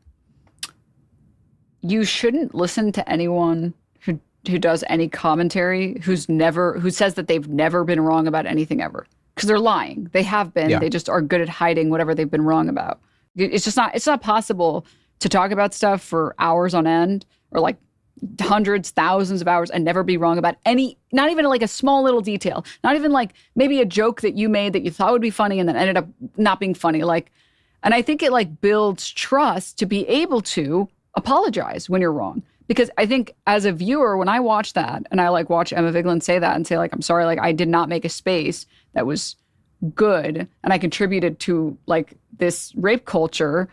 you shouldn't listen to anyone who does any commentary who says that they've never been wrong about anything ever. Because they're lying. They have been. Yeah. They just are good at hiding whatever they've been wrong about. It's not possible to talk about stuff for hours on end, or, like, hundreds, thousands of hours, and never be wrong about not even, like, a small little detail, not even, like, maybe a joke that you made that you thought would be funny and then ended up not being funny. Like, and I think it, like, builds trust to be able to apologize when you're wrong. Because I think as a viewer, when I watch that and I, like, watch Emma Vigeland say that and say, like, I'm sorry, like, I did not make a space that was good and I contributed to, like, this rape culture,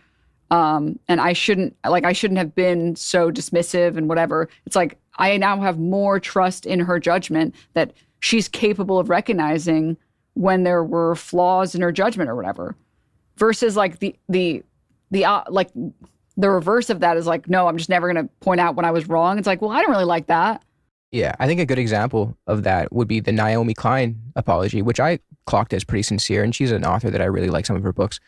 and I shouldn't have been so dismissive and whatever. It's like, I now have more trust in her judgment that she's capable of recognizing when there were flaws in her judgment or whatever, versus, like, the reverse of that is, like, no, I'm just never going to point out when I was wrong. It's like, well, I don't really like that. Yeah, I think a good example of that would be the Naomi Klein apology, which I clocked as pretty sincere, and she's an author that I really like some of her books.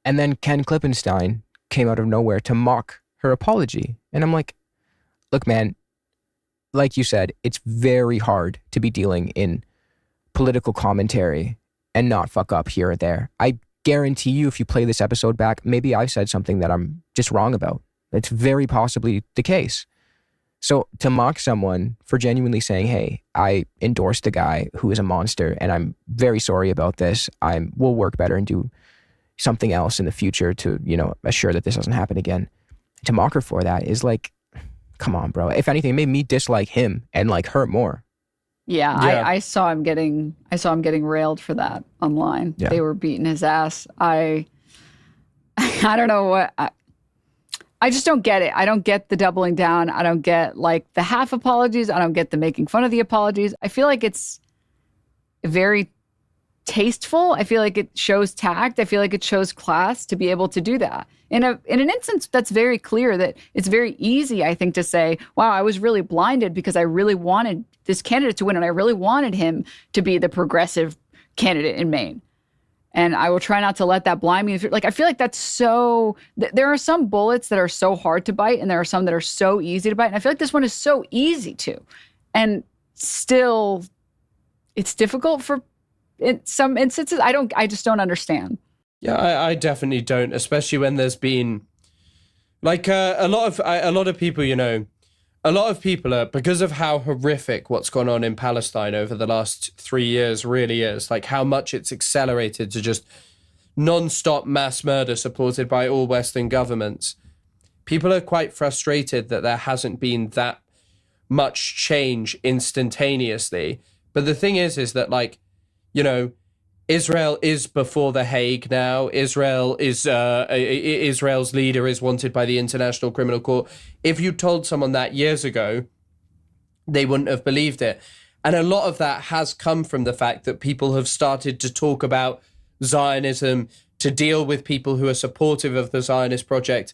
And then Ken Klippenstein came out of nowhere to mock her apology. And I'm like, look, man, like you said, it's very hard to be dealing in political commentary and not fuck up here or there. I guarantee you, if you play this episode back, maybe I said something that I'm just wrong about. It's very possibly the case. So to mock someone for genuinely saying, hey, I endorsed the guy who is a monster and I'm very sorry about this. We'll work better and do something else in the future to, you know, assure that this doesn't happen again. To mock her for that is like, come on, bro. If anything, it made me dislike him and, like, her more. Yeah. I saw him getting railed for that online. Yeah. They were beating his ass. I don't know what. I just don't get it. I don't get the doubling down. I don't get, like, the half apologies. I don't get the making fun of the apologies. I feel like it's very tasteful. I feel like it shows tact. I feel like it shows class to be able to do that. In an instance that's very clear, that it's very easy, I think, to say, wow, I was really blinded because I really wanted this candidate to win and I really wanted him to be the progressive candidate in Maine. And I will try not to let that blind me. Like, I feel like that's so, there are some bullets that are so hard to bite and there are some that are so easy to bite. And I feel like this one is so easy to. And still, it's difficult in some instances. I just don't understand. Yeah, I definitely don't, especially when there's been like a lot of people, a lot of people are, because of how horrific what's gone on in Palestine over the last 3 years really is, like how much it's accelerated to just non-stop mass murder supported by all Western governments. People are quite frustrated that there hasn't been that much change instantaneously. But the thing is that, like, Israel is before The Hague now. Israel's leader is wanted by the International Criminal Court. If you told someone that years ago, they wouldn't have believed it. And a lot of that has come from the fact that people have started to talk about Zionism, to deal with people who are supportive of the Zionist project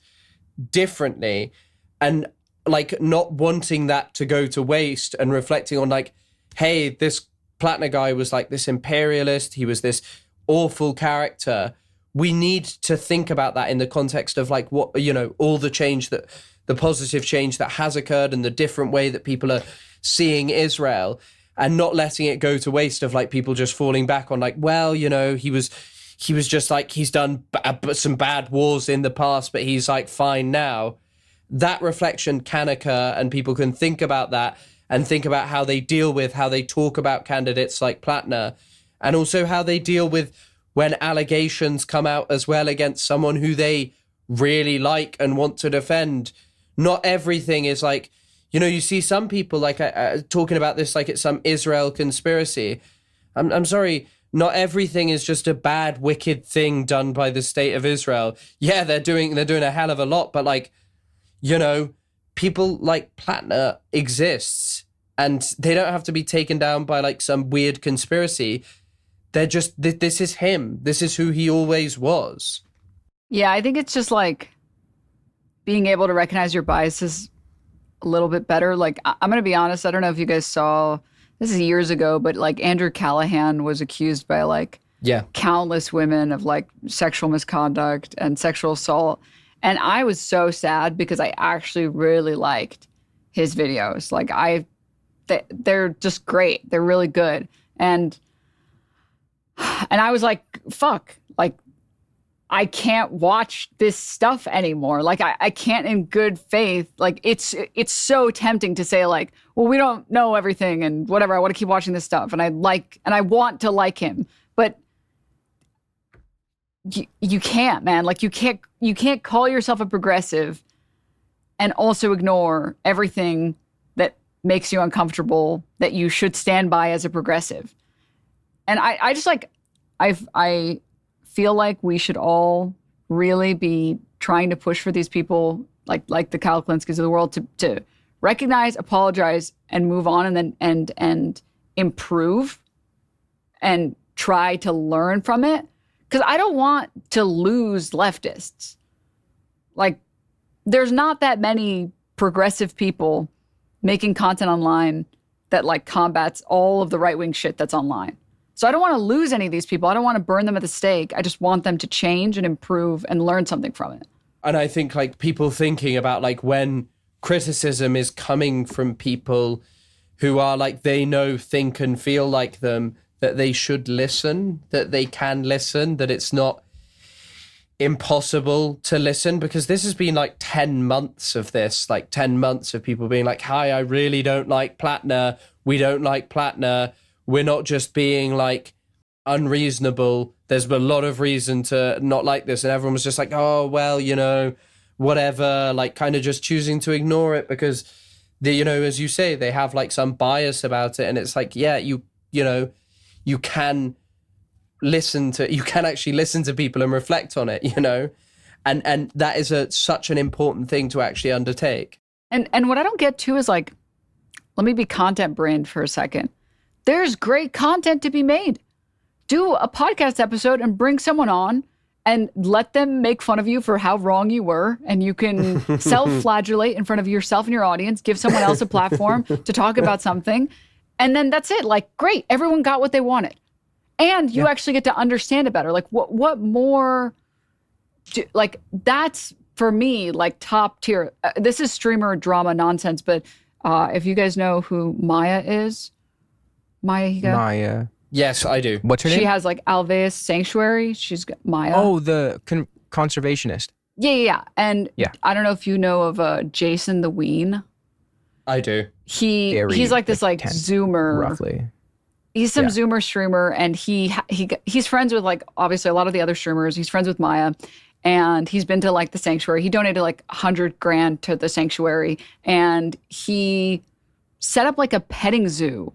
differently, and like not wanting that to go to waste, and reflecting on like, hey, this Platner guy was like this imperialist, he was this awful character. We need to think about that in the context of like what, all the change, that the positive change that has occurred, and the different way that people are seeing Israel, and not letting it go to waste of like people just falling back on like, well, he was just like, he's done some bad wars in the past, but he's like fine now. That reflection can occur, and people can think about that and think about how they talk about candidates like Platner, and also how they deal with when allegations come out as well against someone who they really like and want to defend. Not everything is like, you see some people like talking about this like it's some Israel conspiracy. I'm sorry, not everything is just a bad, wicked thing done by the state of Israel. Yeah, they're doing a hell of a lot, but like, people like Platner exists, and they don't have to be taken down by like some weird conspiracy. They're just, this is him. This is who he always was. Yeah, I think it's just like being able to recognize your biases a little bit better. Like, I'm going to be honest, I don't know if you guys saw, this is years ago, but like Andrew Callahan was accused by like countless women of like sexual misconduct and sexual assault. And I was so sad because I actually really liked his videos. Like they're just great. They're really good. And I was like, fuck, like I can't watch this stuff anymore. Like I can't in good faith. Like it's so tempting to say like, well, we don't know everything and whatever. I want to keep watching this stuff. And I want to like him, but you can't, man. Like you can't call yourself a progressive and also ignore everything that makes you uncomfortable that you should stand by as a progressive. And I just like, I feel like we should all really be trying to push for these people like the Kyle Klinskys of the world to recognize, apologize, and move on, and then improve and try to learn from it. Because I don't want to lose leftists. Like, there's not that many progressive people making content online that like combats all of the right-wing shit that's online. So I don't want to lose any of these people. I don't want to burn them at the stake. I just want them to change and improve and learn something from it. And I think like people thinking about like when criticism is coming from people who are like, they know, think and feel like them, that they should listen, that they can listen, that it's not impossible to listen, because this has been like 10 months of this, like 10 months of people being like, hi, I really don't like Platner. We don't like Platner. We're not just being like unreasonable. There's a lot of reason to not like this. And everyone was just like, oh, well, whatever, like kind of just choosing to ignore it because as you say, they have like some bias about it. And it's like, yeah, you can actually listen to people and reflect on it, and that is such an important thing to actually undertake. And what I don't get too is like, let me be content brained for a second. There's great content to be made. Do a podcast episode and bring someone on and let them make fun of you for how wrong you were. And you can self-flagellate in front of yourself and your audience, give someone else a platform to talk about something. And then that's it. Like, great. Everyone got what they wanted. And you actually get to understand it better. Like, what more? Like, that's, for me, like, top tier. This is streamer drama nonsense. But if you guys know who Maya is, Maya Higa? Yes, I do. What's her She name? has like Alveus Sanctuary. She's got Maya. Oh, the conservationist. Yeah. And Yeah. I don't know if you know of Jason the Ween. I do. He's like this like 10, Zoomer. roughly. He's some Yeah. Zoomer streamer, and he's friends with like obviously a lot of the other streamers. He's friends with Maya, and he's been to like the sanctuary. He donated like $100,000 to the sanctuary, and he set up like a petting zoo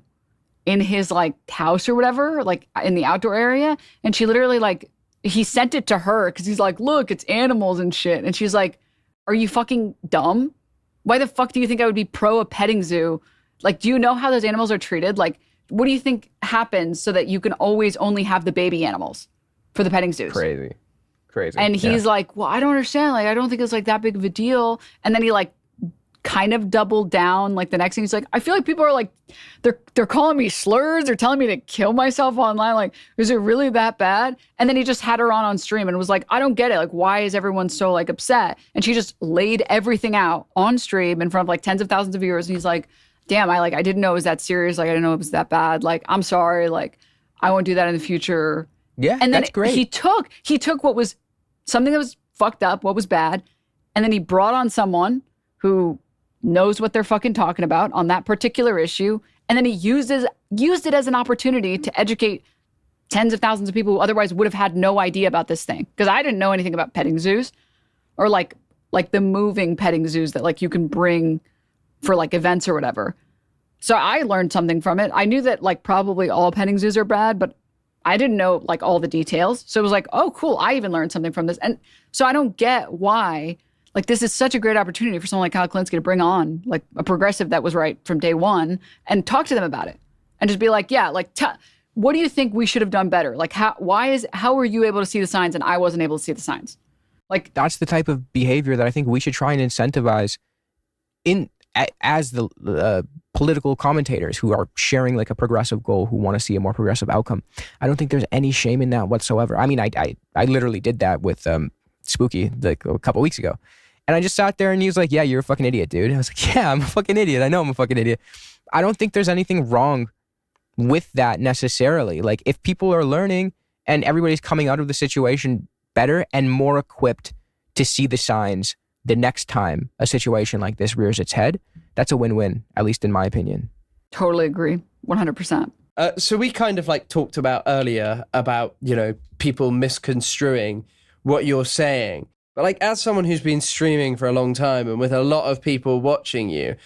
in his like house or whatever, like in the outdoor area. And she literally like he sent it to her because he's like, look, it's animals and shit. And she's like, are you fucking dumb? Why the fuck do you think I would be pro a petting zoo? Like, do you know how those animals are treated? Like, what do you think happens so that you can always only have the baby animals for the petting zoos? Crazy. And he's like, well, I don't understand. Like, I don't think it's like that big of a deal. And then he like kind of doubled down. Like the next thing he's like, I feel like people are like, they're calling me slurs. They're telling me to kill myself online. Like, is it really that bad? And then he just had her on stream and was like, I don't get it. Like, why is everyone so like upset? And she just laid everything out on stream in front of like tens of thousands of viewers. And he's like, damn, I didn't know it was that serious. Like, I didn't know it was that bad. Like, I'm sorry. Like, I won't do that in the future. Yeah, And then that's great. he took what was something that was fucked up, what was bad, and then he brought on someone who knows what they're fucking talking about on that particular issue, and then he used it as an opportunity to educate tens of thousands of people who otherwise would have had no idea about this thing. Because I didn't know anything about petting zoos, or like the moving petting zoos that like you can bring for like events or whatever. So I learned something from it. I knew that like probably all petting zoos are bad, but I didn't know like all the details. So it was like, oh, cool. I even learned something from this. And so I don't get why, like, this is such a great opportunity for someone like Kyle Klinsky to bring on like a progressive that was right from day one and talk to them about it and just be like, yeah, like, what do you think we should have done better? Like, how were you able to see the signs and I wasn't able to see the signs? Like, that's the type of behavior that I think we should try and incentivize as the political commentators who are sharing like a progressive goal, who want to see a more progressive outcome. I don't think there's any shame in that whatsoever. I mean, I literally did that with Spooky like a couple weeks ago. And I just sat there and he was like, yeah, you're a fucking idiot, dude. I was like, yeah, I'm a fucking idiot. I know I'm a fucking idiot. I don't think there's anything wrong with that necessarily. Like, if people are learning and everybody's coming out of the situation better and more equipped to see the signs the next time a situation like this rears its head, that's a win-win, at least in my opinion. totally agree. 100%. So we kind of like talked about earlier about, you know, people misconstruing what you're saying. But like, as someone who's been streaming for a long time and with a lot of people watching you,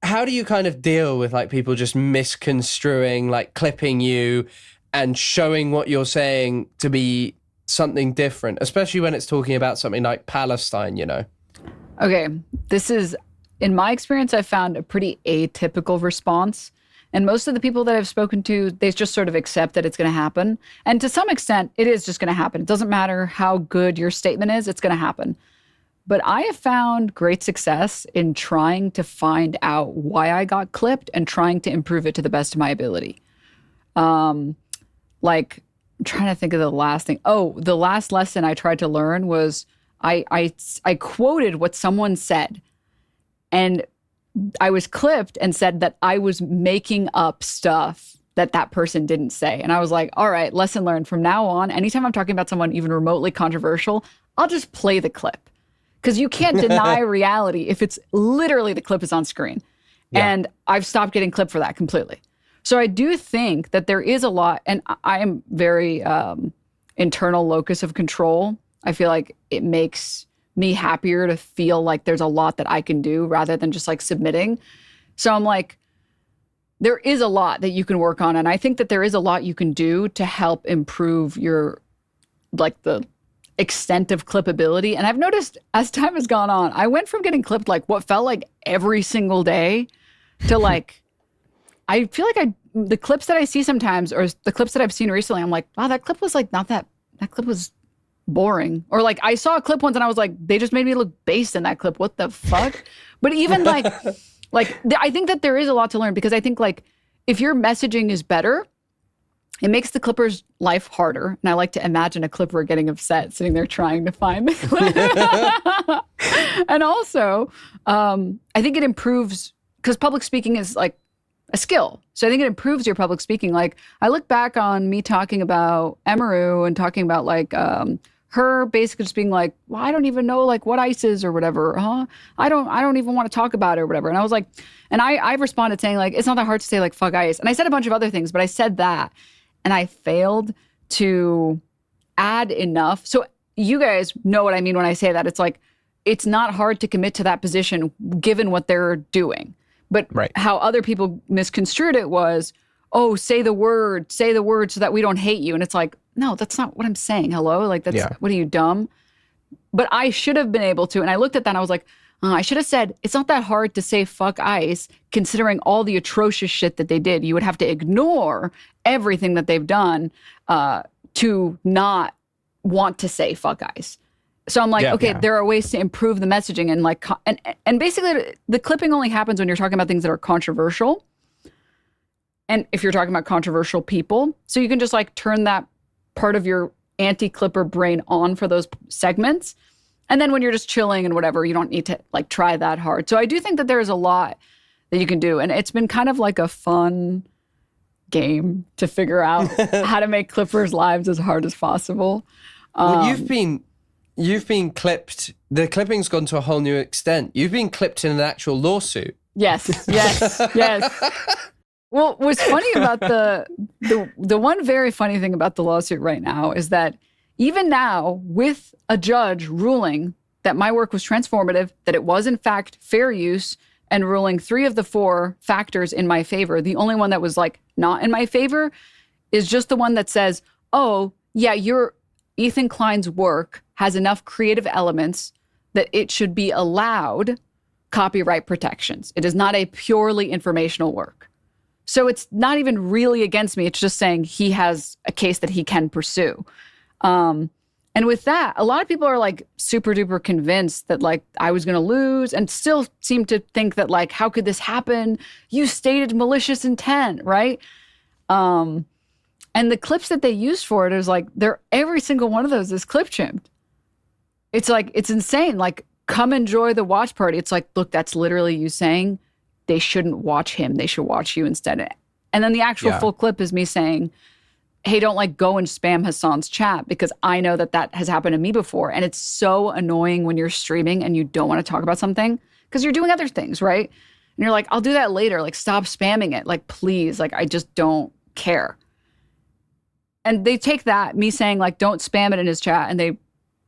how do you kind of deal with like people just misconstruing, like clipping you and showing what you're saying to be something different, especially when it's talking about something like Palestine, you know? Okay, this is, in my experience, I found a pretty atypical response. And most of the people that I've spoken to, they just sort of accept that it's going to happen. And to some extent, it is just going to happen. It doesn't matter how good your statement is, it's going to happen. But I have found great success in trying to find out why I got clipped and trying to improve it to the best of my ability. Like, I'm trying to think of the last thing. Oh, the last lesson I tried to learn was I quoted what someone said, and I was clipped and said that I was making up stuff that person didn't say. And I was like, all right, lesson learned. From now on, anytime I'm talking about someone even remotely controversial, I'll just play the clip. Because you can't deny reality if it's literally the clip is on screen. Yeah. And I've stopped getting clipped for that completely. So I do think that there is a lot, and I am very internal locus of control. I feel like it makes me happier to feel like there's a lot that I can do rather than just like submitting. So I'm like, there is a lot that you can work on. And I think that there is a lot you can do to help improve your, like, the extent of clippability. And I've noticed as time has gone on, I went from getting clipped like what felt like every single day to like, I feel like the clips that I see sometimes, or the clips that I've seen recently, I'm like, wow, that clip was like not that clip was boring. Or like, I saw a clip once and I was like, they just made me look base in that clip. What the fuck? But even like, I think that there is a lot to learn, because I think like if your messaging is better, it makes the clipper's life harder. And I like to imagine a clipper getting upset, sitting there trying to find the clip. And also, I think it improves, because public speaking is like a skill. So I think it improves your public speaking. Like I look back on me talking about Emaru and talking about like her basically just being like, well, I don't even know like what ICE is or whatever. I don't even want to talk about it or whatever. And I was like, and I responded saying like, it's not that hard to say like fuck ICE. And I said a bunch of other things, but I said that and I failed to add enough. So you guys know what I mean when I say that. It's like, it's not hard to commit to that position given what they're doing. But how other people misconstrued it was, oh, say the word so that we don't hate you. And it's like, no, that's not what I'm saying. Hello? Like, that's, what are you, dumb? But I should have been able to. And I looked at that and I was like, I should have said, it's not that hard to say fuck ICE, considering all the atrocious shit that they did. You would have to ignore everything that they've done to not want to say fuck ICE. So I'm like, there are ways to improve the messaging and like, and basically the clipping only happens when you're talking about things that are controversial. And if you're talking about controversial people, so you can just like turn that part of your anti-clipper brain on for those segments. And then when you're just chilling and whatever, you don't need to like try that hard. So I do think that there's a lot that you can do. And it's been kind of like a fun game to figure out how to make clippers' lives as hard as possible. Well, You've been clipped. The clipping's gone to a whole new extent. You've been clipped in an actual lawsuit. Yes. Well, what's funny about the one very funny thing about the lawsuit right now is that even now, with a judge ruling that my work was transformative, that it was in fact fair use, and ruling 3 of the 4 factors in my favor, the only one that was like not in my favor is just the one that says, oh, yeah, your Ethan Klein's work has enough creative elements that it should be allowed copyright protections. It is not a purely informational work. So it's not even really against me. It's just saying he has a case that he can pursue. And with that, a lot of people are like super duper convinced that like I was going to lose and still seem to think that like, how could this happen? You stated malicious intent, right? And the clips that they used for it is like, every single one of those is clip chimped. It's like, it's insane. Like, come enjoy the watch party. It's like, look, that's literally you saying they shouldn't watch him. They should watch you instead. And then the actual full clip is me saying, hey, don't like go and spam Hassan's chat because I know that has happened to me before. And it's so annoying when you're streaming and you don't want to talk about something because you're doing other things, right? And you're like, I'll do that later. Like, stop spamming it. Like, please. Like, I just don't care. And they take that, me saying like, don't spam it in his chat. And they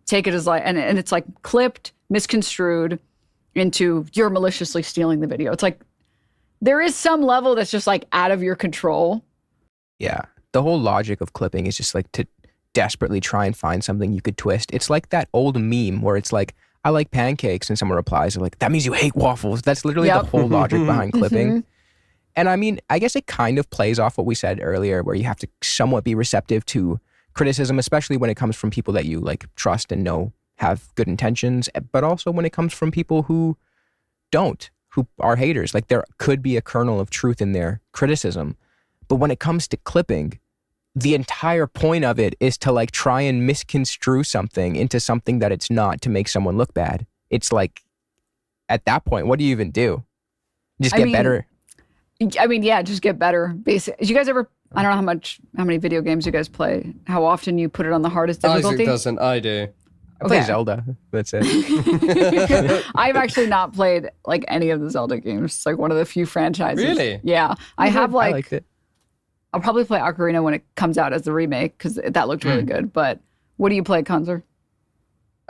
take it as like, and it's like clipped, misconstrued into you're maliciously stealing the video. It's like, there is some level that's just like out of your control. Yeah. The whole logic of clipping is just like to desperately try and find something you could twist. It's like that old meme where it's like, I like pancakes, and someone replies like, that means you hate waffles. That's literally the whole logic behind clipping. And I mean, I guess it kind of plays off what we said earlier, where you have to somewhat be receptive to criticism, especially when it comes from people that you like trust and know have good intentions, but also when it comes from people who don't, who are haters. Like, there could be a kernel of truth in their criticism. But when it comes to clipping, the entire point of it is to like try and misconstrue something into something that it's not to make someone look bad. It's like, at that point, what do you even do? Just get better. I mean, yeah, just get better. Basically, you guys ever? I don't know how many video games you guys play. How often you put it on the hardest difficulty? Isaac doesn't. I do. I play Zelda. That's it. I've actually not played like any of the Zelda games. It's like one of the few franchises. Really? Yeah, I have like. I liked it. I'll probably play Ocarina when it comes out as the remake because that looked really good. But what do you play, Konzer?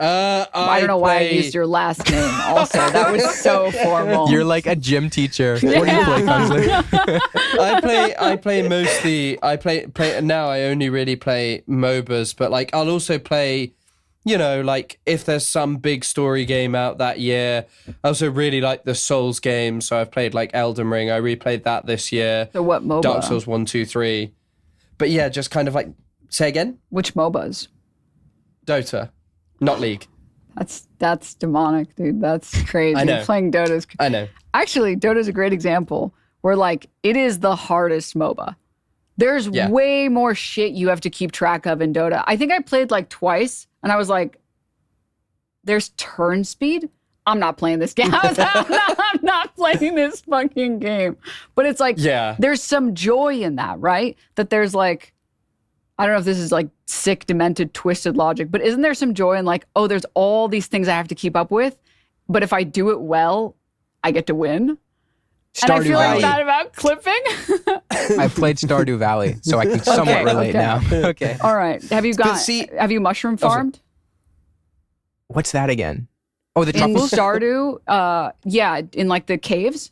I don't know why I used your last name also. That was so formal. You're like a gym teacher. What do you play, Konzer? I play mostly, now I only really play MOBAs, but like I'll also play, you know, like if there's some big story game out that year. I also really like the Souls games, so I've played like Elden Ring. I replayed that this year. So what MOBA? Dark Souls 1, 2, 3. But yeah, just kind of like, say again? Which MOBAs? Dota. Not League. That's demonic, dude. That's crazy. I know. Playing Dota's. I know. Actually, Dota's a great example where like it is the hardest MOBA. There's way more shit you have to keep track of in Dota. I think I played like twice and I was like, there's turn speed. I'm not playing this game. I'm not playing this fucking game. But it's like, there's some joy in that, right? That there's like, I don't know if this is like sick, demented, twisted logic, but isn't there some joy in like, oh, there's all these things I have to keep up with, but if I do it well, I get to win? And I feel like that about clipping. I've played Stardew Valley, so I can somewhat relate now. Okay. All right. Have you mushroom farmed? What's that again? Oh, the In truffles? Stardew, yeah, in like the caves.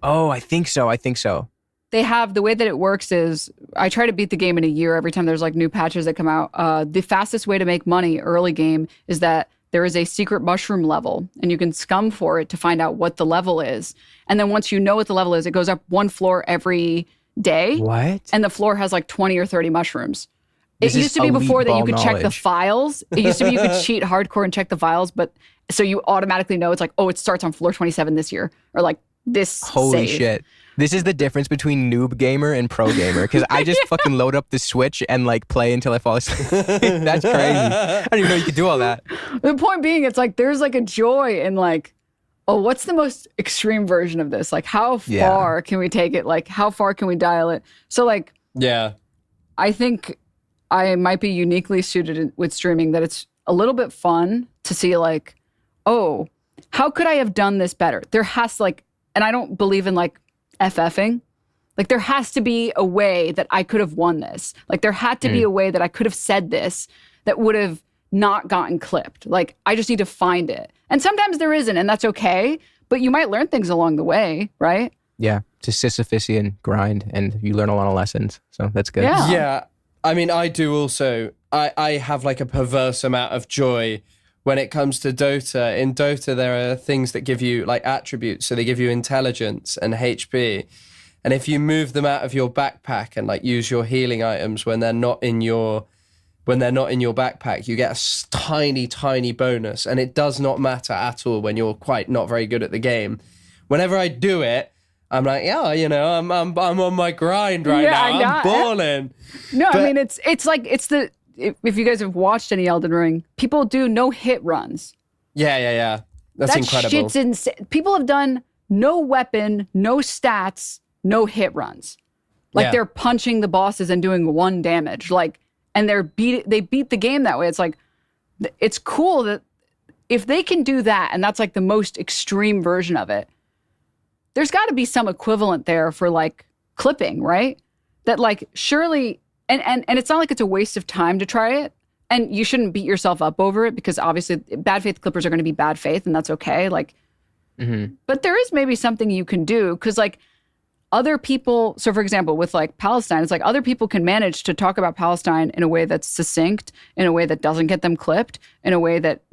Oh, I think so. They have, the way that it works is, I try to beat the game in a year every time there's like new patches that come out. The fastest way to make money early game is that there is a secret mushroom level, and you can scum for it to find out what the level is. And then once you know what the level is, it goes up one floor every day. What? And the floor has like 20 or 30 mushrooms. It used to be before that you could check the files. It used to be you could cheat hardcore and check the files, but so you automatically know it's like, oh, it starts on floor 27 this year, or like this. Holy save. shit. This is the difference between noob gamer and pro gamer, because I just fucking load up the Switch and like play until I fall asleep. That's crazy. I didn't even know you could do all that. The point being, it's like there's like a joy in like, oh, what's the most extreme version of this? Like, how far can we take it? Like, how far can we dial it? So like, I think I might be uniquely suited with streaming, that it's a little bit fun to see like, oh, how could I have done this better? There has to like, and I don't believe in like FFing. Like there has to be a way that I could have won this. Like there had to be a way that I could have said this that would have not gotten clipped. Like I just need to find it. And sometimes there isn't, and that's okay. But you might learn things along the way, right? Yeah, it's a Sisyphusian grind, and you learn a lot of lessons. So that's good. Yeah. I mean, I do also. I have like a perverse amount of joy when it comes to Dota. In Dota, there are things that give you like attributes. So they give you intelligence and HP. And if you move them out of your backpack and like use your healing items when they're not in your backpack, you get a tiny bonus. And it does not matter at all when you're quite not very good at the game. Whenever I do it, I'm like, yeah, you know, I'm on my grind right now. I'm balling. No, but I mean, it's like, it's the, if you guys have watched any Elden Ring, people do no hit runs. Yeah. That's incredible. Shit's insane. People have done no weapon, no stats, no hit runs. Like they're punching the bosses and doing 1 damage. Like, and they beat the game that way. It's like, it's cool that if they can do that, and that's like the most extreme version of it, there's got to be some equivalent there for like clipping, right? That like surely, and it's not like it's a waste of time to try it, and you shouldn't beat yourself up over it, because obviously bad faith clippers are going to be bad faith, and that's okay. Like, but there is maybe something you can do, because like other people, so for example, with like Palestine, it's like other people can manage to talk about Palestine in a way that's succinct, in a way that doesn't get them clipped, in a way that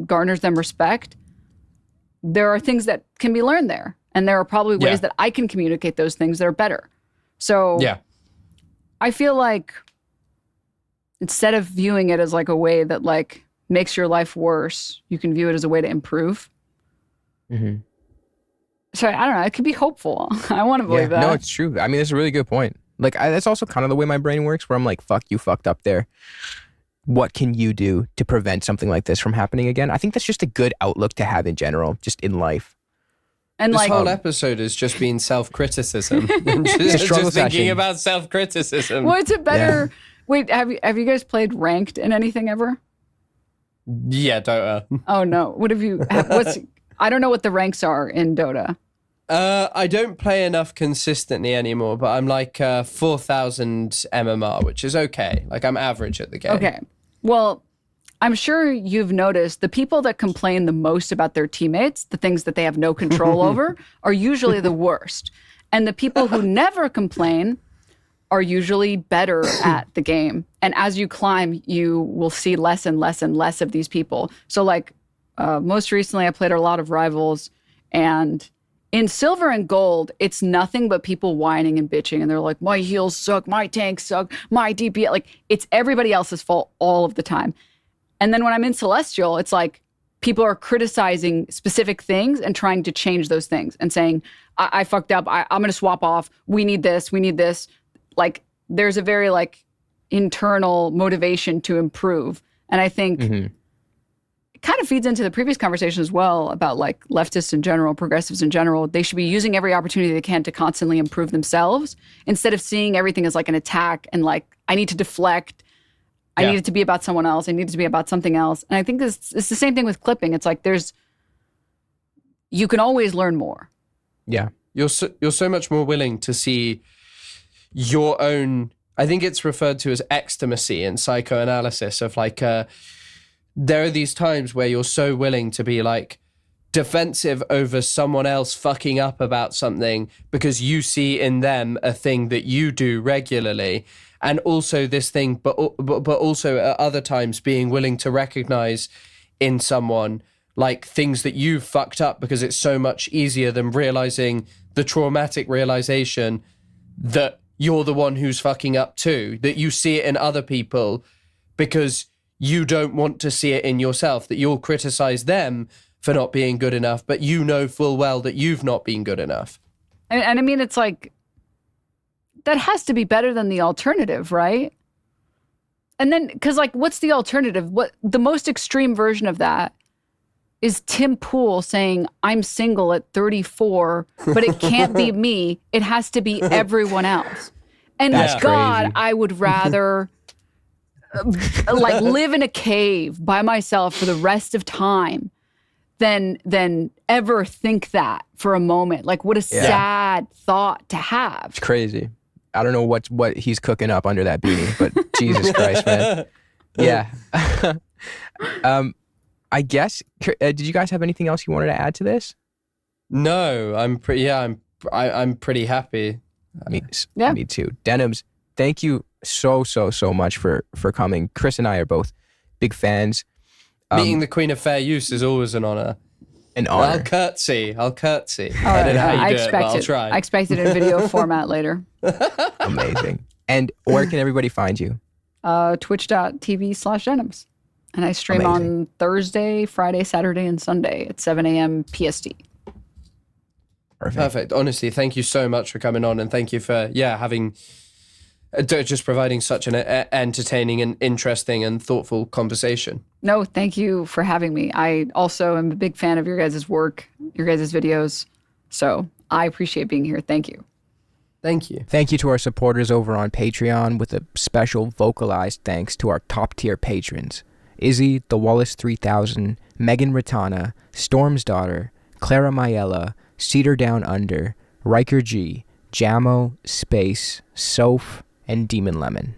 garners them respect. There are things that can be learned there. And there are probably ways that I can communicate those things that are better. So I feel like instead of viewing it as like a way that like makes your life worse, you can view it as a way to improve. So I don't know. It could be hopeful. I want to believe that. No, it's true. I mean, it's a really good point. Like that's also kind of the way my brain works, where I'm like, fuck, you fucked up there. What can you do to prevent something like this from happening again? I think that's just a good outlook to have in general, just in life. And this whole episode has just been self-criticism. just thinking about self-criticism. Well, it's a better... Wait, have you guys played ranked in anything ever? Yeah, Dota. Oh, no. What have you... I don't know what the ranks are in Dota. I don't play enough consistently anymore, but I'm like 4,000 MMR, which is okay. Like, I'm average at the game. Okay. Well... I'm sure you've noticed the people that complain the most about their teammates, the things that they have no control over, are usually the worst. And the people who never complain are usually better at the game. And as you climb, you will see less and less and less of these people. So like most recently, I played a lot of Rivals, and in Silver and Gold, it's nothing but people whining and bitching. And they're like, my heals suck, my tanks suck, my DPS. Like it's everybody else's fault all of the time. And then when I'm in Celestial, it's like people are criticizing specific things and trying to change those things and saying, I fucked up. I'm going to swap off. We need this. We need this. Like there's a very like internal motivation to improve. And I think kind of feeds into the previous conversation as well about like leftists in general, progressives in general. They should be using every opportunity they can to constantly improve themselves instead of seeing everything as like an attack and like, I need to deflect. I need it to be about someone else. I need it to be about something else. And I think it's the same thing with clipping. It's like you can always learn more. Yeah. You're so much more willing to see your own, I think it's referred to as extimacy in psychoanalysis of like, there are these times where you're so willing to be like defensive over someone else fucking up about something because you see in them a thing that you do regularly. And also this thing, but also at other times being willing to recognize in someone like things that you've fucked up because it's so much easier than realizing the traumatic realization that you're the one who's fucking up too, that you see it in other people because you don't want to see it in yourself, that you'll criticize them for not being good enough, but you know full well that you've not been good enough. And I mean, it's like, that has to be better than the alternative, right? And then, because like, what's the alternative? What the most extreme version of that is Tim Pool saying, I'm single at 34, but it can't be me. It has to be everyone else. And That's God, crazy. I would rather like live in a cave by myself for the rest of time than ever think that for a moment. Like, what a sad thought to have. It's crazy. I don't know what he's cooking up under that beanie, but Jesus Christ, man. Yeah. I guess, did you guys have anything else you wanted to add to this? No, I'm pretty happy. Me too. Denims, thank you so much for coming. Chris and I are both big fans. Meeting the Queen of Fair Use is always an honor. An honor. I'll curtsy. I don't know Yeah, how I you do it, but I'll expect it. try. I expect it in video format later. Amazing. And where can everybody find you? Twitch.tv/Denims. And I stream Amazing. on Thursday, Friday, Saturday, and Sunday at 7 a.m. PST. Perfect. Honestly, thank you so much for coming on, and thank you for having just providing such an entertaining and interesting and thoughtful conversation. No, thank you for having me. I also am a big fan of your guys' work, your guys' videos. So I appreciate being here. Thank you. Thank you. Thank you to our supporters over on Patreon, with a special vocalized thanks to our top tier patrons: Izzy, the Wallace 3000, Megan Ratana, Storm's Daughter, Clara Mayella, Cedar Down Under, Riker G, Jamo, Space, Soph, and Demon Lemon.